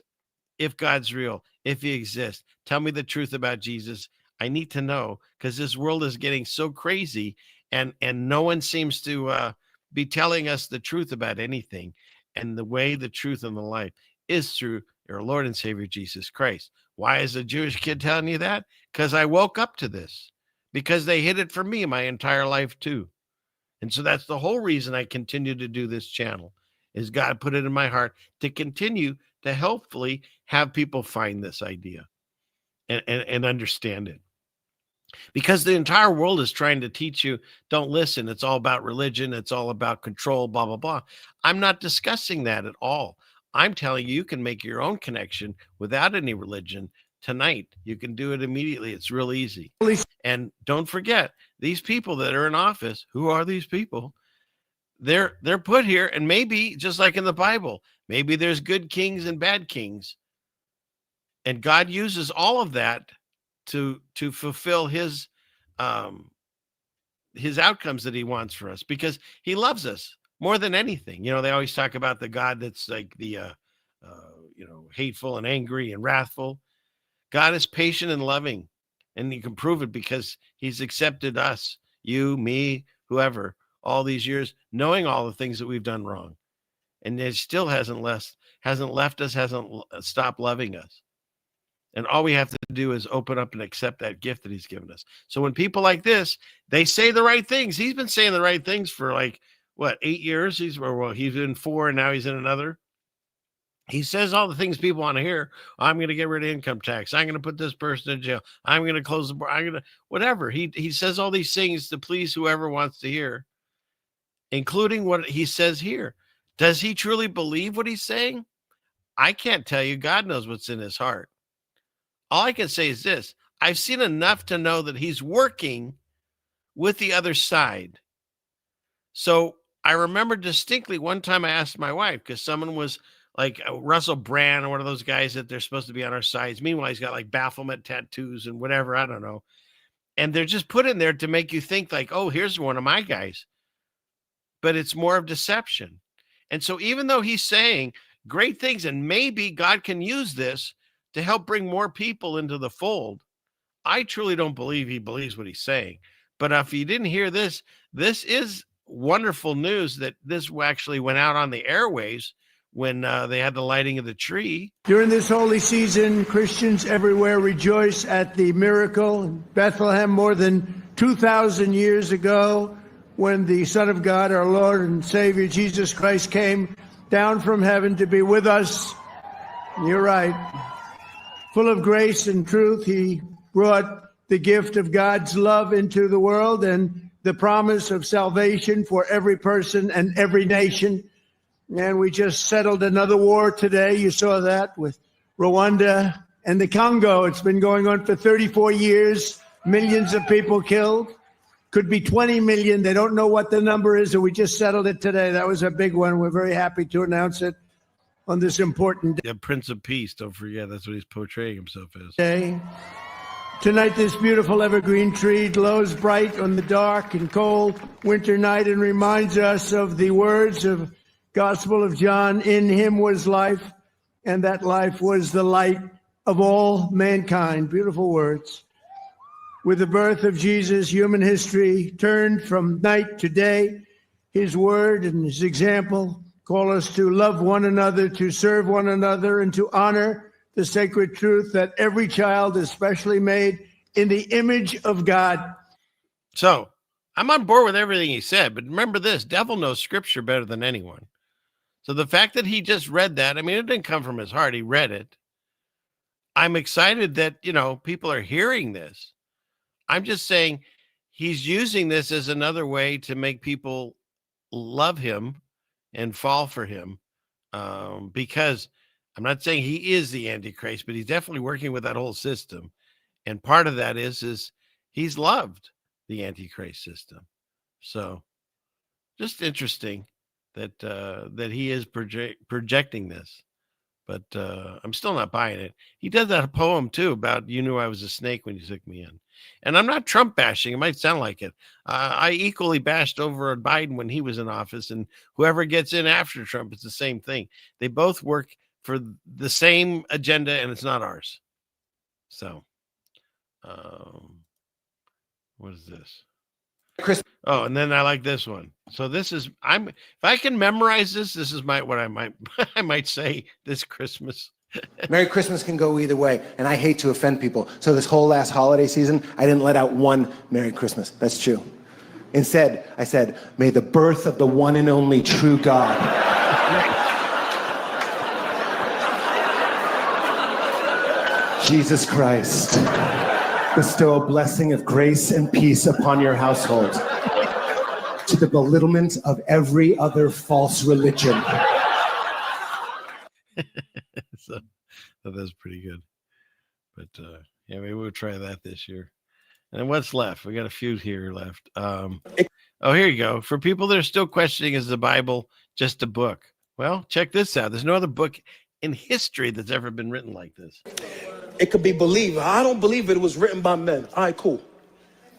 if God's real, if he exists. Tell me the truth about Jesus. I need to know, because this world is getting so crazy and no one seems to be telling us the truth about anything. And the way, the truth, and the life is through your Lord and Savior, Jesus Christ. Why is a Jewish kid telling you that? Because I woke up to this, because they hid it from me my entire life too. And so that's the whole reason I continue to do this channel, is God put it in my heart to continue to helpfully have people find this idea and understand it. Because the entire world is trying to teach you, don't listen. It's all about religion. It's all about control, blah, blah, blah. I'm not discussing that at all. I'm telling you, you can make your own connection without any religion tonight. You can do it immediately. It's real easy. And don't forget, these people that are in office, who are these people? They're put here, and maybe just like in the Bible, maybe there's good kings and bad kings. And God uses all of that to fulfill his outcomes that he wants for us, because he loves us more than anything. They always talk about the God that's like the hateful and angry and wrathful. God is patient and loving, and you can prove it because he's accepted us, you, me, whoever, all these years, knowing all the things that we've done wrong, and it still hasn't left us, hasn't stopped loving us. And all we have to do is open up and accept that gift that he's given us. So when people like this, they say the right things. He's been saying the right things for 8 years. He's in 4 and now he's in another. He says all the things people want to hear. I'm going to get rid of income tax. I'm going to put this person in jail. I'm going to close the bar. I'm going to whatever. He says all these things to please whoever wants to hear, including what he says here. Does he truly believe what he's saying? I can't tell you. God knows what's in his heart. All I can say is this: I've seen enough to know that he's working with the other side. So I remember distinctly one time I asked my wife, because someone was like Russell Brand or one of those guys that they're supposed to be on our sides. Meanwhile, he's got like Baphomet tattoos and whatever, I don't know. And they're just put in there to make you think like, oh, here's one of my guys. But it's more of deception. And so even though he's saying great things, and maybe God can use this to help bring more people into the fold, I truly don't believe he believes what he's saying. But if you didn't hear this, this is wonderful news that this actually went out on the airways when they had the lighting of the tree. During this holy season, Christians everywhere rejoice at the miracle in Bethlehem more than 2,000 years ago, when the Son of God, our Lord and Savior, Jesus Christ, came down from heaven to be with us. You're right. Full of grace and truth, he brought the gift of God's love into the world and the promise of salvation for every person and every nation. And we just settled another war today. You saw that with Rwanda and the Congo. It's been going on for 34 years. Millions of people killed. Could be 20 million. They don't know what the number is, and we just settled it today. That was a big one. We're very happy to announce it on this important The Prince of Peace, don't forget. That's what he's portraying himself as. day. Tonight, this beautiful evergreen tree glows bright on the dark and cold winter night and reminds us of the words of Gospel of John. In him was life, and that life was the light of all mankind. Beautiful words. With the birth of Jesus, human history turned from night to day. His word and his example call us to love one another, to serve one another, and to honor the sacred truth that every child is specially made in the image of God. So I'm on board with everything he said, but remember this, devil knows scripture better than anyone. So the fact that he just read that, I mean, it didn't come from his heart. He read it. I'm excited that, people are hearing this. I'm just saying he's using this as another way to make people love him and fall for him, because I'm not saying he is the Antichrist, but he's definitely working with that whole system. And part of that is he's loved the Antichrist system. So just interesting that he is projecting this. But I'm still not buying it. He does that poem, too, about you knew I was a snake when you took me in. And I'm not Trump bashing. It might sound like it. I equally bashed over Biden when he was in office. And whoever gets in after Trump, it's the same thing. They both work for the same agenda, and it's not ours. So, what is this? Chris. Oh, and then I like this one. So this is if I can memorize this, this is what I might say this Christmas. Merry Christmas can go either way, and I hate to offend people. So this whole last holiday season, I didn't let out one Merry Christmas. That's true. Instead, I said, may the birth of the one and only true God Jesus Christ bestow a blessing of grace and peace upon your household, to the belittlement of every other false religion. So that's pretty good. But yeah, maybe we'll try that this year. And what's left? We got a few here left. Oh, here you go. For people that are still questioning, is the Bible just a book? Well, check this out. There's no other book in history that's ever been written like this. It could be believed. I don't believe it was written by men. All right, cool.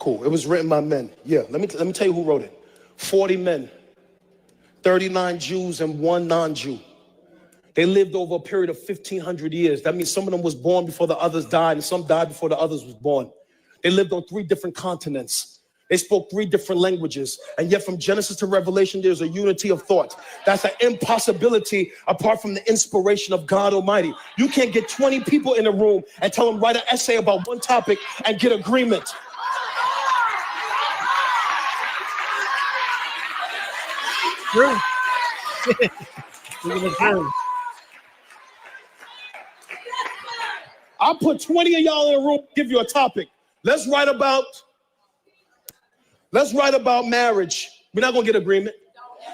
It was written by men. Yeah, let me tell you who wrote it. 40 men, 39 Jews and 1 non-Jew. They lived over a period of 1,500 years. That means some of them was born before the others died, and some died before the others was born. They lived on 3 different continents. They spoke 3 different languages. And yet from Genesis to Revelation, there's a unity of thought. That's an impossibility apart from the inspiration of God Almighty. You can't get 20 people in a room and tell them write an essay about one topic and get agreement. True. I'll put 20 of y'all in a room, give you a topic. Let's write about marriage. We're not gonna get agreement.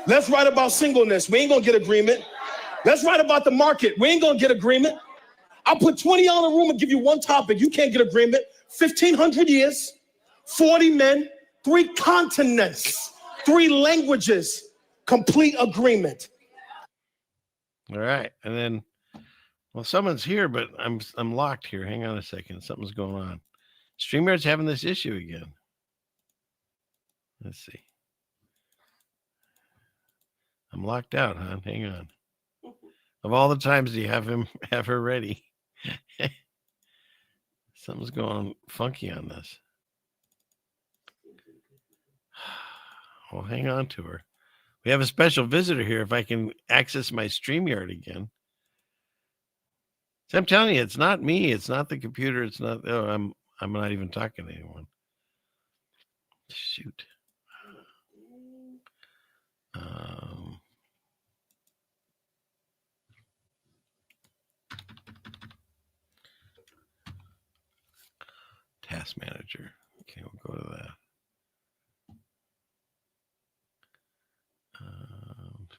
Let's write about singleness. We ain't gonna get agreement. Let's write about the market. We ain't gonna get agreement. I'll put 20 y'all in a room and give you one topic. You can't get agreement. 1,500 years, 40 men, 3 continents, 3 languages, complete agreement. All right. And then, well, someone's here, but I'm locked here. Hang on a second. Something's going on. StreamYard's having this issue again. Let's see. I'm locked out, hon. Hang on. Of all the times do you have her ready? Something's going funky on this. Well, hang on to her. We have a special visitor here. If I can access my StreamYard again. So I'm telling you, it's not me. It's not the computer. It's not. Oh, I'm not even talking to anyone. Shoot. Task Manager. Okay, we'll go to that.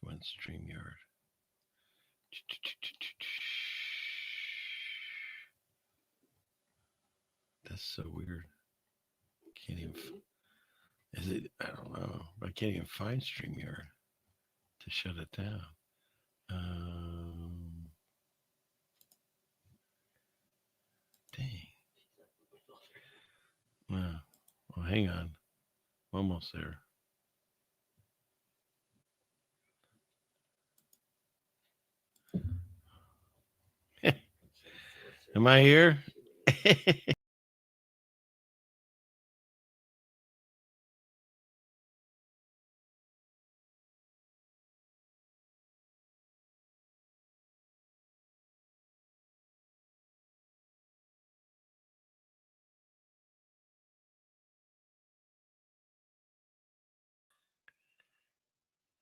One StreamYard. That's so weird. Can't even. Is it? I don't know. I can't even find StreamYard to shut it down. Dang. Well, hang on. Almost there. Am I here?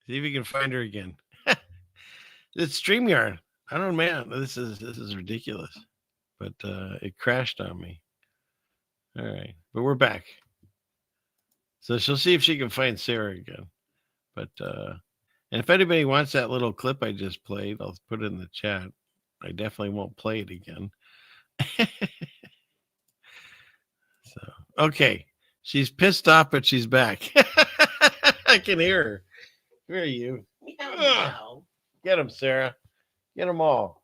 See if you can find her again. It's StreamYard. I don't know, man. This is ridiculous. But it crashed on me. All right. But we're back. So she'll see if she can find Sarah again. But and if anybody wants that little clip I just played, I'll put it in the chat. I definitely won't play it again. So okay. She's pissed off, but she's back. I can hear her. Where are you? Meow. Get him, Sarah. Get them all.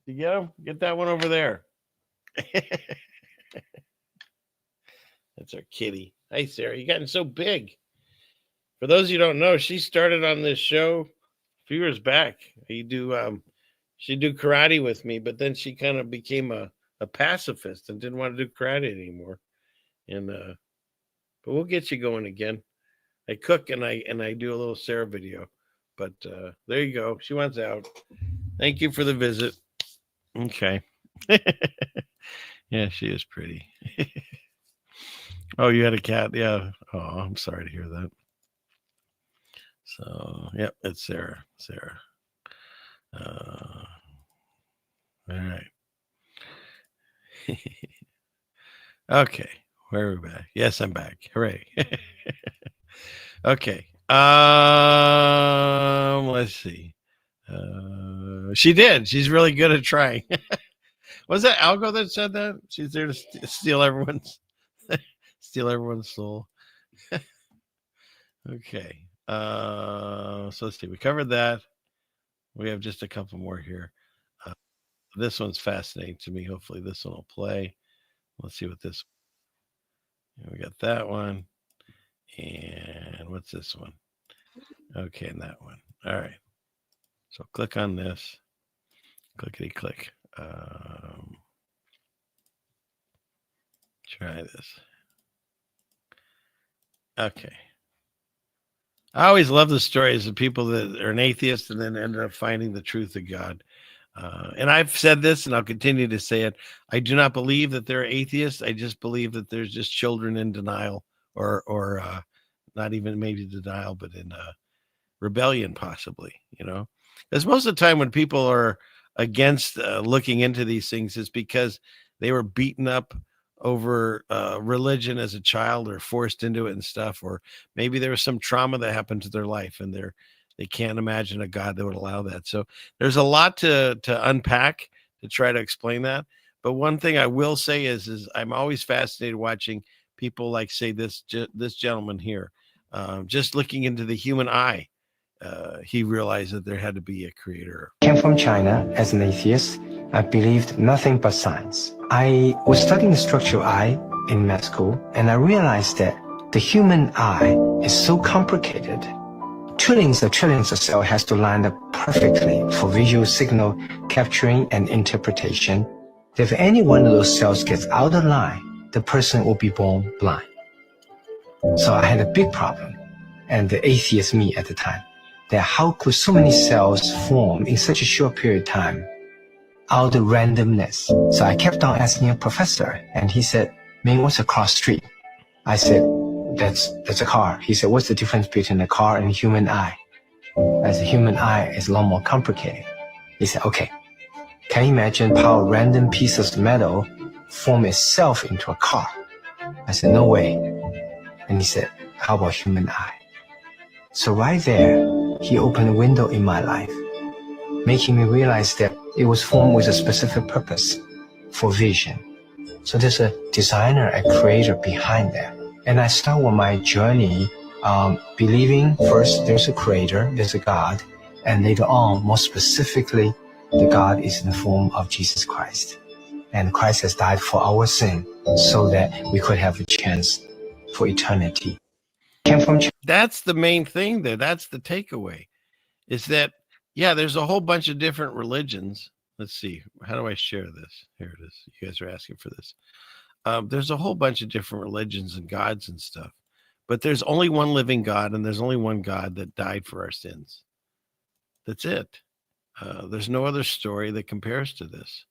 You get them? Get that one over there. That's our kitty. Hi, Sarah. You gotten so big. For those you don't know, she started on this show a few years back. She do karate with me, but then she kind of became a pacifist and didn't want to do karate anymore. And but we'll get you going again. I cook and I do a little Sarah video. But there you go. She wants out. Thank you for the visit. Okay. Yeah, she is pretty. Oh, you had a cat? Yeah. Oh, I'm sorry to hear that. So, yep, it's Sarah. All right. Okay. Where are we back? Yes, I'm back. Hooray. Okay. Let's see. She did. She's really good at trying. Was that Algo that said that? She's there to steal everyone's soul. Okay. So let's see. We covered that. We have just a couple more here. This one's fascinating to me. Hopefully this one will play. Let's see what this. We got that one. And what's this one? Okay, and that one. All right. So click on this. Clickety click. Try this. Okay. I always love the stories of people that are an atheist and then ended up finding the truth of God. And I've said this and I'll continue to say it. I do not believe that they're atheists. I just believe that there's just children in denial or not even maybe denial, but in rebellion possibly, because most of the time when people are against looking into these things, it's because they were beaten up over religion as a child or forced into it and stuff, or maybe there was some trauma that happened to their life and they can't imagine a God that would allow that. So there's a lot to unpack to try to explain that. But one thing I will say is I'm always fascinated watching people like, say, this gentleman here, just looking into the human eye. He realized that there had to be a creator. I came from China as an atheist. I believed nothing but science. I was studying the structural eye in med school, and I realized that the human eye is so complicated trillions of cells has to line up perfectly for visual signal capturing and interpretation. If any one of those cells gets out of line, the person will be born blind. So I had a big problem, and the atheist me at the time, that how could so many cells form in such a short period of time out of randomness? So I kept on asking a professor, and he said, "Man, what's a cross street?" I said, that's a car. He said, "What's the difference between a car and a human eye?" As a human eye is a lot more complicated. He said, "Okay, can you imagine how a random piece of metal form itself into a car?" I said, "No way." And he said, "How about human eye?" So right there, he opened a window in my life, making me realize that it was formed with a specific purpose for vision. So there's a designer, a creator behind that. And I start with my journey believing first there's a creator, there's a God, and later on, more specifically, the God is in the form of Jesus Christ. And Christ has died for our sin so that we could have a chance for eternity. That's the main thing there. That's the takeaway, is that, yeah, there's a whole bunch of different religions. Let's see. How do I share this? Here it is. You guys are asking for this. There's a whole bunch of different religions and gods and stuff, but there's only one living God, and there's only one God that died for our sins. That's it. There's no other story that compares to this,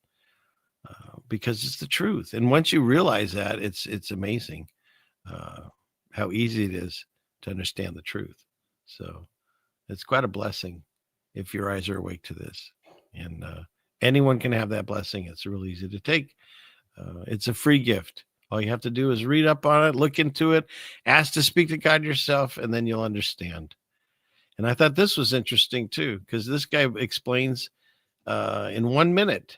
because it's the truth. And once you realize that, it's amazing how easy it is to understand the truth. So it's quite a blessing if your eyes are awake to this. And anyone can have that blessing. It's real easy to take. It's a free gift. All you have to do is read up on it, look into it, ask to speak to God yourself, and then you'll understand. And I thought this was interesting too, because this guy explains in 1 minute.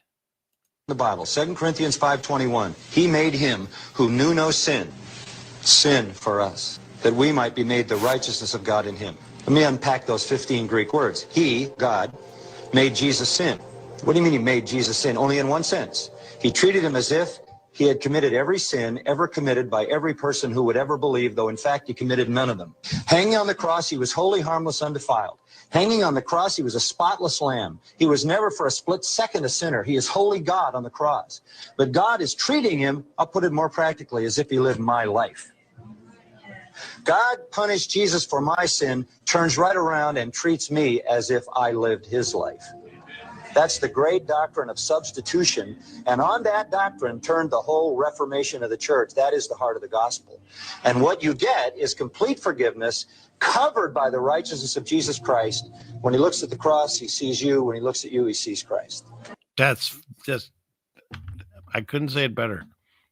The Bible, 2 Corinthians 5:21. He made him who knew no sin, sin for us, that we might be made the righteousness of God in him. Let me unpack those 15 Greek words. He, God, made Jesus sin. What do you mean he made Jesus sin? Only in one sense. He treated him as if he had committed every sin ever committed by every person who would ever believe, though in fact he committed none of them. Hanging on the cross, he was holy, harmless, undefiled. Hanging on the cross, he was a spotless lamb. He was never for a split second a sinner. He is holy God on the cross. But God is treating him, I'll put it more practically, as if he lived my life. God punished Jesus for my sin, turns right around and treats me as if I lived his life. That's the great doctrine of substitution. And on that doctrine turned the whole Reformation of the church. That is the heart of the gospel. And what you get is complete forgiveness covered by the righteousness of Jesus Christ. When he looks at the cross, he sees you. When he looks at you, he sees Christ. That's just, I couldn't say it better.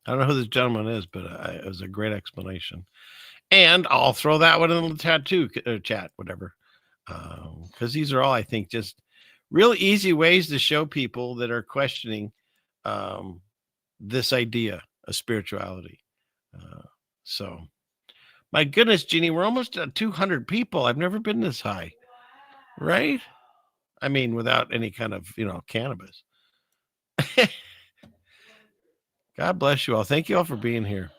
I don't know who this gentleman is, but it was a great explanation. And I'll throw that one in the chat, whatever. Because these are all, I think, just real easy ways to show people that are questioning this idea of spirituality. So, my goodness, Jeannie, we're almost at 200 people. I've never been this high, right? I mean, without any kind of, cannabis. God bless you all. Thank you all for being here.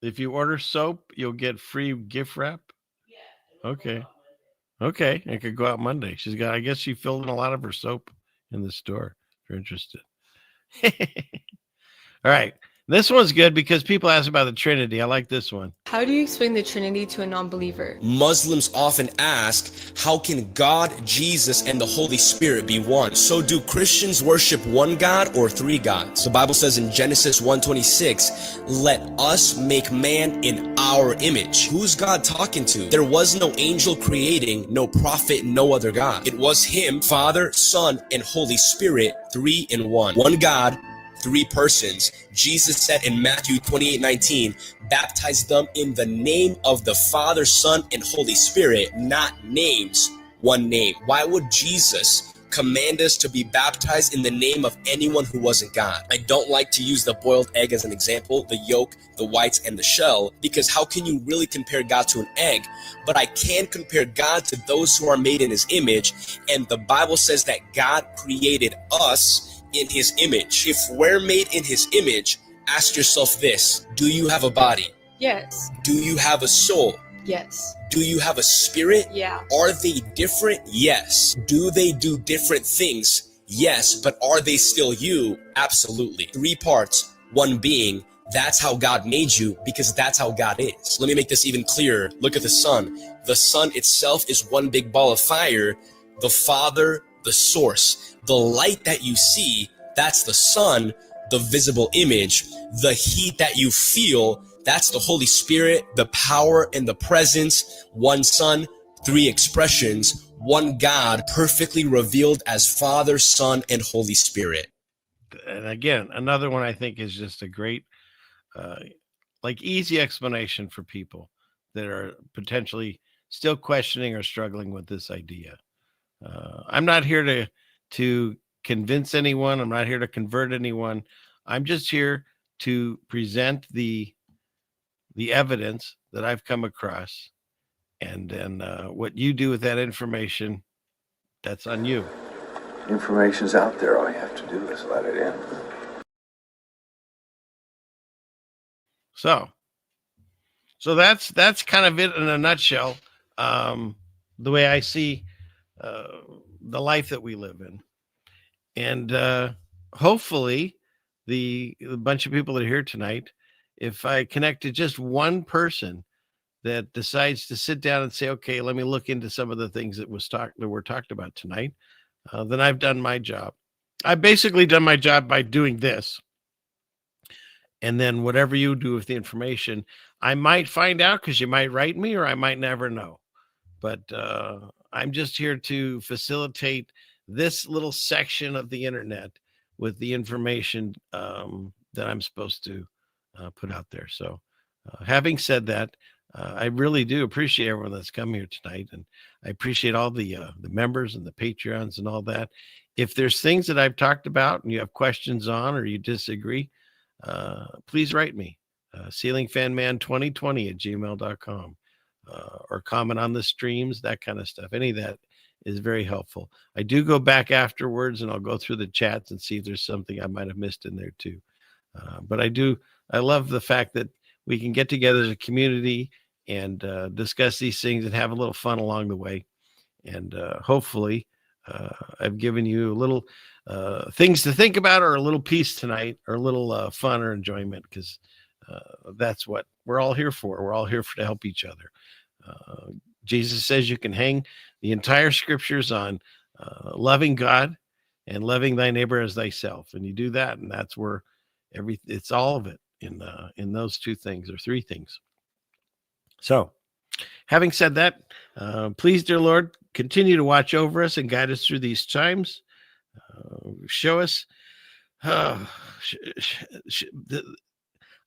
If you order soap, you'll get free gift wrap. Okay. Okay. It could go out Monday. I guess she filled in a lot of her soap in the store if you're interested. All right. This one's good because people ask about the Trinity. I like this one. How do you explain the Trinity to a non-believer? Muslims often ask, how can God, Jesus, and the Holy Spirit be one? So do Christians worship one God or three gods? The Bible says in Genesis 1:26, let us make man in our image. Who's God talking to? There was no angel creating, no prophet, no other God. It was him, Father, Son, and Holy Spirit, three in one. One God, three persons. Jesus said in Matthew 28:19, baptize them in the name of the Father, Son, and Holy Spirit, not names, one name. Why would Jesus command us to be baptized in the name of anyone who wasn't God? I don't like to use the boiled egg as an example, the yolk, the whites, and the shell, because how can you really compare God to an egg? But I can compare God to those who are made in his image, and the Bible says that God created us in his image. If we're made in his image, ask yourself this: do you have a body? Yes. Do you have a soul? Yes. Do you have a spirit? Yeah. Are they different? Yes. Do they do different things? Yes. But are they still you? Absolutely. 3 parts, 1 being. That's how God made you, because that's how God is. Let me make this even clearer. Look at the sun. The sun itself is one big ball of fire. The Father, the source, the light that you see, that's the sun, the visible image. The heat that you feel, that's the Holy Spirit, the power and the presence. 1 Son, 3 expressions, 1 God, perfectly revealed as Father, Son, and Holy Spirit. And again, another one I think is just a great, like easy explanation for people that are potentially still questioning or struggling with this idea. I'm not here to convince anyone. I'm not here to convert anyone. I'm just here to present the evidence that I've come across, and then what you do with that information, that's on you. Information's out there. All you have to do is let it in. So that's kind of it in a nutshell. The way I see the life that we live in, and hopefully the bunch of people that are here tonight, if I connect to just one person that decides to sit down and say, okay, let me look into some of the things that were talked about tonight, then I've done my job. I've basically done my job by doing this. And then whatever you do with the information, I might find out because you might write me, or I might never know. But I'm just here to facilitate this little section of the internet with the information that I'm supposed to put out there. So having said that, I really do appreciate everyone that's come here tonight. And I appreciate all the members and the Patreons and all that. If there's things that I've talked about and you have questions on, or you disagree, please write me, ceilingfanman2020@gmail.com, or comment on the streams, that kind of stuff. Any of that is very helpful. I do go back afterwards and I'll go through the chats and see if there's something I might have missed in there too. But I love the fact that we can get together as a community and discuss these things and have a little fun along the way. And hopefully I've given you a little things to think about, or a little peace tonight, or a little fun or enjoyment, because that's what we're all here for. We're all here to help each other. Jesus says you can hang the entire scriptures on loving God and loving thy neighbor as thyself. And you do that, and that's where it's all of it in those 2 things, or 3 things. So having said that, please, dear Lord, continue to watch over us and guide us through these times. Show us,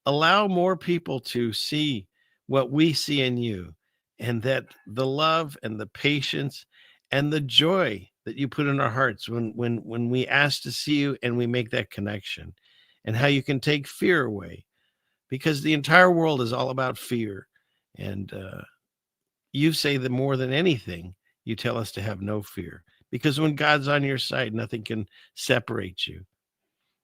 allow more people to see what we see in you, and that the love and the patience and the joy that you put in our hearts when we ask to see you and we make that connection, and how you can take fear away, because the entire world is all about fear. And you say that more than anything, you tell us to have no fear, because when God's on your side, nothing can separate you.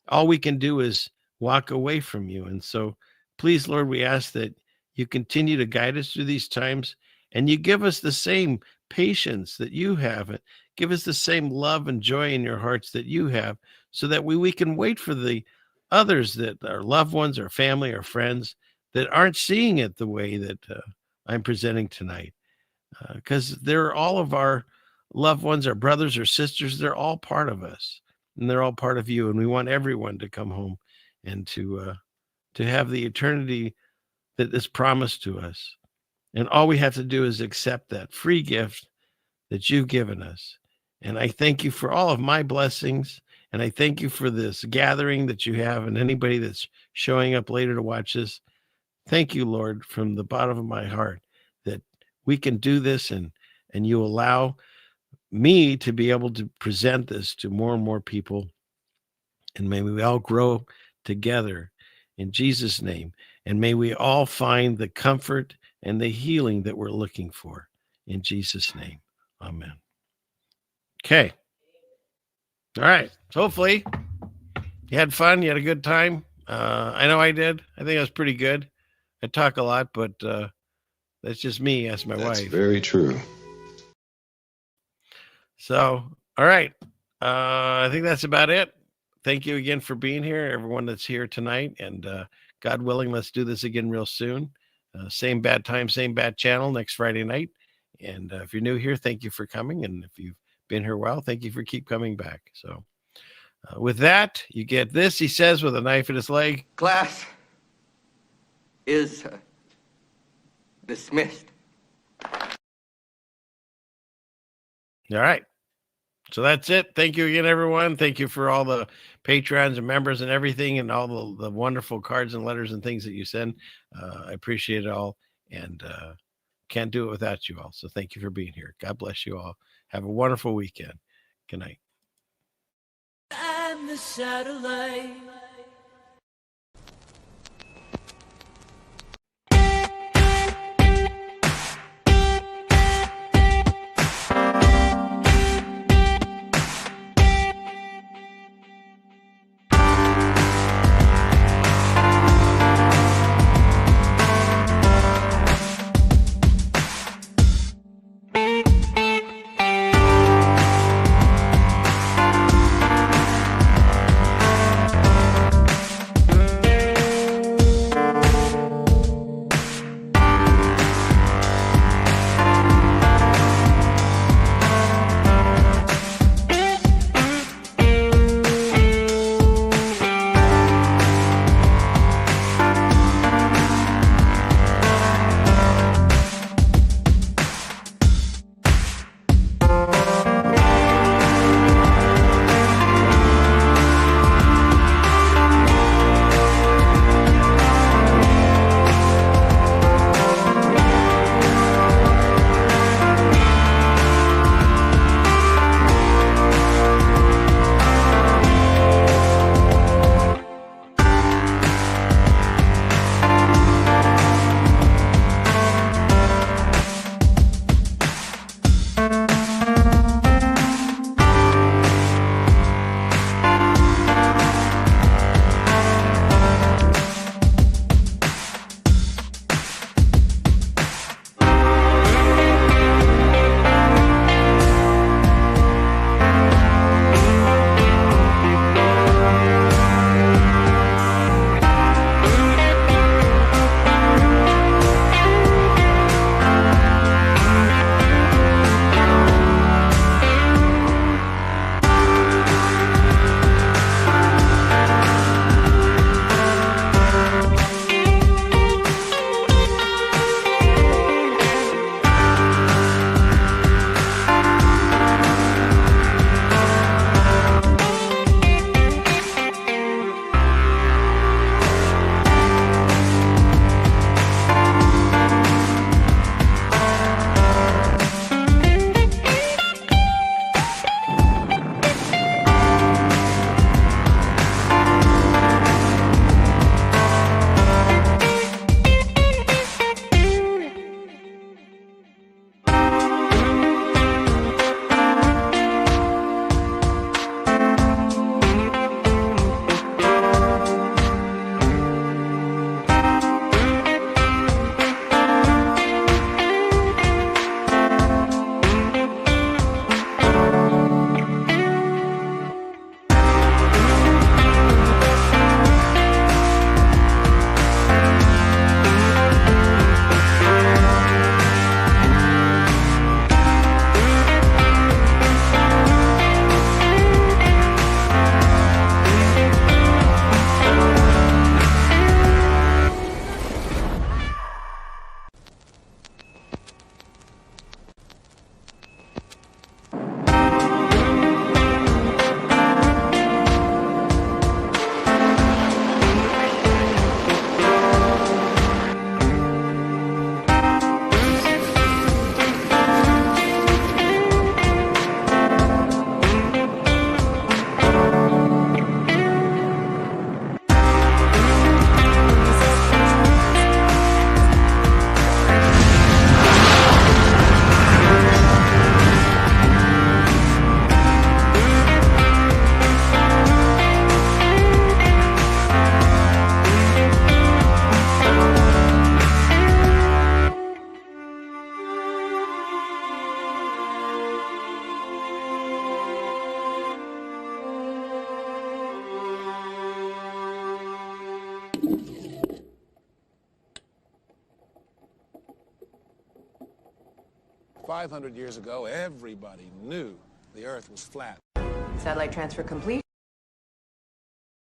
All we can do is walk away from you. And so please, Lord, we ask that you continue to guide us through these times, and you give us the same patience that you have, and give us the same love and joy in your hearts that you have, so that we can wait for the others, that our loved ones, our family, our friends, that aren't seeing it the way that I'm presenting tonight. Because they're all of our loved ones, our brothers or sisters. They're all part of us, and they're all part of you. And we want everyone to come home and to have the eternity that is promised to us. And all we have to do is accept that free gift that you've given us. And I thank you for all of my blessings. And I thank you for this gathering that you have, and anybody that's showing up later to watch this. Thank you, Lord, from the bottom of my heart, that we can do this, and you allow me to be able to present this to more and more people. And may we all grow together in Jesus' name. And may we all find the comfort and the healing that we're looking for in Jesus' name. Amen. Okay. All right. So hopefully you had fun. You had a good time. I know I did. I think I was pretty good. I talk a lot, but that's just me. Ask my That's wife. very true. So, all right. I think that's about it. Thank you again for being here, everyone that's here tonight. And God willing, let's do this again real soon. Same bad time, same bad channel next Friday night. And if you're new here, thank you for coming. And if you've been here a while, thank you for keep coming back. So with that, you get this, he says, with a knife in his leg. Class is dismissed. All right. So that's it. Thank you again, everyone. Thank you for all the patrons and members and everything and all the wonderful cards and letters and things that you send. I appreciate it all and can't do it without you all. So thank you for being here. God bless you all. Have a wonderful weekend. Good night. I'm the satellite. 500 years ago, everybody knew the Earth was flat. Satellite transfer complete.